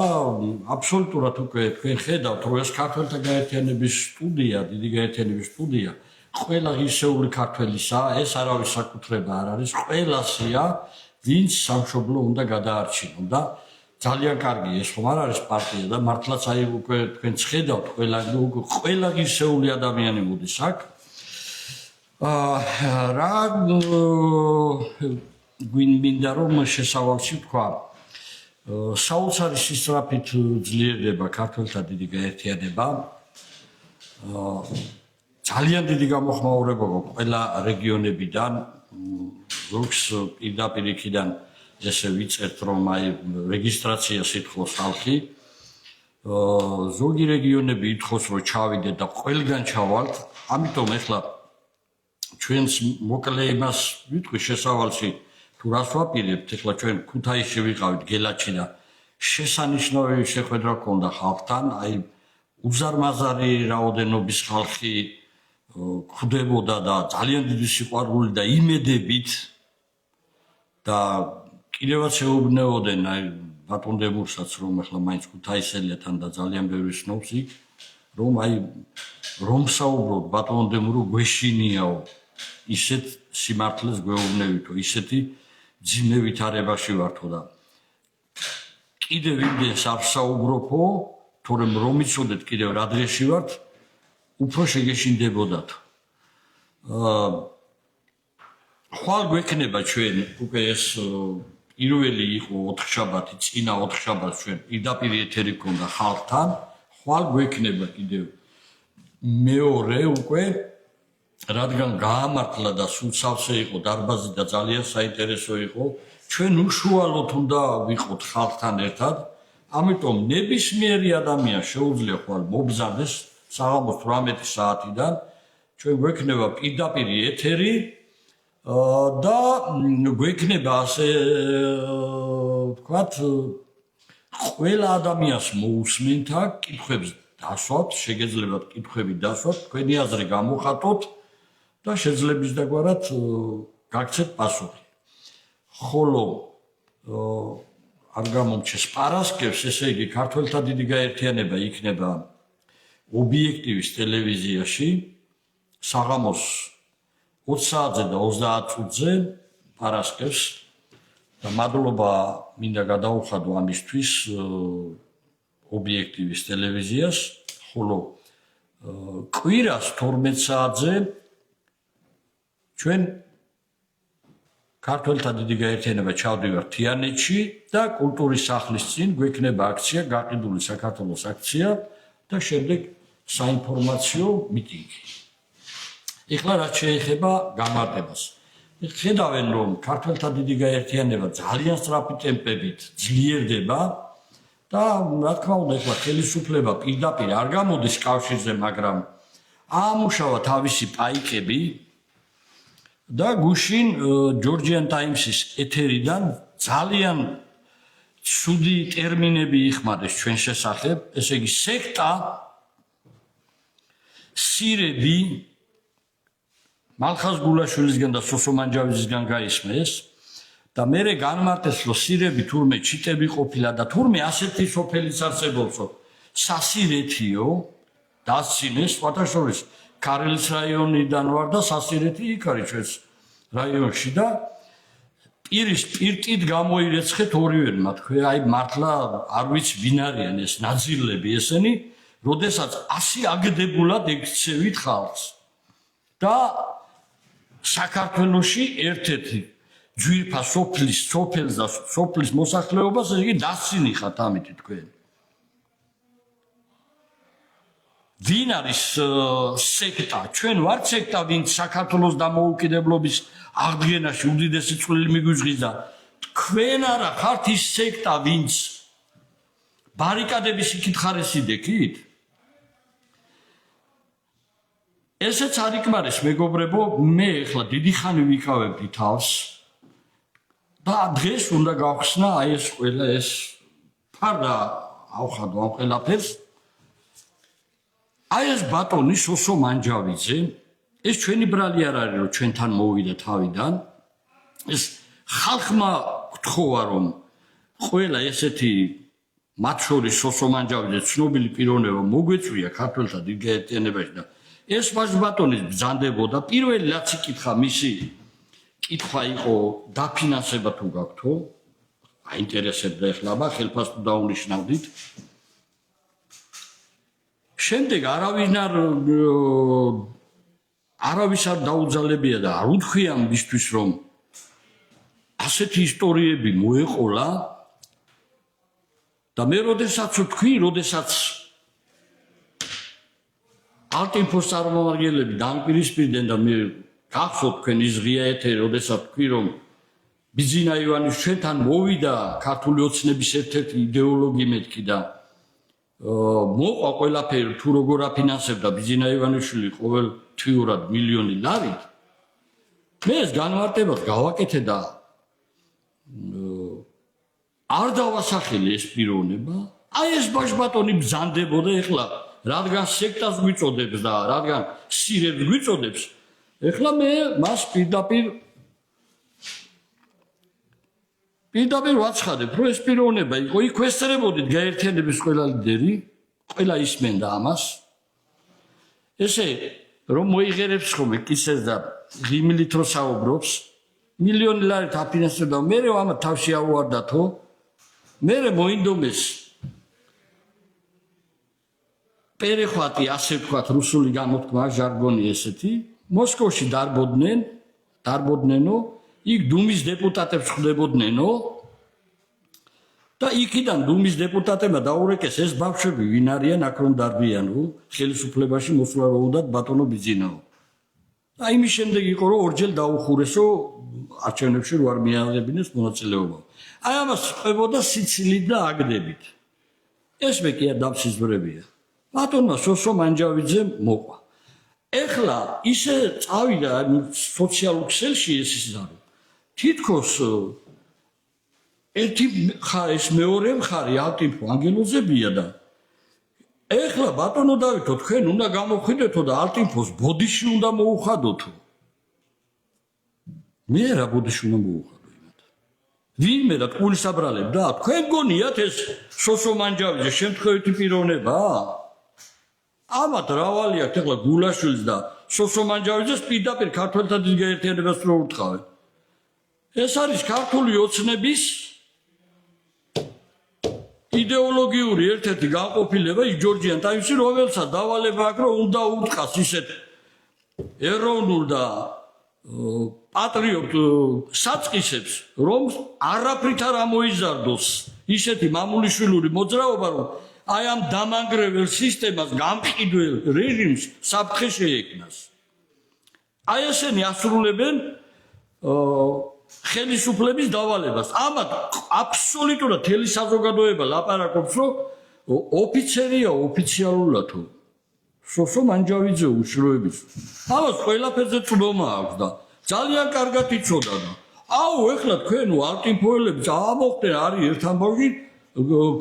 Speaker 3: აბსოლუტურად უკვე თქვენ ხედავთ, რომ ეს ქართულთა გაერთიანების სტუდია, დიდი გაერთიანების სტუდია, ყველა ღირსეული ქართველისა, ეს არავის საკუთრება არ არის, ყველასია, ვინც სამშობლო უნდა გადაარჩინონ და ძალიან კარგი ეს ხომ არ არის პარტია და მართლაც აი უკვე თქვენ ხედავთ, ყველა ღირსეული ადამიანი მოდის აქ. რა გვინდა რომ შესავალში თქვა საოცარი სისწრაფით ძლიერდება ქართულთა დიდი გაერთიანება. ძალიან დიდი გამოხმაურება გვაქვს ყველა რეგიონებიდან, ზოგს პირდაპირ იქიდან ესე ვიწერთ, რომ აი რეგისტრაციას ითხოვს ხალხი. ზოგი რეგიონები ითხოვს, რომ ჩავიდეთ და ყველგან ჩავალთ. ამიტომ ეხლა ჩვენს მოკლე იმას ვიტყვი შესავალში თუ რას ვაპირებთ ეხლა ჩვენ ქუთაისში ვიყავით გელაჩი და შესანიშნავი შეხვედრა ჰქონდა ხალხთან აი უზარმაზარი რაოდენობის ხალხი გვხვდებოდა და ძალიან დიდი სიყვარული და იმედებით და კიდევაც შეუბნეოდნენ აი ბატონ დებურსაც რომ ახლა მაინც ქუთაისელია თან და ძალიან ბევრი სნობს იქ რომ აი რომ საუბრობ ბატონ დებურო გვეშინიაო ისეთ სიმართლეს გვეუბნებითო ისეთი ძიმე ვითარებაში ვართო და კიდევ იმდენს არ საუბრობო თორემ რომ იცოდეთ კიდევ რა დღეში ვართ უფრო შეგეშინდებოდათ ხვალ გვექნება ჩვენ უკვე ეს პირველი იყო 4 შაბათი წინა 4 შაბათს ჩვენ პირდაპირ ეთერი გქონდა ხალხთან ხვალ გვექნება კიდევ მეორე უკვე რადგან გაამართლა და სულ სავსე იყო დარბაზი და ძალიან საინტერესო იყო ჩვენ უშუალოდ უნდა ვიყოთ ხალხთან ერთად ამიტომ ნებისმიერი ადამიანი შეუძლია ხვალ მობზადეს საღამოს 18 საათიდან ჩვენ გვექნება პირდაპირ ეთერი და გვექნება ასე ვთქვათ ყველა ადამიანს მოусმენთ აქ კითხვებს დასვათ შეგეძლებათ კითხვები დასვათ თქვენი აზრი გამოხატოთ და შეძლების დაგვარად გაგცეთ პასუხი ხოლო არ გამომჩეს პარასკევს ესე იგი ქართველთა დიდი გაერთიანება იქნება ობიექტივის ტელევიზიაში საღამოს 20 საათზე და 30 წუთზე პარასკევს და მადლობა მინდა გადაუხადო ამისთვის ობიექტივის ტელევიზიას ხოლო კვირას 12 საათზე ჩვენ ქართველთა დიდი გაერთიანება ჩავდივართ თიანეთში და კულტურის სახლის წინ გვექნება აქცია გაყიდული საქართველოს აქცია და შემდეგ საინფორმაციო მიტინგი ეხლა რაც შეეხება გამარტებას ხედავენ რომ ქართველთა დიდი გაერთიანება ძალიან სწრაფი ტემპებით ძლიერდება და რა თქმა უნდა ეხლა ხელისუფლება პირდაპირ არ გამოდის კავშირზე მაგრამ აამუშავა თავისი პაიკები და გუშინ ჯორჯიან ტაიმსის ეთერიდან ძალიან ცუდი ტერმინები იხმარეს ჩვენ შესახებ ესე იგი სექტა სირები მალხაზ გულაშვილისგან და სოსო მანჯავიძისგან გაისმეს და მერე განმარტეს რომ სირები თურმე ჩიტები ყოფილა და თურმე ასეთი სოფელიც არსებობსო სასირეთიო დასცინეს სხვათაშორის ქარელის რაიონიდან ვარ და სასირეთი იქ არის ჩვენს რაიონში და პირტით გამოირეცხეთ ორივე თქვენ აი მართლა არ ვიცი ვინ არიან ეს ნაძილები ესენი როდესაც ასე აგდებულად ექცევით ხალხს და საქართველოში ერთ-ერთი ჯვირფა სოფლის და სოფლის მოსახლეობას იგი დასცინიხათ ამით თქვენ ვინ არის სექტა ჩვენ ვართ სექტა ვინც საქართველოს დამოუკიდებლობის აღდგენაში უდიდესი წვლილი მიგვიძღვის და თქვენ არა ხართ ის სექტა ვინც ბარიკადების იკითხარესი დექით ესეც არ იკმარეს მეგობრებო მე ახლა დიდი ხანი ვიკავებდი თავს და დღეს უნდა გავხსნა აი ეს ყველა ეს ფარდა ავხადო ამ ყველაფერს აი ეს ბატონი სოსო მანჯავიძე ეს ჩვენი ბრალი არ არის რომ ჩვენთან მოვიდა თავიდან ეს ხალხმა გთხოვა რომ ყველა ესეთი მათ შორის სოსო მანჯავიძე ცნობილი პიროვნება მოგვეწვია ქართველთა დიდ გაერთიანებაში და ეს ბატონის ბრძანდებოდა პირველი რაც იკითხა მისი კითხვა იყო დაფინანსება თუ გაქვთო აინტერესებდა ეხლა აბა ხელფას თუ დაუნიშნავდით შემდეგ არავის არ დაუძალებია და არ უთქვია მისთვის რომ ასეთი ისტორიები მოეყოლა და მე როდესაც ვთქვი როდესაც ალტინფოს წარმომადგენლები დამპირისპირდნენ და მე გახსოვთ თქვენ ის ღია ეთერი როდესაც ვთქვი რომ ბიძინა ივანის ჩვენთან მოვიდა ქართული ოცნების ერთ-ერთი იდეოლოგი მეთქი და მოყვა ყველაფერი თუ როგორ აფინანსებდა ბიძინა ივანიშვილი ყოველთვიურად მილიონი ლარით მე ეს განმარტებას გავაკეთე და არ დავასახელე ეს პიროვნება. აი ეს ბაშბატონი ბრძანდებოდა ეხლა, რადგან სექტას გვიწოდებს და რადგან სირებს გვიწოდებს, ეხლა მე მას პირდაპირ ვაცხადებ, რომ ეს პიროვნება იყო, იქ ვესწრებოდით გაერთიანების ყველა ლიდერი, ყველა ისმენდა ამას. ესე რომ მოიღერებს ხოლმე კისერს და ღიმილით რო საუბრობს, მილიონი ლარით აფინანსებდა, მე ამა თავში აუვარდათო, მე მოინდომეს პერეხვატი, ასე ვთქვათ, რუსული გამოთქმა, ჟარგონი ესეთი, მოსკოვში დარბოდნენო, იქ დუმის დეპუტატებს ხვდებოდნენო და იქიდან დუმის დეპუტატებმა დაურეკეს ეს ბავშვები ვინ არიან, აქ რომ დარბიანო, ხელისუფლებაში მოსვლა რო უნდათ ბატონო ბიძინაო. და იმის შემდეგ იყო რომ ორჯერ დაუხურესო არჩევნებში რო არ მიაღებინეს მონაწილეობა. აი ამას ყვებოდა სიცილით და აგდებით. ეს მე კი არ დამსიზვრებია. ბატონმა სოსო მანჯავიძემ მოყვა. ეხლა ისე წავიდა სოციალურ ქსელში ეს ისარი. თითქოს ერთი ეს მეორე მხარე ალტიფო ანგელოზებია და ეხლა ბატონო დავითო თქვენ უნდა გამოხვიდეთო და ალტიფოს ბოდიში უნდა მოუხადოთო. მე რა ბოდიში უნდა მოუხადო იმათ. ვინმე და ტყუილს აბრალებ და თქვენ გონიათ ეს სოსო მანჯავიძე შემთხვევითი პიროვნება? ამათ რავალი აქვს ეხლა გულაშვილს და სოსო მანჯავიძეს პირდაპირ ქართველთა დიდ გაერთიანებას რო უთხოვენ. ეს არის ქართული ოცნების იდეოლოგიური ერთ-ერთი განყოფილება ის ჯორჯიან ტაიმსი, რომელსაც დავალება აქვს რომ უნდა უტყას ისეთ ეროვნულ და პატრიოტ საწყისებს, რომ არაფრით არ ამოიზარდოს ისეთი მამულიშვილური მოძრაობა, რომ აი ამ დამანგრეველ სისტემას, გამყიდველ რეჟიმს საფრთხე შეექმნას. აი ესენი ასრულებენ ხელისუფლების დავალებას. ამათ აბსოლუტურად მთელი საზოგადოება ლაპარაკობს, რომ ოფიცერია ოფიციალურათო სოსო მანჯავიძე უშროების. ამას ყველაფერზე წვდომა აქვს და ძალიან კარგად იცოდა და აუ ეხლა თქვენ ალტიფოელები წამოხდნენ არის ერთ ამბავში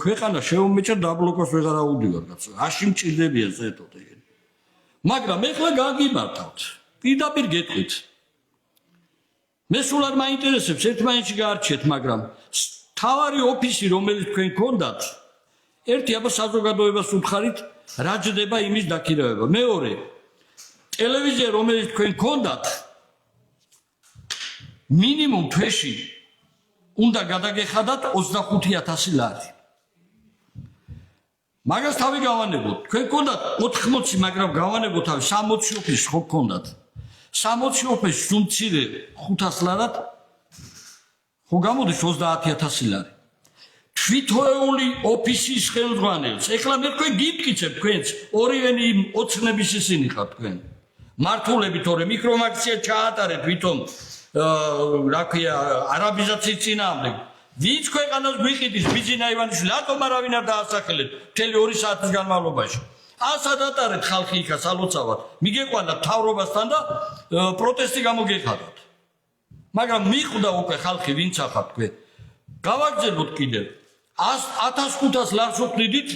Speaker 3: ქვეყანა შეუმეჭა დაბლოკოს ვეღარ აუდივარ კაცო. აში მჭირდებიან ზეთოთ ეგენი. მაგრამ ეხლა გაგიმართავთ. პირდაპირ გეტყვით. მე სულ არ მაინტერესებს ერთმანეთში გაარჩიეთ, მაგრამ თავარი ოფისი რომელიც თქვენ გქონდათ, ერთი აბა საზოგადოებას უთხარით რა ჯდება იმის დაქირავება. მეორე, ტელევიზია რომელიც თქვენ გქონდათ, მინიმუმ თვეში უნდა გადაგეხადათ 25,000 ლარი. მაგას თავი გავანებოთ. თქვენ გქონდათ 80, მაგრამ გავანებოთ თავი 60 ოფისს ხო გქონდათ. 60 ოფისს სუმცირე 500 ლარად ხო გამოდის 30,000 ლარი. თვითოეული ოფისის ხელმძღვანელს. ეხლა მე თქვენ გიმტკიცებ თქვენს ორივენი ოცნების ისინი ხართ თქვენ. მართულები თორე მიკრომაქცია ჩაატარეთ ვითომ რა ქვია არაბიზაციის წინააღმდეგ. ვინც ქვეყანას გვიყიდის ბიძინა ივანიშვილი, რატომ არავინ არ დაასახელეთ მთელი 2 საათის განმავლობაში. ასად ატარეთ ხალხი იქა სალოცავად. მიგეყვანათ მთავრობასთან და პროტესტი გამოგეხადათ. მაგრამ მიხვდა უკვე ხალხი ვინც ახარ თქვენ. გავაგზავნოთ კიდევ 1500 ლარს ვთვლით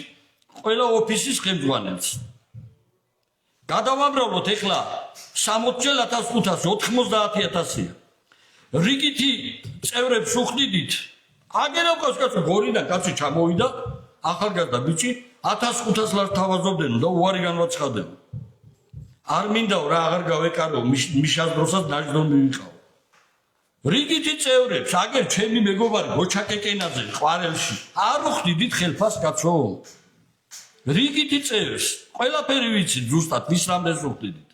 Speaker 3: ყველა ოფისის ხელმძღვანელს. გადავამრავლოთ ეხლა 60-ჯერ 1500 90,000-ია. რიგითი წევრებს ვხვდით. აგერავს კაცო გორიდან კაცი ჩამოვიდა, ახალგაზრდა ბიჭი 1500 ლარს თავაზობდნენ და უარი განვაცხადნენ. არ მინდაო რა აღარ გავეკარო, მიშას დროსაც ნაჯდომ მივიყავ. რიგითი წევრებს, აგერ ჩემი მეგობარი გოჩაკეკენაძე ყვარელში. არ ვხვდით ხელფას კაცო. რიგითი წევრს, ყველაფერი ვიცით ზუსტად ვის რამდენს ვხვდით.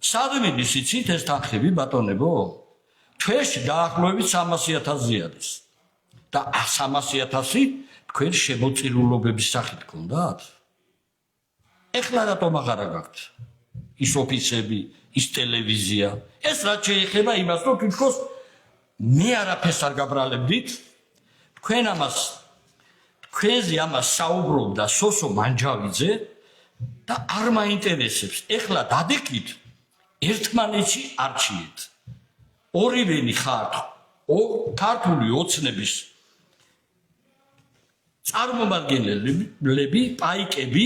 Speaker 3: სადმიდის იცით ეს თანხები ბატონებო? თვეში დაახლოებით 300,000 არის. და 300,000 თქვენ შემოწირულობების სახით გქონდათ? ეხლა რატომ აღარ გაქვთ? ის ოფისები, ის ტელევიზია, ეს რაც შეეხება იმას, რომ თვითონ მე არაფერს არ გაბრალებდით, თქვენ ამას თქვენზე ამას საუბრობდა სოსო მანჯავიძე და არ მაინტერესებს. ეხლა დადექით ერთმანეთში არჩიეთ. ორივენი ხართ ქართული ოცნების წარმომადგენლები, პაიკები,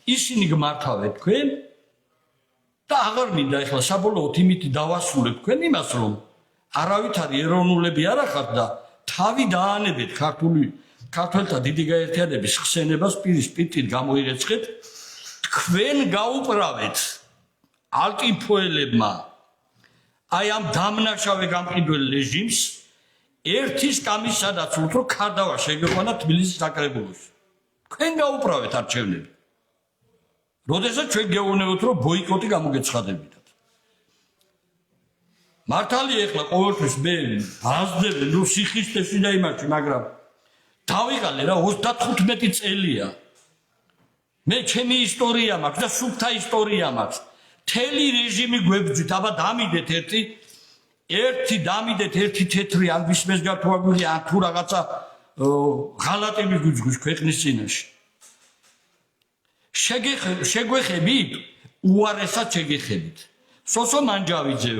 Speaker 3: ისინი გმართავენ თქვენ და აღარ მინდა ეხლა საბოლოოდ იმით დავასრულებ თქვენ იმას, რომ არავითარი ეროვნულები არ ახართ და თავი დაანებეთ ქართველთა დიდი გაერთიანების ხსენებას პირისპირ გამოირეცხეთ, თქვენ გაუправეთ ალტიფოელებმა აი ამ დამნაშავე გამყიდველ რეჟიმს ერთის კამის სადაც უთრო ქარდავა შეგეყვანა თბილისის საკრებულოში. თქვენ გაუправეთ არჩევნები. როდესაც ჩვენ გეუბნებოთ, რომ ბოიკოტი გამოგეცხადებინათ. მართალია ეხლა ყოველთვის მე ბაზდები ნუ სიხისტეში და იმაში, მაგრამ დავიღალე რა 35 წელია. მე ჩემი ისტორია მაქვს და სუფთა ისტორია მაქვს. თელი რეჟიმი გვებძვით, აბა დამიდეთ ერთი თეთრი ან ვისმეს გართვაგვილი ან თუ რაღაცა ღალატები გვიძღვის ქვეყნის წინაშე. შეგვეხებით, უარესად შეგეხებით. სოსო მანჯავიძე,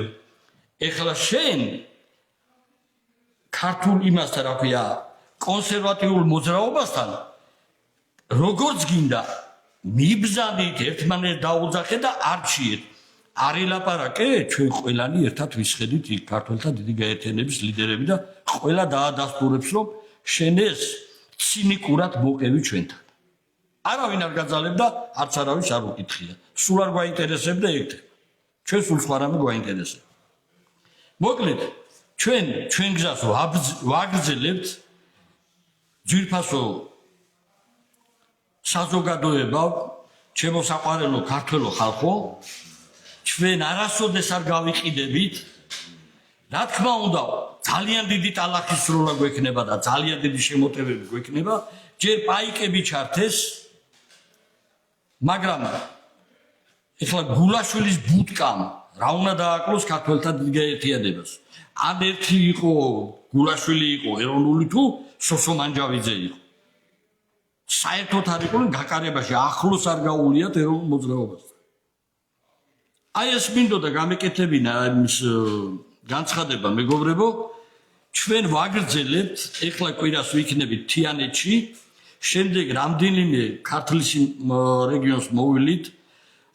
Speaker 3: ეხლა შენ ქართულ იმასთან, რა ქვია, კონსერვატიულ მოძრაობასთან როგორც გინდა მიბრძანდით, ერთმანეთს დაუძახეთ და არჩიეთ. არ ელაპარაკე, ჩვენ ყველანი ერთად ვისხედით იქ ქართველთა დიდი გაერთიანების ლიდერები და ყველა დაადასტურებს, რომ შენ ეს ცინიკურად მოყევი ჩვენთან. არავინ არ გაძალებდა, არც არავის არ უკითხია. სულ არ გვაინტერესებდა ეგ. ჩვენ სულ სხვა რამე გვაინტერესებდა. მოკლედ, ჩვენ გზას ვაგრძელებთ ძვირფასო საზოგადოება, ჩემო საყვარელო ქართველო ხალხო, ჩვენ არასოდეს არ გავიყიდებით. რა თქმა უნდა, ძალიან დიდი ტალახისროლა გვექნება და ძალიან დიდი შემოტევები გვექნება, ჯერ პაიკები ჩართეს, მაგრამ ეხლა გულაშვილის ბუტკამ რა უნდა დააკლოს ქართველთა დიდ გაერთიანებას. ან ერთი იყო გულაშვილი იყო ეროვნული თუ სოსო მანჯავიძე იყო. საერთოდ არ იყო გაკარებაში ახლოს არ გაუვლიათ ეროვნულ მოძრაობას. აი ეს მინდოდა გამეკეთებინა ის განცხადება, მეგობრებო, ჩვენ ვაგრძელებთ, ეხლა კვირას ვიქნებით თიანეთში, შემდეგ რამდენიმე ქართლის რეგიონს მოვილით,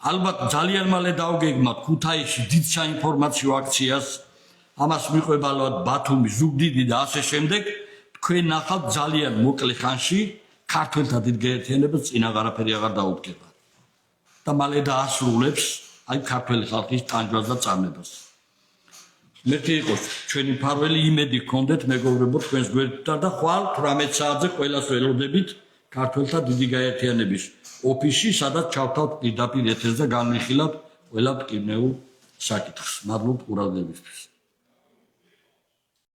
Speaker 3: ალბათ ძალიან მალე დავგეგმავთ ქუთაისში დიდ საინფორმაციო აქციას, ამას მიყვებალავთ ბათუმი, ზუგდიდი და ასე შემდეგ, თქვენ ნახავთ ძალიან მოკლე ხანში ქართველთა დიდ გაერთიანებას წინ აღარაფერი აღარ დაუდგება და მალე დაასრულებს აი ქართველი ხალხის ტანჯვას და წამებას. მერტი იყოს ჩვენი მფარველი იმედი გქონდეთ მეგობრებო თქვენს გვერდთან და ხვალ 18 საათზე ყველას ველოდებით ქართველთა დიდი გაერთიანების ოფისში, სადაც ჩავთავთ პირდაპირ ეთერზე განვიხილავთ ყველა მტკივნეულ საკითხს. მადლობთ ყურადღებისთვის.